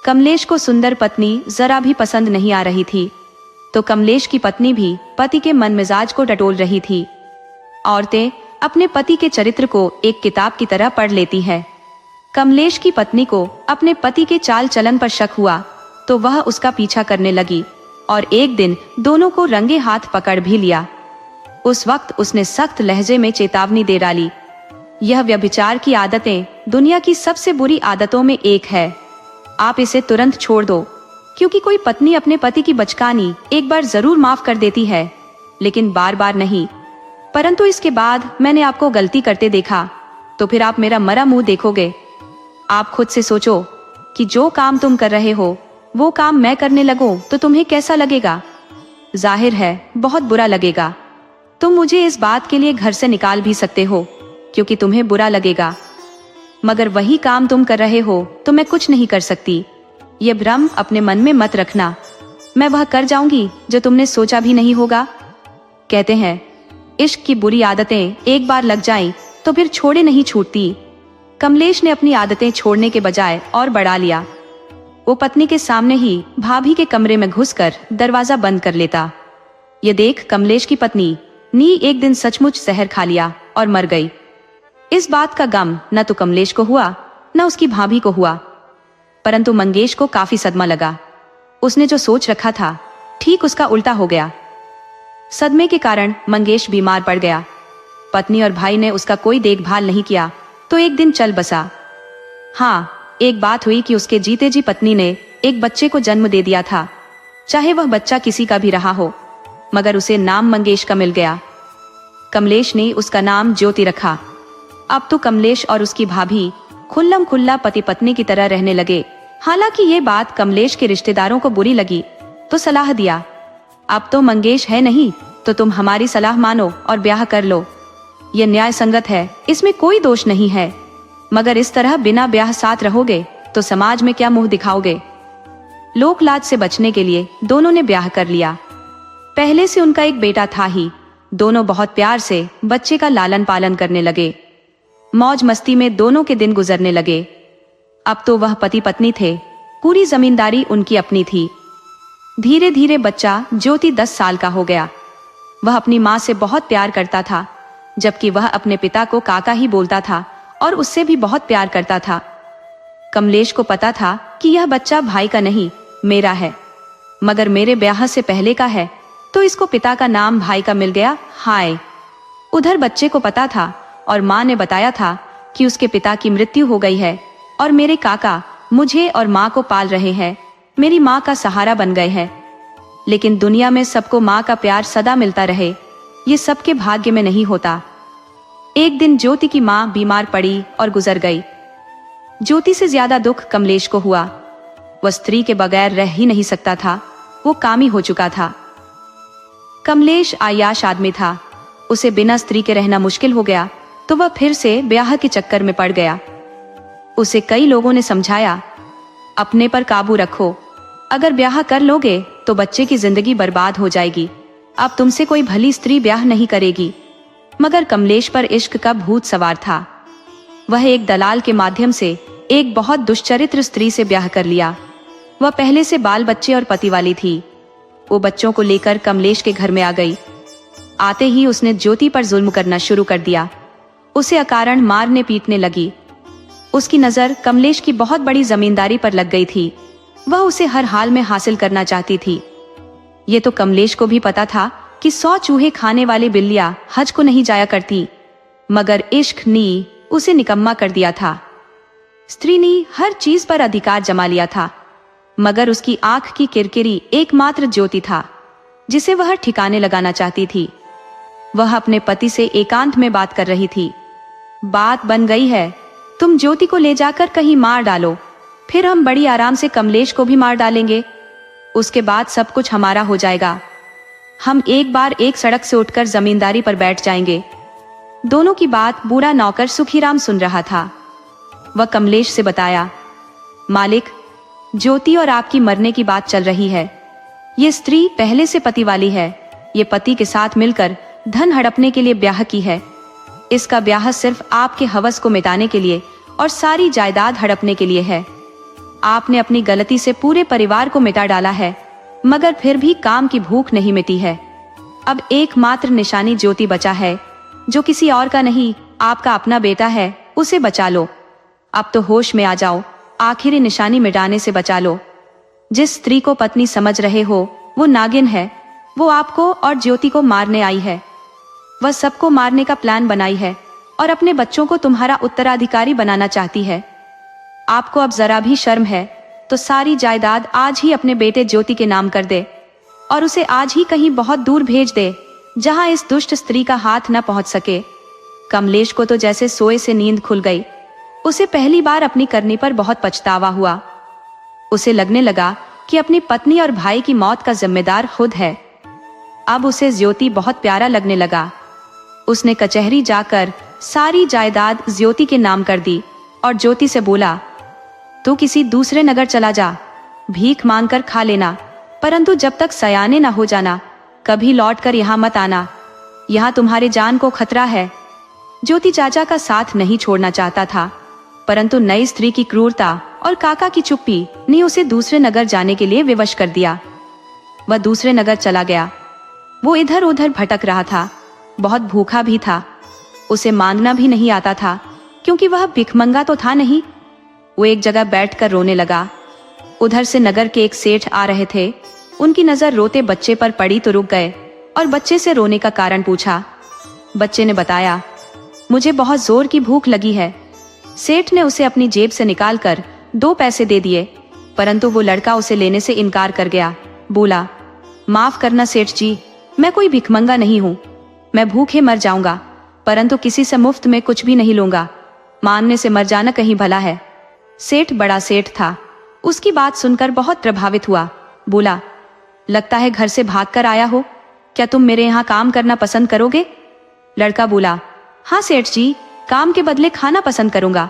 कमलेश को सुंदर पत्नी जरा भी पसंद नहीं आ रही थी, तो कमलेश की पत्नी भी पति के मन मिजाज को टटोल रही थी। औरतें अपने पति के चरित्र को एक किताब की तरह पढ़ लेती हैं। कमलेश की पत्नी को अपने पति के चाल चलन पर शक हुआ तो वह उसका पीछा करने लगी। और एक दिन दोनों को रंगे हाथ पकड़ भी लिया। उस वक्त उसने सख्त लहजे में चेतावनी दे डाली, यह व्यभिचार की आदतें दुनिया की सबसे बुरी आदतों में एक है। आप इसे तुरंत छोड़ दो, क्योंकि कोई पत्नी अपने पति की बचकानी एक बार जरूर माफ कर देती है, लेकिन बार बार नहीं। परंतु इसके बाद मैंने आपको गलती करते देखा, तो फिर आप मेरा मरा मुंह देखोगे। आप खुद से सोचो कि जो काम तुम कर रहे हो वो काम मैं करने लगूं तो तुम्हें कैसा लगेगा? जाहिर है बहुत बुरा लगेगा। तुम मुझे इस बात के लिए घर से निकाल भी सकते हो, क्योंकि तुम्हें बुरा लगेगा, मगर वही काम तुम कर रहे हो तो मैं कुछ नहीं कर सकती। ये भ्रम अपने मन में मत रखना, मैं वह कर जाऊंगी जो तुमने सोचा भी नहीं होगा। कहते हैं इश्क की बुरी आदतें एक बार लग जाएं तो फिर छोड़े नहीं छूटती। कमलेश ने अपनी आदतें छोड़ने के बजाय और बढ़ा लिया। वो पत्नी के सामने ही भाभी के कमरे में घुसकर दरवाजा बंद कर लेता। ये देख कमलेश की पत्नी नी एक दिन सचमुच जहर खा लिया और मर गई। इस बात का गम न तो कमलेश को हुआ न उसकी भाभी को हुआ, परंतु मंगेश को काफी सदमा लगा। उसने जो सोच रखा था ठीक उसका उल्टा हो गया। सदमे के कारण मंगेश बीमार पड़ गया। पत्नी और भाई ने उसका कोई देखभाल नहीं किया तो एक दिन चल बसा। हाँ, एक बात हुई कि उसके जीते जी पत्नी ने एक बच्चे को जन्म दे दिया था। चाहे वह बच्चा किसी का भी रहा हो, मगर उसे नाम मंगेश का मिल गया। कमलेश ने उसका नाम ज्योति रखा। अब तो कमलेश और उसकी भाभी खुल्लम खुल्ला पति पत्नी की तरह रहने लगे। हालांकि ये बात कमलेश के रिश्तेदारों को बुरी लगी तो सलाह दिया, अब तो मंगेश है नहीं तो तुम हमारी सलाह मानो और ब्याह कर लो। यह न्याय संगत है, इसमें कोई दोष नहीं है, मगर इस तरह बिना ब्याह साथ रहोगे तो समाज में क्या मुंह दिखाओगे? लोक लाज से बचने के लिए दोनों ने ब्याह कर लिया। पहले से उनका एक बेटा था ही। दोनों बहुत प्यार से बच्चे का लालन पालन करने लगे। मौज मस्ती में दोनों के दिन गुजरने लगे। अब तो वह पति पत्नी थे, पूरी जमींदारी उनकी अपनी थी। धीरे धीरे बच्चा ज्योति 10 साल का हो गया। वह अपनी माँ से बहुत प्यार करता था, जबकि वह अपने पिता को काका ही बोलता था और उससे भी बहुत प्यार करता था। कमलेश को पता था कि यह बच्चा भाई का नहीं मेरा है, मगर मेरे ब्याह से पहले का है, तो इसको पिता का नाम भाई का मिल गया। हाय! उधर बच्चे को पता था और माँ ने बताया था कि उसके पिता की मृत्यु हो गई है और मेरे काका मुझे और माँ को पाल रहे हैं, मेरी माँ का सहारा बन गए हैं। लेकिन दुनिया में सबको माँ का प्यार सदा मिलता रहे, ये सबके भाग्य में नहीं होता। एक दिन ज्योति की माँ बीमार पड़ी और गुजर गई। ज्योति से ज्यादा दुख कमलेश को हुआ। वह स्त्री के बगैर रह ही नहीं सकता था, वो कामी हो चुका था। कमलेश आयाश आदमी था, उसे बिना स्त्री के रहना मुश्किल हो गया, तो वह फिर से ब्याह के चक्कर में पड़ गया। उसे कई लोगों ने समझाया, अपने पर काबू रखो, अगर ब्याह कर लोगे तो बच्चे की जिंदगी बर्बाद हो जाएगी। अब तुमसे कोई भली स्त्री ब्याह नहीं करेगी। मगर कमलेश पर इश्क का भूत सवार था। वह एक दलाल के माध्यम से एक बहुत दुष्चरित्र स्त्री से ब्याह कर लिया। वह पहले से बाल बच्चे और पति वाली थी। वो बच्चों को लेकर कमलेश के घर में आ गई। आते ही उसने ज्योति पर जुल्म करना शुरू कर दिया। उसे अकारण मारने पीटने लगी। उसकी नजर कमलेश की बहुत बड़ी जमींदारी पर लग गई थी। वह उसे हर हाल में हासिल करना चाहती थी। ये तो कमलेश को भी पता था कि 100 चूहे खाने वाली बिल्लियां हज को नहीं जाया करती, मगर इश्क ने उसे निकम्मा कर दिया था। स्त्री ने हर चीज पर अधिकार जमा लिया था, मगर उसकी आंख की किरकिरी एकमात्र ज्योति था, जिसे वह ठिकाने लगाना चाहती थी। वह अपने पति से एकांत में बात कर रही थी। बात बन गई है, तुम ज्योति को ले जाकर कहीं मार डालो, फिर हम बड़ी आराम से कमलेश को भी मार डालेंगे। उसके बाद सब कुछ हमारा हो जाएगा। हम एक बार एक सड़क से उठकर जमींदारी पर बैठ जाएंगे। दोनों की बात बूढ़ा नौकर सुखीराम सुन रहा था। वह कमलेश से बताया, मालिक, ज्योति और आपकी मरने की बात चल रही है। ये स्त्री पहले से पति वाली है। ये पति के साथ मिलकर धन हड़पने के लिए ब्याह की है। इसका ब्याह सिर्फ आपके हवस को मिटाने के लिए और सारी जायदाद हड़पने के लिए है। आपने अपनी गलती से पूरे परिवार को मिटा डाला है, मगर फिर भी काम की भूख नहीं मिटी है। अब एकमात्र निशानी ज्योति बचा है, जो किसी और का नहीं, आपका अपना बेटा है। उसे बचा लो। अब तो होश में आ जाओ, आखिरी निशानी मिटाने से बचा लो। जिस स्त्री को पत्नी समझ रहे हो वो नागिन है, वो आपको और ज्योति को मारने आई है। वह सबको मारने का प्लान बनाई है और अपने बच्चों को तुम्हारा उत्तराधिकारी बनाना चाहती है। आपको अब जरा भी शर्म है तो सारी जायदाद आज ही अपने बेटे ज्योति के नाम कर दे और उसे आज ही कहीं बहुत दूर भेज दे, जहां इस दुष्ट स्त्री का हाथ न पहुंच सके। कमलेश को तो जैसे सोए से नींद खुल गई। उसे पहली बार अपनी करनी पर बहुत पछतावा हुआ। उसे लगने लगा कि अपनी पत्नी और भाई की मौत का जिम्मेदार खुद है। अब उसे ज्योति बहुत प्यारा लगने लगा। उसने कचहरी जाकर सारी जायदाद ज्योति के नाम कर दी और ज्योति से बोला, तू किसी दूसरे नगर चला जा, भीख मांगकर खा लेना, परंतु जब तक सयाने ना हो जाना कभी लौटकर यहाँ मत आना, यहाँ तुम्हारे जान को खतरा है। ज्योति चाचा का साथ नहीं छोड़ना चाहता था, परंतु नई स्त्री की क्रूरता और काका की चुप्पी ने उसे दूसरे नगर जाने के लिए विवश कर दिया। वह दूसरे नगर चला गया। वो इधर उधर भटक रहा था, बहुत भूखा भी था। उसे मांगना भी नहीं आता था क्योंकि वह भिखमंगा तो था नहीं। वो एक जगह बैठकर रोने लगा। उधर से नगर के एक सेठ आ रहे थे। उनकी नजर रोते बच्चे पर पड़ी तो रुक गए और बच्चे से रोने का कारण पूछा। बच्चे ने बताया, मुझे बहुत जोर की भूख लगी है। सेठ ने उसे अपनी जेब से निकालकर 2 पैसे दे दिए, परंतु वो लड़का उसे लेने से इनकार कर गया। बोला, माफ करना सेठ जी, मैं कोई भिखमंगा नहीं हूँ। मैं भूखे मर जाऊंगा, परंतु किसी से मुफ्त में कुछ भी नहीं लूंगा। मांगने से मर जाना कहीं भला है। सेठ बड़ा सेठ था। उसकी बात सुनकर बहुत प्रभावित हुआ। बोला, लगता है घर से भागकर आया हो, क्या तुम मेरे यहाँ काम करना पसंद करोगे? लड़का बोला, हाँ सेठ जी, काम के बदले खाना पसंद करूंगा।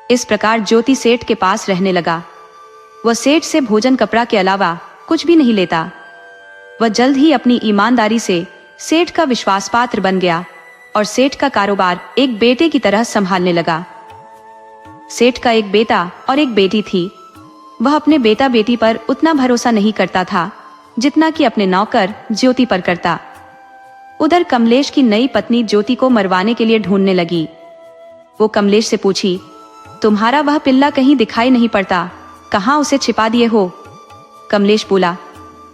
इस प्रकार ज्योति सेठ के पास रहने लगा। वह सेठ से भोजन कपड़ा के अलावा कुछ भी नहीं लेता। वह जल्द ही अपनी ईमानदारी से सेठ का विश्वास पात्र बन गया और सेठ का कारोबार एक बेटे की तरह संभालने लगा। सेठ का एक बेटा और एक बेटी थी। वह अपने बेटा बेटी पर उतना भरोसा नहीं करता था जितना कि अपने नौकर ज्योति पर करता। उधर कमलेश की नई पत्नी ज्योति को मरवाने के लिए ढूंढने लगी। वो कमलेश से पूछी, तुम्हारा वह पिल्ला कहीं दिखाई नहीं पड़ता, कहाँ उसे छिपा दिए हो? कमलेश बोला,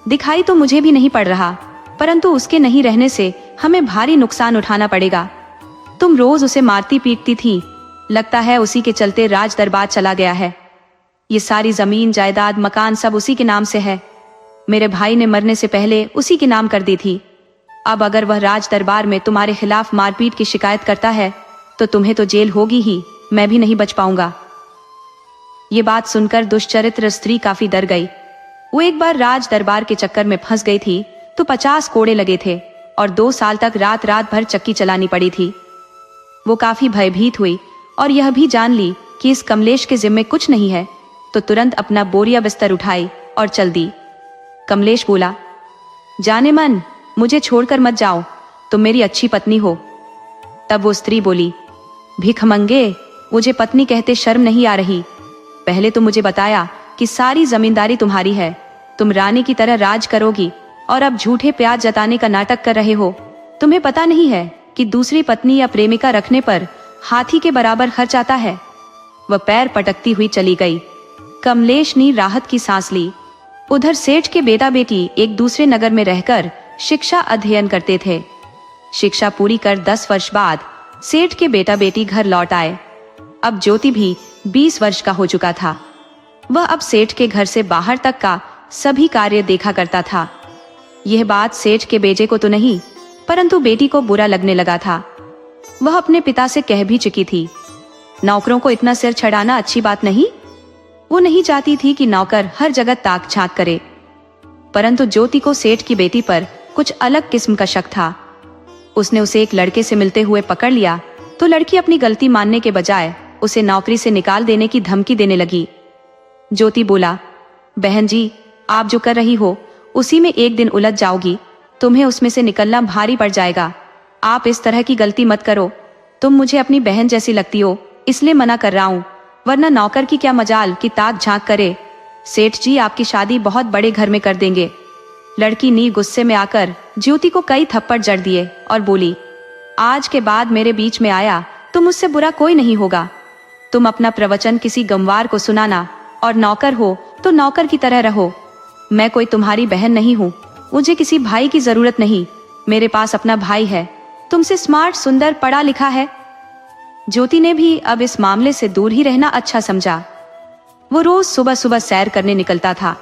दिखाई तो मुझे भी नहीं पड़ रहा, परंतु उसके नहीं रहने से हमें भारी नुकसान उठाना पड़ेगा। तुम रोज उसे मारती पीटती थी, लगता है उसी के चलते राज दरबार चला गया है। ये सारी जमीन जायदाद मकान सब उसी के नाम से है। मेरे भाई ने मरने से पहले उसी के नाम कर दी थी। अब अगर वह राज दरबार में तुम्हारे खिलाफ मारपीट की शिकायत करता है तो तुम्हें तो जेल होगी ही, मैं भी नहीं बच पाऊंगा। ये बात सुनकर दुष्चरित्र स्त्री काफी डर गई। वो एक बार राज दरबार के चक्कर में फंस गई थी तो 50 कोड़े लगे थे और 2 साल तक रात रात भर चक्की चलानी पड़ी थी। वो काफी भयभीत हुई और यह भी जान ली कि इस कमलेश के जिम्मे कुछ नहीं है, तो तुरंत अपना बोरिया बिस्तर उठाई और चल दी। कमलेश बोला, जाने मन, मुझे छोड़कर मत जाओ, तुम मेरी अच्छी पत्नी हो। तब वो स्त्री बोली, भिखमंगे, मुझे पत्नी कहते शर्म नहीं आ रही? पहले तो मुझे बताया कि सारी जमींदारी तुम्हारी है, तुम रानी की तरह राज करोगी, और अब झूठे प्यार जताने का नाटक कर रहे हो। तुम्हें पता नहीं है कि दूसरी पत्नी या प्रेमिका रखने पर हाथी के बराबर खर्च आता है। वह पैर पटकती हुई चली गई। कमलेश ने राहत की सांस ली। उधर सेठ के बेटा बेटी एक दूसरे नगर में रहकर शिक्षा अध्ययन करते थे। शिक्षा पूरी कर 10 वर्ष बाद सेठ के बेटा बेटी घर लौट आए। अब ज्योति भी 20 वर्ष का हो चुका था। वह अब सेठ के घर से बाहर तक का सभी कार्य देखा करता था। यह बात सेठ के बेटे को तो नहीं, परंतु बेटी को बुरा लगने लगा था। वह अपने पिता से कह भी चुकी थी, नौकरों को इतना सिर चढ़ाना अच्छी बात नहीं। वो नहीं चाहती थी कि नौकर हर जगह ताक झांक करे, परंतु ज्योति को सेठ की बेटी पर कुछ अलग किस्म का शक था। उसने उसे एक लड़के से मिलते हुए पकड़ लिया तो लड़की अपनी गलती मानने के बजाय उसे नौकरी से निकाल देने की धमकी देने लगी। ज्योति बोला, बहन जी, आप जो कर रही हो उसी में एक दिन उलझ जाओगी, तुम्हें उसमें से निकलना भारी पड़ जाएगा। आप इस तरह की गलती मत करो। तुम मुझे अपनी बहन जैसी लगती हो, इसलिए मना कर रहा हूँ, वरना नौकर की क्या मजाल कि ताक झांक करे। सेठ जी आपकी शादी बहुत बड़े घर में कर देंगे। लड़की नी गुस्से में आकर ज्योति को कई थप्पड़ जड़ दिए और बोली, आज के बाद मेरे बीच में आया तो मुझसे बुरा कोई नहीं होगा। तुम अपना प्रवचन किसी गंवार को सुनाना, और नौकर हो तो नौकर की तरह रहो। मैं कोई तुम्हारी बहन नहीं हूँ मुझे किसी भाई की जरूरत नहीं, मेरे पास अपना भाई है, तुमसे स्मार्ट, सुंदर, पढ़ा लिखा है। ज्योति ने भी अब इस मामले से दूर ही रहना अच्छा समझा। वो रोज सुबह सुबह सैर करने निकलता था।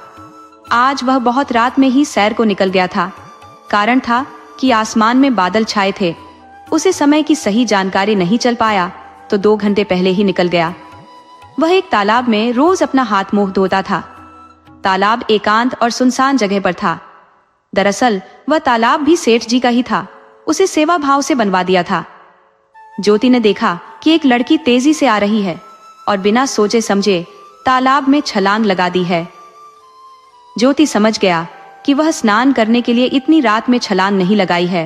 आज वह बहुत रात में ही सैर को निकल गया था। कारण था कि आसमान में बादल छाए थे। उसे समय की सही जानकारी नहीं चल पाया तो 2 घंटे पहले ही निकल गया। वह एक तालाब में रोज अपना हाथ मुंह धोता था। तालाब एकांत और सुनसान जगह पर था। दरअसल वह तालाब भी सेठ जी का ही था, उसे सेवा भाव से बनवा दिया था। ज्योति ने देखा कि एक लड़की तेजी से आ रही है और बिना सोचे समझे तालाब में छलांग लगा दी है। ज्योति समझ गया कि वह स्नान करने के लिए इतनी रात में छलांग नहीं लगाई है,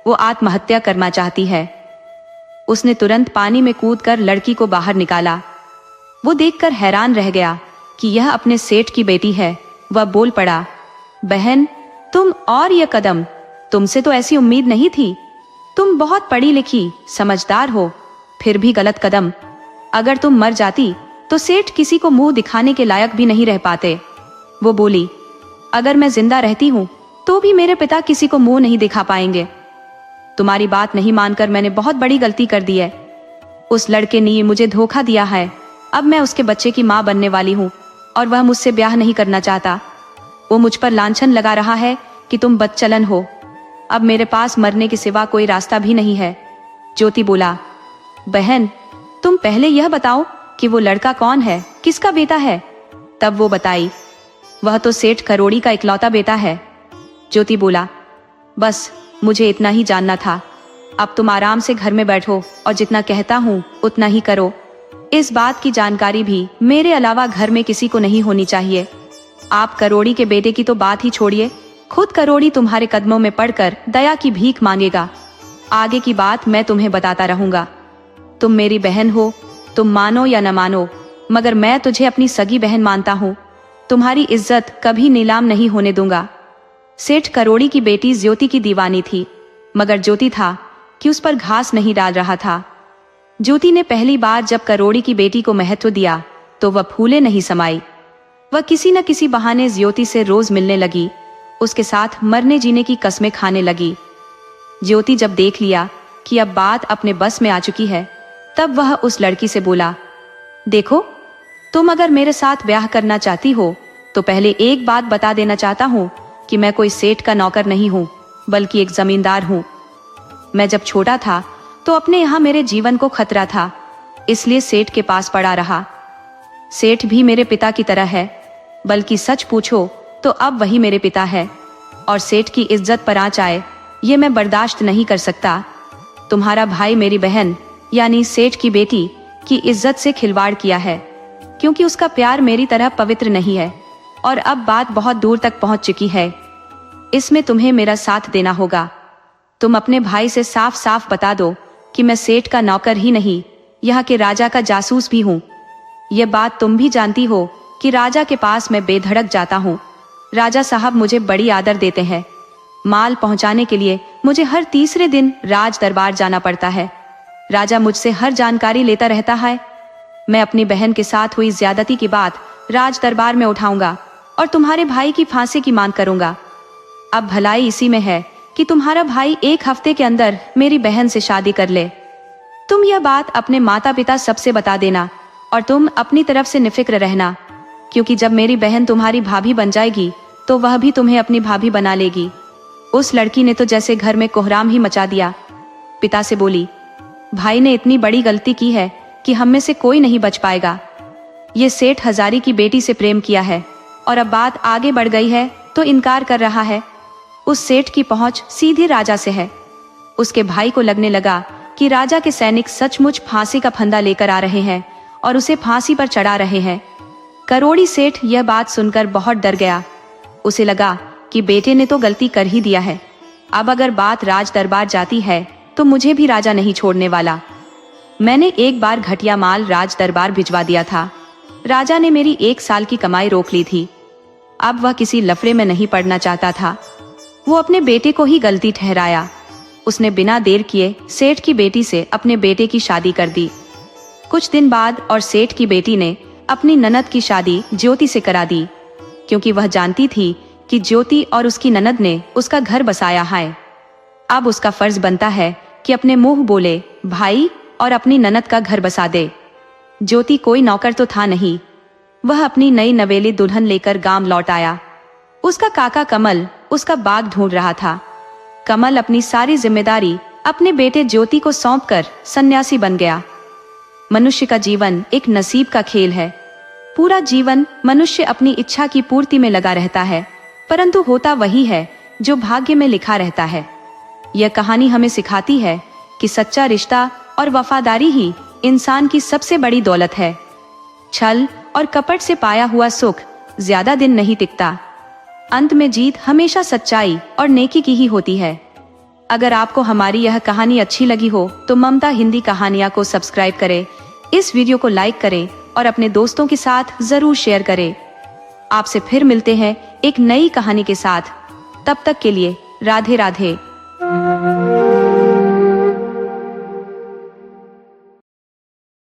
वो आत्महत्या करना चाहती है। उसने तुरंत पानी में कूदकर लड़की को बाहर निकाला। वो देखकर हैरान रह गया कि यह अपने सेठ की बेटी है। वह बोल पड़ा, बहन तुम और यह कदम, तुमसे तो ऐसी उम्मीद नहीं थी। तुम बहुत पढ़ी लिखी, समझदार हो, फिर भी गलत कदम। अगर तुम मर जाती तो सेठ किसी को मुंह दिखाने के लायक भी नहीं रह पाते। वो बोली, अगर मैं जिंदा रहती हूँ तो भी मेरे पिता किसी को मुंह नहीं दिखा पाएंगे। तुम्हारी बात नहीं मानकर मैंने बहुत बड़ी गलती कर दी है। उस लड़के ने मुझे धोखा दिया है। अब मैं उसके बच्चे की माँ बनने वाली हूँ और वह मुझसे ब्याह नहीं करना चाहता। वो मुझ पर लांछन लगा रहा है कि तुम बदचलन हो। अब मेरे पास मरने के सिवा कोई रास्ता भी नहीं है। ज्योति बोला, बहन तुम पहले यह बताओ कि वो लड़का कौन है, किसका बेटा है। तब वो बताई, वह तो सेठ करोड़ी का इकलौता बेटा है। ज्योति बोला, बस मुझे इतना ही जानना था। अब तुम आराम से घर में बैठो और जितना कहता हूँ उतना ही करो। इस बात की जानकारी भी मेरे अलावा घर में किसी को नहीं होनी चाहिए। आप करोड़ी के बेटे की तो बात ही छोड़िए, खुद करोड़ी तुम्हारे कदमों में पड़कर दया की भीख मांगेगा। आगे की बात मैं तुम्हें बताता रहूंगा। तुम मेरी बहन हो, तुम मानो या न मानो, मगर मैं तुझे अपनी सगी बहन मानता हूँ। तुम्हारी इज्जत कभी नीलाम नहीं होने दूंगा। सेठ करोड़ी की बेटी ज्योति की दीवानी थी, मगर ज्योति था कि उस पर घास नहीं डाल रहा था। ज्योति ने पहली बार जब करोड़ी की बेटी को महत्व दिया तो वह फूले नहीं समाई। वह किसी न किसी बहाने ज्योति से रोज मिलने लगी, उसके साथ मरने जीने की कस्में खाने लगी। ज्योति जब देख लिया कि अब बात अपने बस में आ चुकी है, तब वह उस लड़की से बोला, देखो तुम अगर मेरे साथ ब्याह करना चाहती हो तो पहले एक बात बता देना चाहता हूँ कि मैं कोई सेठ का नौकर नहीं हूँ, बल्कि एक जमींदार हूँ। मैं जब छोटा था तो अपने यहाँ मेरे जीवन को खतरा था, इसलिए सेठ के पास पड़ा रहा। सेठ भी मेरे पिता की तरह है, बल्कि सच पूछो तो अब वही मेरे पिता है, और सेठ की इज्जत पर आंच आए ये मैं बर्दाश्त नहीं कर सकता। तुम्हारा भाई मेरी बहन यानी सेठ की बेटी की इज्जत से खिलवाड़ किया है, क्योंकि उसका प्यार मेरी तरह पवित्र नहीं है, और अब बात बहुत दूर तक पहुंच चुकी है। इसमें तुम्हें मेरा साथ देना होगा। तुम अपने भाई से साफ साफ बता दो कि मैं सेठ का नौकर ही नहीं, यहाँ के राजा का जासूस भी हूँ। यह बात तुम भी जानती हो कि राजा के पास मैं बेधड़क जाता हूँ। राजा साहब मुझे बड़ी आदर देते हैं। माल पहुँचाने के लिए मुझे हर तीसरे दिन राज दरबार जाना पड़ता है। राजा मुझसे हर जानकारी लेता रहता है। मैं अपनी बहन के साथ हुई ज्यादती की बात राज दरबार में उठाऊंगा और तुम्हारे भाई की फांसी की मांग करूंगा। अब भलाई इसी में है कि तुम्हारा भाई 1 हफ्ते के अंदर मेरी बहन से शादी कर ले। तुम यह बात अपने माता पिता सबसे बता देना, और तुम अपनी तरफ से निफिक्र रहना, क्योंकि जब मेरी बहन तुम्हारी भाभी बन जाएगी तो वह भी तुम्हें अपनी भाभी बना लेगी। उस लड़की ने तो जैसे घर में कोहराम ही मचा दिया। पिता से बोली, भाई ने इतनी बड़ी गलती की है कि हम में से कोई नहीं बच पाएगा। ये सेठ हजारी की बेटी से प्रेम किया है और अब बात आगे बढ़ गई है तो इनकार कर रहा है। उस सेठ की पहुंच सीधी राजा से है। उसके भाई को लगने लगा कि राजा के सैनिक सचमुच फांसी का फंदा लेकर आ रहे हैं और उसे फांसी पर चढ़ा रहे हैं। करोड़ी सेठ यह बात सुनकर बहुत डर गया। उसे लगा कि बेटे ने तो गलती कर ही दिया है। अब अगर बात राज दरबार जाती है तो मुझे भी राजा नहीं छोड़ने वाला। मैंने एक बार घटिया माल राज दरबार भिजवा दिया था। राजा ने मेरी 1 साल की कमाई रोक ली थी। अब वह किसी लफड़े में नहीं पड़ना चाहता था। वो अपने बेटे को ही गलती ठहराया। उसने बिना देर किए सेठ की बेटी से अपने बेटे की शादी कर दी। कुछ दिन बाद और सेठ की बेटी ने अपनी ननद की शादी ज्योति से करा दी, क्योंकि वह जानती थी कि ज्योति और उसकी ननद ने उसका घर बसाया है। अब उसका फर्ज बनता है कि अपने मुंह बोले भाई और अपनी ननद का घर बसा दे। ज्योति कोई नौकर तो था नहीं, वह अपनी नई नवेली दुल्हन लेकर गांव लौट आया। उसका काका कमल उसका बाग ढूंढ रहा था। कमल अपनी सारी जिम्मेदारी अपने बेटे ज्योति को सौंपकर सन्यासी बन गया। मनुष्य का जीवन एक नसीब का खेल है। पूरा जीवन मनुष्य अपनी इच्छा की पूर्ति में लगा रहता है, परंतु होता वही है जो भाग्य में लिखा रहता है। यह कहानी हमें सिखाती है कि सच्चा रिश्ता और वफादारी ही इंसान की सबसे बड़ी दौलत है। छल और कपट से पाया हुआ सुख ज्यादा दिन नहीं टिकता। अंत में जीत हमेशा सच्चाई और नेकी की ही होती है। अगर आपको हमारी यह कहानी अच्छी लगी हो तो ममता हिंदी कहानियां को सब्सक्राइब करें, इस वीडियो को लाइक करें और अपने दोस्तों के साथ जरूर शेयर करें। आपसे फिर मिलते हैं एक नई कहानी के साथ। तब तक के लिए राधे राधे।